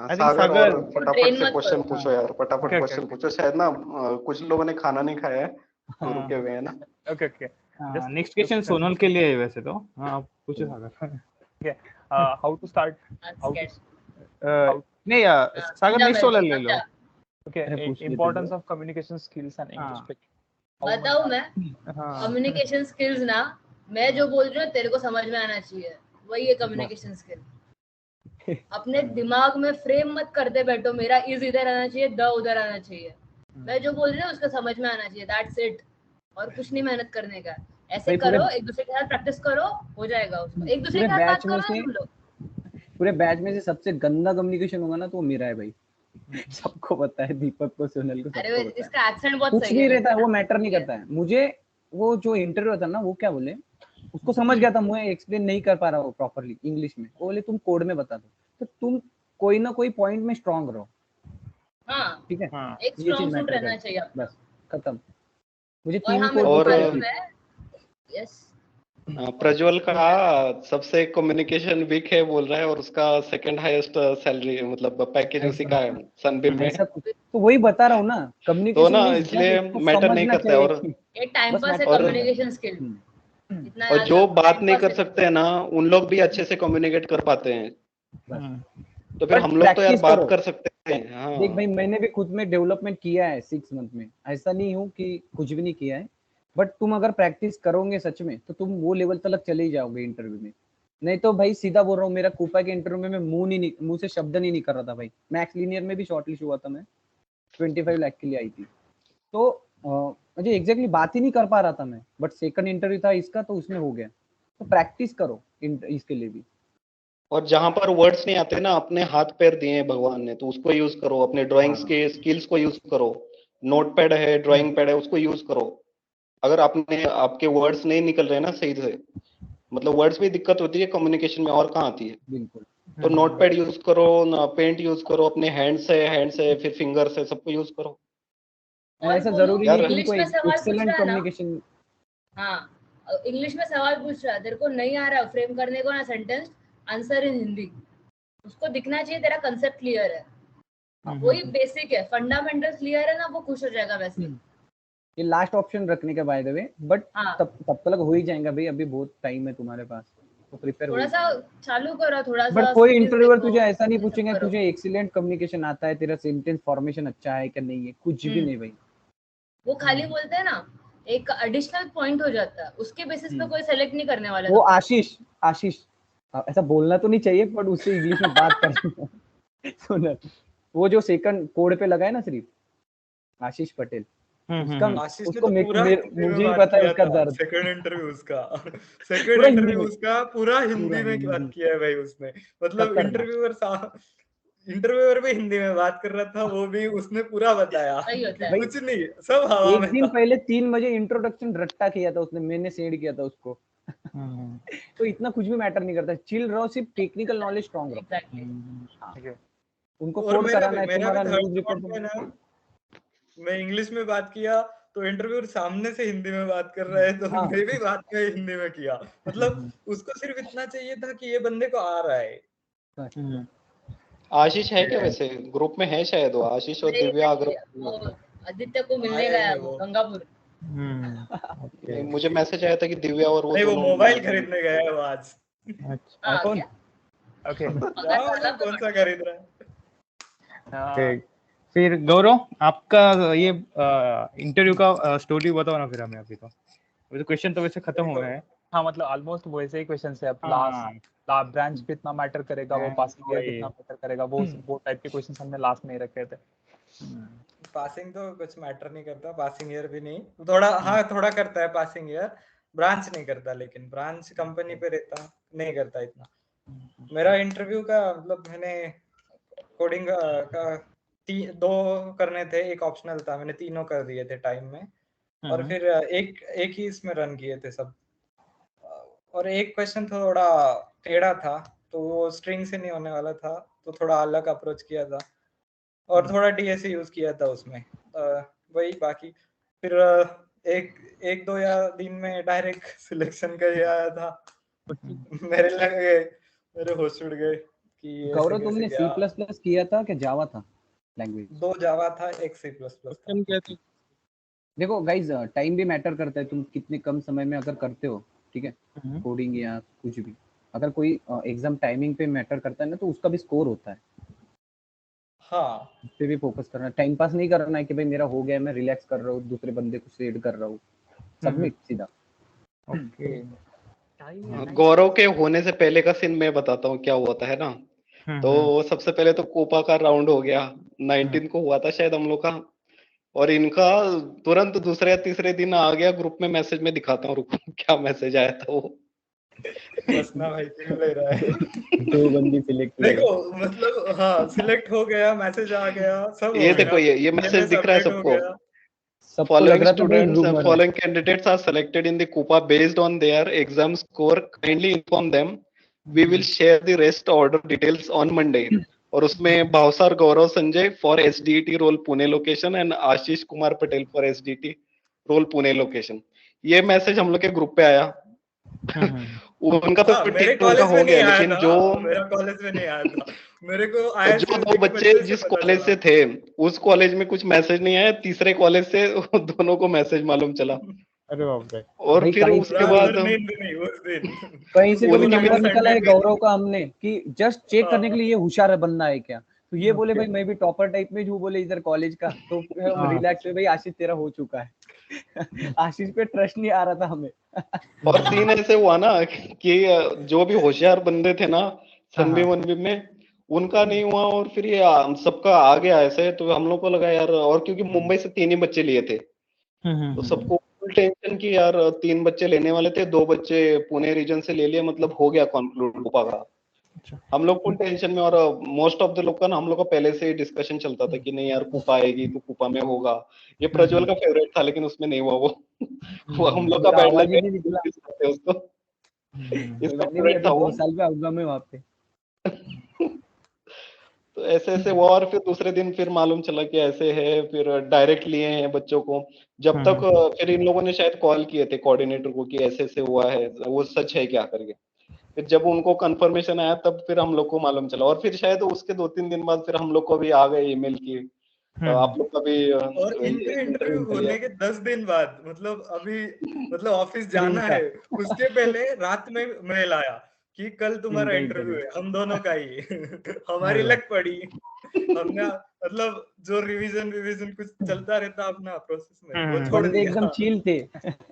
think सागर, सागर और फटाफट ट्रेन से मत क्वेश्चन करो। पूछो यार, फटाफट Okay, क्वेश्चन पूछो। शायद ना कुछ लोगों ने खाना नहीं खाया है, तो रुके हुए हैं ना। Okay okay. Next question Sonal के लिए है वैसे तो। हाँ आप पूछो सागर। How to start? How to नहीं सागर नेक्स्ट वाला ले लो। okay? अरे पूछ लेते Importance हैं। of communication skills and English हाँ। speaking. बताऊं मैं, हाँ कम्युनिकेशन स्किल्स ना, मैं जो बोल रही हूँ तेरे को समझ में आना चाहिए, वही है कम्युनिकेशन स्किल। अपने दिमाग में फ्रेम मत करते बैठो, मेरा इज इधर आना चाहिए, द उधर आना चाहिए। मैं जो बोल रही हूँ उसका समझ में आना चाहिए, दैट्स इट। और कुछ नहीं मेहनत करने का, ऐसे भाई करो, एक दूसरे के साथ प्रैक्टिस करो, हो जाएगा उसको। एक दूसरे पूरे के साथ बात बैच में करो ना से तुम लोग। पूरे बैच में से सबसे गंदा कम्युनिकेशन होगा ना तो वो मेरा है भाई। सबको पता है, दीपक को, सोनल को, अरे सबको पता है। इसका एक्सेंट बहुत कुछ सही नहीं है। रहता है, वो मैटर नहीं करता है मुझे। वो जो इंटरव्यू था ना, वो क्या बोले, उसको समझ गया था, मुझे एक्सप्लेन नहीं कर पा रहा वो प्रॉपर्ली इंग्लिश में। वो बोले तुम कोड में बता दो, तो तुम कोई ना कोई पॉइंट में स्ट्रांग रहो। हाँ, ठीक है, एक ये चीज स्ट्रॉन्ग सूट मैटर रहना करती चाहिए है, अपना। बस खत्म। मुझे और 3 हाँ, मेरे कोड को और मालूम है। यस, प्रज्वल का सबसे कम्युनिकेशन वीक है बोल रहा है, और उसका सेकंड हाईएस्ट सैलरी मतलब पैकेज उसी का है सनबीम में। ऐसा तो वही बता रहा हूँ ना, तो कम्युनिकेशन ना मींस इसलिए उसको मैटर नहीं समझना करता है। चाहिए और कि ये टाइम बस पास है, मैटर और कम्युनिकेशन स्किल। इतना और याद जो रखो, बात time नहीं pass कर है। सकते हैं ना, उन लोग भी अच्छे से कम्युनिकेट कर पाते हैं। तो फिर बट हम लोग तो यार प्रैक्टिस बात करो। कर सकते हैं। हाँ देख भाई, मैंने भी खुद में डेवलपमेंट किया है 6 मंथ में, ऐसा नहीं हूँ कि कुछ भी नहीं किया है। बट तुम अगर प्रैक्टिस करोगे सच में, तो तुम वो लेवल तक चले ही जाओगे इंटरव्यू में। नहीं तो भाई सीधा बोल रहा हूँ, मेरा कूपा के इंटरव्यू में मैं मुंह से शब्द नहीं निकल रहा था भाई। मैक्स लीनियर में भी शॉर्टलिस्ट हुआ था मैं, 25 लाख के लिए आई थी। तो मुझे एग्जैक्टली बात ही नहीं कर पा रहा था मैं, बट सेकंड इंटरव्यू था इसका, तो उसमें हो गया। तो प्रैक्टिस करो इसके लिए भी। और जहां पर वर्ड्स नहीं आते ना, अपने हाथ पैर दिए हैं भगवान ने, तो उसको यूज करो। अपने ड्राइंग्स के स्किल्स को यूज करो। नोटपैड है, ड्राइंग पैड है, उसको यूज करो। अगर आपके वर्ड्स नहीं निकल रहे ना सही से, मतलब वर्ड्स में दिक्कत होती है कम्युनिकेशन में, और कहाँ आती है। बिल्कुल। तो नोटपैड यूज करो ना, पेंट यूज करो, अपने हैंड से फिर फिंगर से सबको यूज करो। और ऐसा बोलूं, जरूरी नहीं यार तुमको इंग्लिश में सवाल पूछ एक्सेलेंट रहा है ना। कम्युनिकेशन। हाँ, इंग्लिश में सवाल पूछ रहा है, तेरे को नहीं आ रहा फ्रेम करने को ना सेंटेंस, आंसर इन हिंदी। उसको दिखना चाहिए तेरा कंसेप्ट क्लियर है। वही बेसिक है, फंडामेंटल क्लियर है ना, वो खुश हो जाएगा वैसे। ये लास्ट ऑप्शन रखने का बाय द वे, बट हाँ, तब तक हो ही जाएगा भाई, अभी बहुत टाइम है तुम्हारे पास, तो प्रिपेयर थोड़ा सा चालू करो, थोड़ा सा बट कोई skills इंटरव्यूअर देखो, तुझे ऐसा नहीं ये सब पूछेंगे करो। तुझे एक्सीलेंट कम्युनिकेशन आता है, तेरा सेंटेंस फॉर्मेशन अच्छा है क्या, नहीं है, कुछ भी नहीं भाई। वो खाली बोलते हैं ना, एक एडिशनल पॉइंट हो जाता है, उसके बेसिस पे कोई सेलेक्ट नहीं करने वाला। वो आशीष ऐसा बोलना तो नहीं चाहिए, बट उससे इंग्लिश में बात करना। सुन, वो जो सेकंड कोड पे लगा है ना सिर्फ, आशीष पटेल, उसका आशीष ने उसको तो पूरा हिंदी में मुझे ही बात पता है किया उसका था। दर्द। सेकंड इंटरव्यू उसका पूरा हिंदी में, पूरा हिंदी में हिंदी। बात किया है भाई उसने। मतलब खतरनाक। इंटरव्यूअर भी हिंदी में बात कर रहा था, वो भी उसने पूरा बताया सही होता है। भाई, कुछ नहीं, सब हवा एक में दिन था। पहले 3 बजे इंट्रोडक्शन रट्टा किया था उसने, मैंने सेंड किया था उसको। तो इतना कुछ भी मैटर नहीं करता, चिल रहो, सिर्फ टेक्निकल नॉलेज स्ट्रांग रहो। एग्जैक्टली। उनको और कोड कराना है, मेरा भी तुम्हारा थर्ड न्यूज थॉट है ना, रिपोर्ट। मैं इंग्लिश में बात किया तो इंटरव्यूअर सामने से हिंदी में बात कर रहा है, तो हाँ। मैं भी बात में हिंदी में किया। मतलब उसको सिर्फ इतना चाहिए था कि ये बंदे को आ रहा है। आशीष है क्या वैसे ग्रुप में? है शायद वो आशीष और नहीं, दिव्या नहीं, अग्रवाल। वो आदित्य को मिलने आए गया है हैं वो वो। गंगापुर। नहीं, मुझे मैसेज आया था कि दिव्या और वो नहीं, वो दोनों मोबाइल मिलने खरीदने गया है वो आज। अच्छा हाँ, आईफोन? क्या? ओके क्या मालूम कौन सा खरीद रहा है। ठीक। फिर गौरव, आपका ये इंटरव्यू का स्टोरी बताओ ना फिर हमें। अभी तो क्वेश्चन तो वैसे खत्म हो गए हैं। हाँ मतलब ऑलमोस्ट वैसे ही क्वेश्चन है। अब हाँ, लास्ट ब्रांच कितना मैटर करेगा, वो पासिंग ईयर कितना मैटर करेगा, वो टाइप के क्वेश्चन हमने लास्ट में ही रखे थे। पासिंग तो कुछ मैटर नहीं करता, पासिंग ईयर भी नहीं। थोड़ा हाँ थोड़ा करता है पासिंग ईयर, ब्रांच नहीं करता, लेकिन ब्रांच कंपनी पे रहता नहीं करता इतना। मेरा इंटरव्यू का मतलब मैंने कोडिंग का 2 करने थे, एक ऑप्शनल था, मैंने 3 कर दिए थे टाइम में। और फिर एक ही इसमें रन किए थे सब। और एक क्वेश्चन थोड़ा टेढ़ा था, तो वो स्ट्रिंग से नहीं होने वाला था, तो थोड़ा अलग अप्रोच किया था। और थोड़ा डीएसए यूज किया था उसमें। वही बाकी फिर एक 2 या दिन में डायरेक्ट सिलेक्शन का ही आया था। मेरे होश उड़ गए कि ऐसे गौरव, कैसे तुमने क्या। C++ किया था कि जावा था लैंग्वेज? 2 जावा था, एक C++ था। देखो गाइज, टाइम भी मैटर करता है। तुम कितने कम समय में अगर करते हो, ठीक है, कोडिंग या कुछ भी, अगर कोई एग्जाम टाइमिंग पे मैटर करता है ना, तो उसका भी स्कोर होता है। हाँ, उस पे भी फोकस करना है। टाइम पास नहीं करना है कि भाई मेरा हो गया, मैं रिलैक्स कर रहा हूँ, दूसरे बंदे को शेड कर रहा हूँ, सबमिट सीधा। ओके। गौरव के होने से पहले का सीन मैं बताता हूँ क्या हुआ था, है ना। तो सबसे पहले तो कोपा का राउंड हो गया, 19 को हुआ था शायद हम लोग का। और इनका तुरंत दूसरे या तीसरे दिन आ गया ग्रुप में मैसेज। में दिखाता हूँ, रुको क्या मैसेज आया था वो। बसना भाई क्यों ले रहा है। 2 बंदी सिलेक्ट हुए। देखो मतलब हाँ, सिलेक्ट हो गया, मैसेज आ गया, सब हो ये गया। देखो, ये मैसेज दिख रहा है सबमिट हो सबको। गया। सबको लग Following रहा था भाई students, रूमर है। following candidates are selected in the Coupa based on their exam score. Kindly inform them. We will share the rest order details on Monday. और उसमें Bhavsar Gaurav Sanjay for SDT role Pune location and Ashish Kumar Patel for SDT role Pune location. ये message हम लोग के group पे आया। उनका तो हाँ, मेरे ठीक, उनका कॉलेज में हो नहीं गया, आया लेकिन था, जो मेरा कॉलेज में नहीं आया था। मेरे को आया जो सीएसडी 2 के बच्चे बच्चे से जिस पता कॉलेज चला। से थे उस कॉलेज में कुछ मैसेज नहीं आया, तीसरे कॉलेज से दोनों को मैसेज मालूम चला। अरे बाप रे। और भाई फिर कहीं उसके से रात बाद भर नींद नहीं उस दिन। कहीं से तो उनकी नंबर मेरे निकला है संडे गौरव का हमने कि जस्ट चेक करने के हाँ, लिए ये होशियार बनना है क्या। तो ये बोले भाई मैं भी टॉपर टाइप में हूँ, बोले इधर कॉलेज का। तो फिर हम हाँ। रिलैक्स हुए, भाई आशीष तेरा हो चुका है। आशीष पे ट्रस्ट नहीं आ रहा था हमें। और सीन ऐसे हुआ ना कि जो भी होशियार बंदे थे ना सनबी वनबी में, उनका नहीं हुआ। और फिर ये सबका आ गया ऐसे। तो हम लोग को लगा यार, और क्योंकि मुंबई से 3 ही बच्चे लिए थे, तो सबको फुल टेंशन की यार, 3 बच्चे लेने वाले थे, 2 बच्चे पुणे रीजन से ले लिए, मतलब हो गया कंक्लूड कोपा का। हम लोग फुल टेंशन में। और मोस्ट ऑफ द लोग का ना हम लोग का पहले से ही डिस्कशन चलता था कि नहीं यार कोपा आएगी तो कोपा में होगा। ये प्रज्वल का फेवरेट था, लेकिन उसमें नहीं हुआ वो हम लोग का उसका बैड आवाज लक ही है, नहीं निकला। इसलिए उसको कोई इसका बात नहीं भाई, फेवरेट अभी था 2 वो। साल में आऊंगा मैं वहाँ पे। तो ऐसे ऐसे हुआ। और फिर दूसरे दिन फिर मालूम चला कि ऐसे है, फिर डायरेक्ट लिए हैं बच्चों को। जब तक फिर इन लोगों ने शायद कॉल किए थे कोऑर्डिनेटर को कि ऐसे ऐसे हुआ है, वो सच है क्या करके। फिर जब उनको कंफर्मेशन आया तब फिर हम लोग को मालूम चला। और फिर शायद उसके 2-3 दिन बाद फिर हम लोग को भी आ गए ईमेल की आप लोग का भी और इनके इंटरव्यू इंटरव्यू लिया। होने के 10 दिन बाद, मतलब अभी मतलब ऑफिस जाना इनका है, उसके पहले रात में मेल आया कि कल तुम्हारा इनका इंटरव्यू इंटरव्यू। है, हम दोनों का ही। हमारी लक पड़ी। हमने मतलब जो रिवीजन कुछ चलता रहता अपना प्रोसेस में, वो छोड़ बंदे एकदम दिया। चिल थे।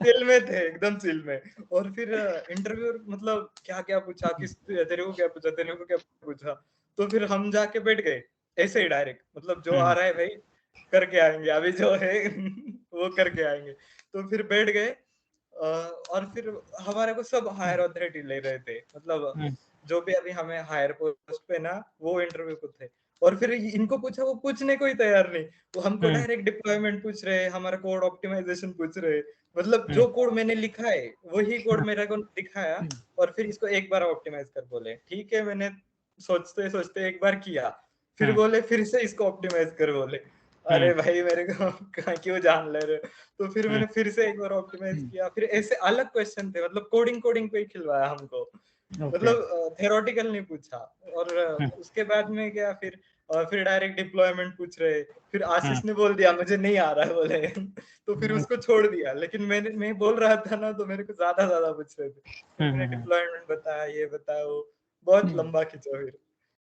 चिल में थे, एकदम चिल में। और फिर इंटरव्यू मतलब क्या क्या पूछा, किस तेरे को क्या पूछा, तेरे को क्या पूछा। तो फिर हम जाके बैठ गए ऐसे ही डायरेक्ट, मतलब जो आ रहा है भाई करके आएंगे, अभी जो है वो करके आएंगे। तो फिर बैठ गए। और फिर हमारे को सब हायर अथॉरिटी ले रहे थे, मतलब जो भी अभी हमें हायर पोस्ट पे ना, वो इंटरव्यू को थे। और फिर इनको पूछा, वो पूछने को ही तैयार नहीं। वो हमको डायरेक्ट डिप्लॉयमेंट पूछ रहे, हमारा कोड ऑप्टिमाइजेशन पूछ रहे। मतलब जो कोड मैंने लिखा है वही कोड मेरे को दिखाया, और फिर इसको एक बार ऑप्टिमाइज कर बोले। ठीक है, मैंने सोचते सोचते एक बार किया, फिर बोले फिर से इसको ऑप्टिमाइज कर बोले। अरे भाई मेरे को क्यों जान ले रहे हो? तो फिर मैंने फिर से एक बार ऑप्टिमाइज किया, फिर ऐसे अलग क्वेश्चन थे, मतलब कोडिंग पे ही खिलवाया हमको, मतलब थ्योरेटिकल नहीं पूछा। और उसके बाद में क्या, फिर डायरेक्ट डिप्लॉयमेंट पूछ रहे, फिर आशीष ने बोल दिया मुझे नहीं आ रहा है बोले तो फिर उसको छोड़ दिया। लेकिन मैं बोल रहा था ना, तो मेरे को ज्यादा पूछ रहे थे, फिर मैंने डिप्लॉयमेंट बताया, ये बताया, वो बहुत लंबा खींचा।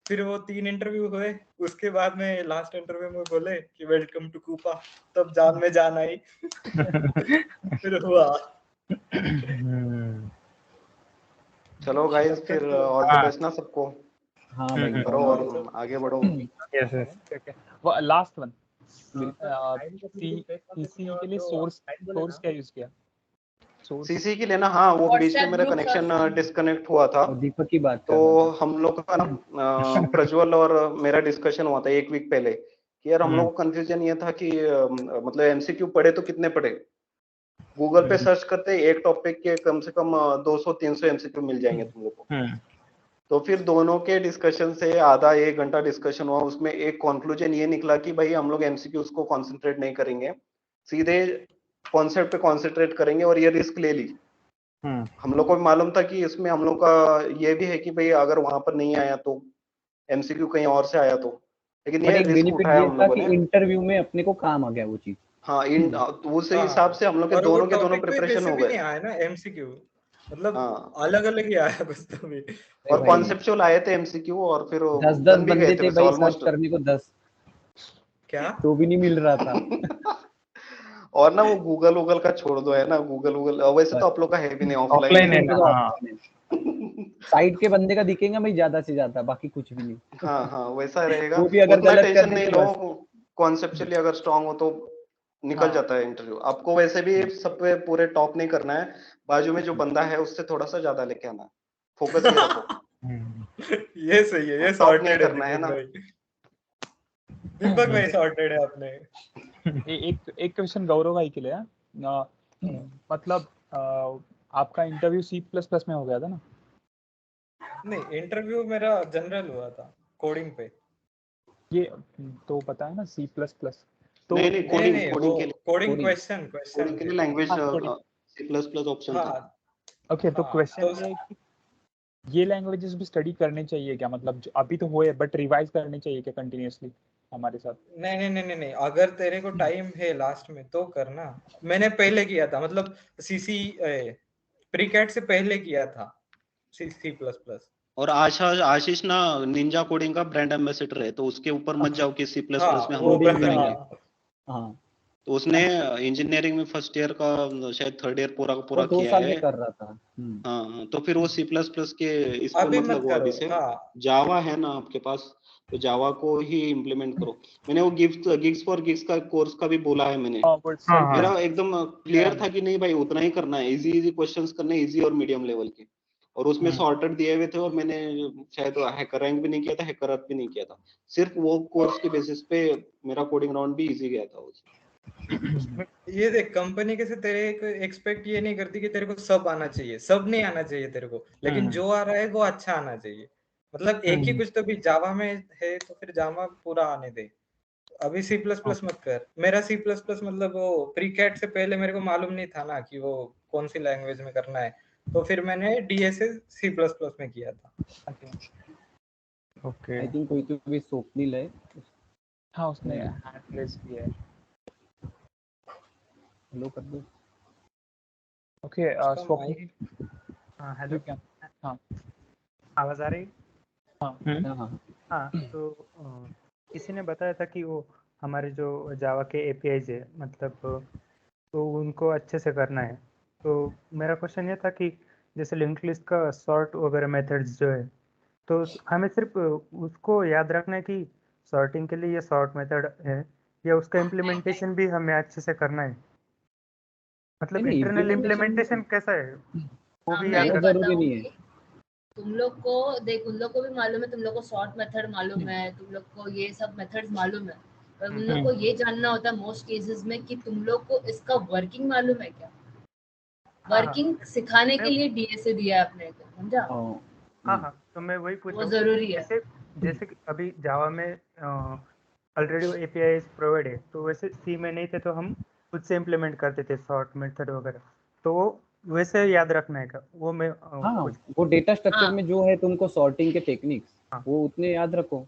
फिर वो 3 इंटरव्यू हुए, उसके बाद में लास्ट इंटरव्यू में बोले कि वेलकम टू कूपा, तब जान में जान आई फिर हुआ। चलो गाइस, फिर ऑल द बेस्ट ना सबको। हाँ भाई, करो और आगे बढ़ो। Yes yes. Last one, CC के लिए सोर्स क्या यूज किया? सीसी की लेना, हाँ वो बीच में मेरा कनेक्शन डिस्कनेक्ट हुआ था, दीपक की बात कर तो रहा था। हम लोग का ना प्रज्वल और मेरा डिस्कशन हुआ था 1 वीक पहले कि यार हम लोग को कंफ्यूजन ये था कि मतलब एमसीक्यू पढ़े तो कितने पढ़े। गूगल पे सर्च करते एक टॉपिक के कम से कम 200-300 एमसीक्यू मिल जाएंगे तुम लोग को। तो फिर दोनों के डिस्कशन से आधा 1 घंटा डिस्कशन हुआ, उसमें एक कंक्लूजन ये निकला कि भाई हम लोग एमसीक्यूज को कंसंट्रेट नहीं करेंगे, सीधे कॉन्सेप्ट पे कंसंट्रेट करेंगे, और ये रिस्क ले ली। हम लोग को भी मालूम था कि इसमें हम लोग का ये भी है कि भाई अगर वहां पर नहीं आया तो एमसीक्यू कहीं और से आया तो, लेकिन ये रिस्क बेनिफिट उठाया ये हम था लोगों कि ने। इंटरव्यू में अपने को काम आ गया वो चीज। हाँ, उस हिसाब से हम लोग के दोनों प्रिपरेशन हो गए। आया ना एमसीक्यू, मतलब हाँ, अलग ही आया कुछ तो भी। और कॉन्सेप्चुअल आए थे एमसीक्यू, और फिर 10 बन भी गए बंदे थे थे वैसे भाई सर्च ऑलमोस्ट। करने को, 10 क्या तो भी नहीं मिल रहा था। और ना वो गूगल का छोड़ दो, है ना, गूगल वैसे तो आप लोग का है भी नहीं, ऑफलाइन है ऑफलाइन ना। हाँ साइड के बंदे का दिखेगा भाई ज्यादा से ज्यादा, बाकी कुछ भी नहीं। हाँ वैसा रहेगा। वो भी अगर उतना गलत टेंशन कर नहीं दे लो, तो बस। कॉन्सेप्चुअली अगर स्ट्रांग हो तो निकल जाता है इंटरव्यू। आपको वैसे भी सब पे पूरे टॉप नहीं करना है, बाजू में जो बंदा है उससे थोड़ा सा ज्यादा लेके आना है, फोकस ये रखो। ये सही है, ये टॉप नहीं सॉर्टेड है करना है ना। दीपक भाई सॉर्टेड है अपने। एक क्वेश्चन गौरव भाई के लिए है। मतलब आपका इंटरव्यू C++ में हो गया था ना? नहीं, इंटरव्यू मेरा जनरल हुआ था कोडिंग पे। ये तो पता है ना C++, तो नहीं कोडिंग के लिए, कोडिंग क्वेश्चन कोडिंग के लिए लैंग्वेज C++ ऑप्शन था। ओके, तो क्वेश्चन ये है कि ये लैंग्वेजेस भी स्टडी करनी चाहिए क्या? मतलब अभी तो हुए बट रिवाइज करनी चाहिए क्या कंटिन्यूअसली हमारे साथ? नहीं, अगर तेरे को टाइम है लास्ट में तो करना। मैंने पहले किया था, मतलब सीसी प्रीकैट से पहले किया था C++। और आशीष ना निंजा कोडिंग का ब्रांड एम्बेसडर है, तो उसके ऊपर मत जाओ कि C++ में हम लोग कोड करेंगे। हाँ, तो उसने इंजीनियरिंग में फर्स्ट ईयर का शायद थर्ड ईयर पूरा वो 2 किया साल है। में कर रहा था। हाँ, तो फिर वो C++ के इस पर अभी मत मत लगो करो। अभी से। हाँ, जावा है ना आपके पास, तो जावा को ही इम्प्लीमेंट करो। मैंने वो गिग्स फॉर गिग्स का कोर्स का भी बोला है मैंने। मेरा एकदम क्लियर था कि नहीं भाई उतना ही करना है, इजी क्वेश्चंस करने, इजी और मीडियम लेवल के, और उसमें सॉर्टेड दिए हुए थे। और मैंने शायद हैकर रैंक भी नहीं किया था, हैकर अर्थ भी नहीं किया था, सिर्फ वो कोर्स के बेसिस पे मेरा कोडिंग राउंड भी इजी गया था उसमें। ये देख, कंपनी कैसे तेरे को एक्सपेक्ट ये नहीं करती कि तेरे को सब आना चाहिए, सब नहीं आना चाहिए तेरे को, लेकिन जो आ रहा है वो अच्छा आना चाहिए। मतलब एक ही कुछ तो भी जावा में है तो फिर जावा पूरा आने दे। अभी C++ मत कर। मेरा C++ मतलब वो प्रीकैट से पहले मेरे को मालूम नहीं था ना कि वो कौन सी लैंग्वेज में करना है, तो फिर मैंने DSA C++ में किया था। ओके। आई थिंक कोई तो भी स्वप्निल है। हाँ, उसने हैंड रेज किया है। हेलो कर दो। ओके, स्वप्निल। हाँ हेलो, हाँ, आवाज आ रही? हाँ, तो किसी ने बताया था कि वो हमारे जो जावा के एपीआईज है, मतलब तो उनको अच्छे से करना है। तो मेरा क्वेश्चन ये था कि जैसे लिंक्ड लिस्ट का सॉर्ट वगैरह मेथड्स जो है, तो हमें सिर्फ उसको याद रखना है कि सॉर्टिंग के लिए ये सॉर्ट मेथड है, या उसका इम्प्लीमेंटेशन भी हमें अच्छे से करना है? मतलब इंटरनल इम्प्लीमेंटेशन कैसा है वो भी याद रखना जरूरी नहीं है। तुम लोग को देख, उन लोग को भी मालूम है, तुम लोग को सॉर्ट मेथड मालूम है, तुम लोग को ये सब मेथड्स मालूम है, पर उन लोग को ये जानना होता है मोस्ट केसेस में कि तुम लोग को इसका वर्किंग मालूम है क्या। वर्किंग सिखाने के लिए DSA दिया है अपने को, समझा? हाँ, तो मैं वही पूछ वो रहा हूँ, जरूरी है। जैसे कि अभी जावा में ऑलरेडी वो एपीआई प्रोवाइड है, तो वैसे सी में नहीं थे तो हम खुद से इम्प्लीमेंट करते थे सॉर्ट मेथड वगैरह, तो वो वैसे याद रखना है का वो मैं हाँ, कुछ वो डेटा स्ट्रक्चर हाँ। में जो है तुमको सॉर्टिंग के टेक्निक्स हाँ। वो उतने याद रखो,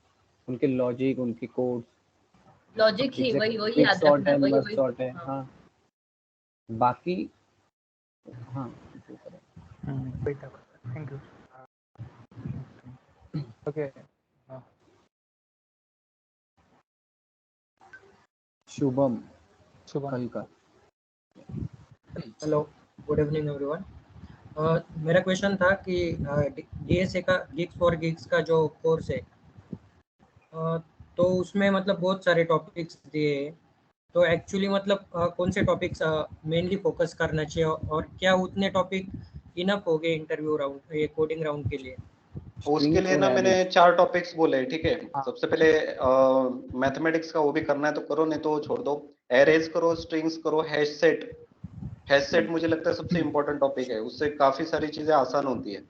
उनके लॉजिक, उनके कोड, लॉजिक ही वही एग्जैक्ट वही एक याद सॉर्ट रखना है, है, वही मर्ज वही। सॉर्ट है। हाँ। हाँ, बाकी हाँ, जो करें। वही था। Thank you. Okay, Shubham Shubham. कल का। Hello, good evening everyone. मेरा क्वेश्चन था कि डीएसए का गिग्स फॉर गिग्स का जो कोर्स है, तो उसमें मतलब बहुत सारे टॉपिक्स दिए हैं, तो एक्चुअली मतलब कौन से टॉपिक्स मेनली फोकस करना चाहिए, और क्या उतने टॉपिक इनफ हो गए इंटरव्यू राउंड, ये कोडिंग राउंड के लिए? उसके लिए ना मैंने 4 टॉपिक्स बोले, ठीक है। सबसे पहले मैथमेटिक्स का वो भी करना है तो करो, नहीं तो छोड़ दो। एरेज करो, स्ट्रिंग्स करो, हैश सेट मुझे लगता है सबसे इम्पोर्टेंट टॉपिक है, उससे काफी सारी चीजें आसान होती है।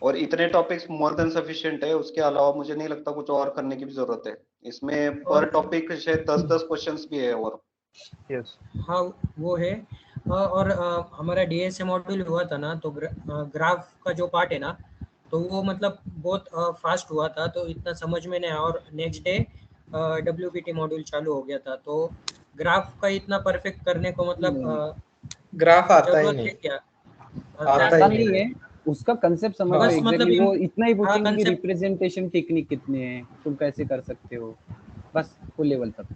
और इतने टॉपिक्स मोर देन सफिशिएंट है, उसके अलावा मुझे नहीं लगता कुछ और करने की भी जरूरत है। इसमें पर टॉपिक शायद 10 क्वेश्चंस भी है। और यस, हाँ वो है। और हमारा डीएसए मॉड्यूल हुआ था ना, तो ग्राफ का जो पार्ट है ना, तो वो मतलब बहुत फास्ट हुआ था, तो इतना समझ में नहीं आया। और नेक्स्ट डे डब्ल्यूपीटी मॉड्यूल चालू हो गया था, तो ग्राफ का इतना परफेक्ट करने को मतलब ग्राफ आता ही जरूरत नहीं, है क्या? आता ही आसान नहीं नहीं है, उसका कंसेप्ट समझ लो। बस मतलब एग्जैक्टली वो इतना ही हाँ, पूछेंगे कि concept- रिप्रेजेंटेशन टेक्निक कितने हैं, तुम कैसे कर सकते हो, बस वो लेवल तक।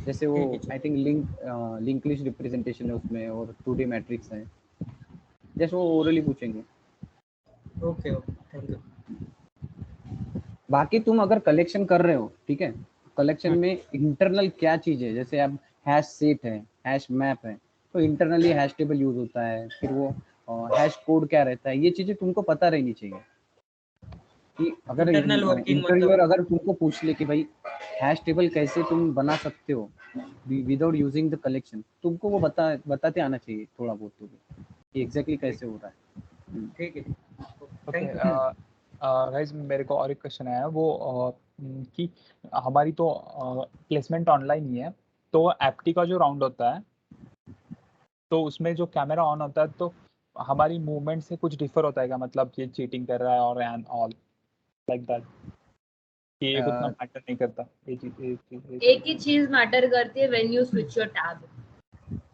जैसे वो ठीक है, I think link list representation है उसमें, और 2D मैट्रिक्स है, जैसे वो ओरली पूछेंगे। Okay okay, thank you. बाकी तुम अगर कलेक्शन कर रहे हो, ठीक है, कलेक्शन में इंटरनल क्या चीज है, जैसे अब हैश सेट है, हैश मैप है, तो इंटरनली हैश टेबल यूज होता है, फिर वो हैश कोड क्या रहता है, ये चीजें तुमको पता रहनी चाहिए। कि अगर इंटरनल वर्किंग इंटरव्यूअर मतलब अगर तुमको पूछ ले कि भाई हैश टेबल कैसे तुम बना सकते हो विदाउट यूजिंग द कलेक्शन, तुमको वो बताते आना चाहिए थोड़ा बहुत, तो कि एग्जैक्टली कैसे हो रहा है। ठीक है, ओके। Thank you. गाइस, मेरे को और एक क्वेश्चन आया, वो कि हमारी तो प्लेसमेंट ऑनलाइन ही है, तो एप्टी का जो राउंड होता है, तो उसमें जो कैमरा ऑन होता है, तो हमारी मूवमेंट से कुछ डिफर होता है क्या? मतलब ये चीटिंग कर रहा है और एंड ऑल लाइक दैट, कि एक उतना मैटर नहीं करता? एक ही चीज मैटर करती है, when you switch your tab.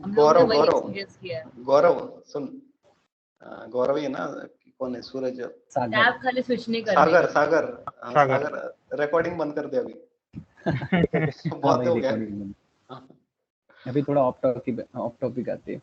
हम लोग ने वही एक्सपीरियंस किया है। गौरव सुन, गौरव ही है ना, कौन है? सूरज, टैब खाली स्विच नहीं करने का। सागर रिकॉर्डिंग बंद कर दे अभी। हाँ बहुत भाई, हो गया रिकॉर्डिंग अभी थोड़ा ऑफ टॉपिक आते हैं।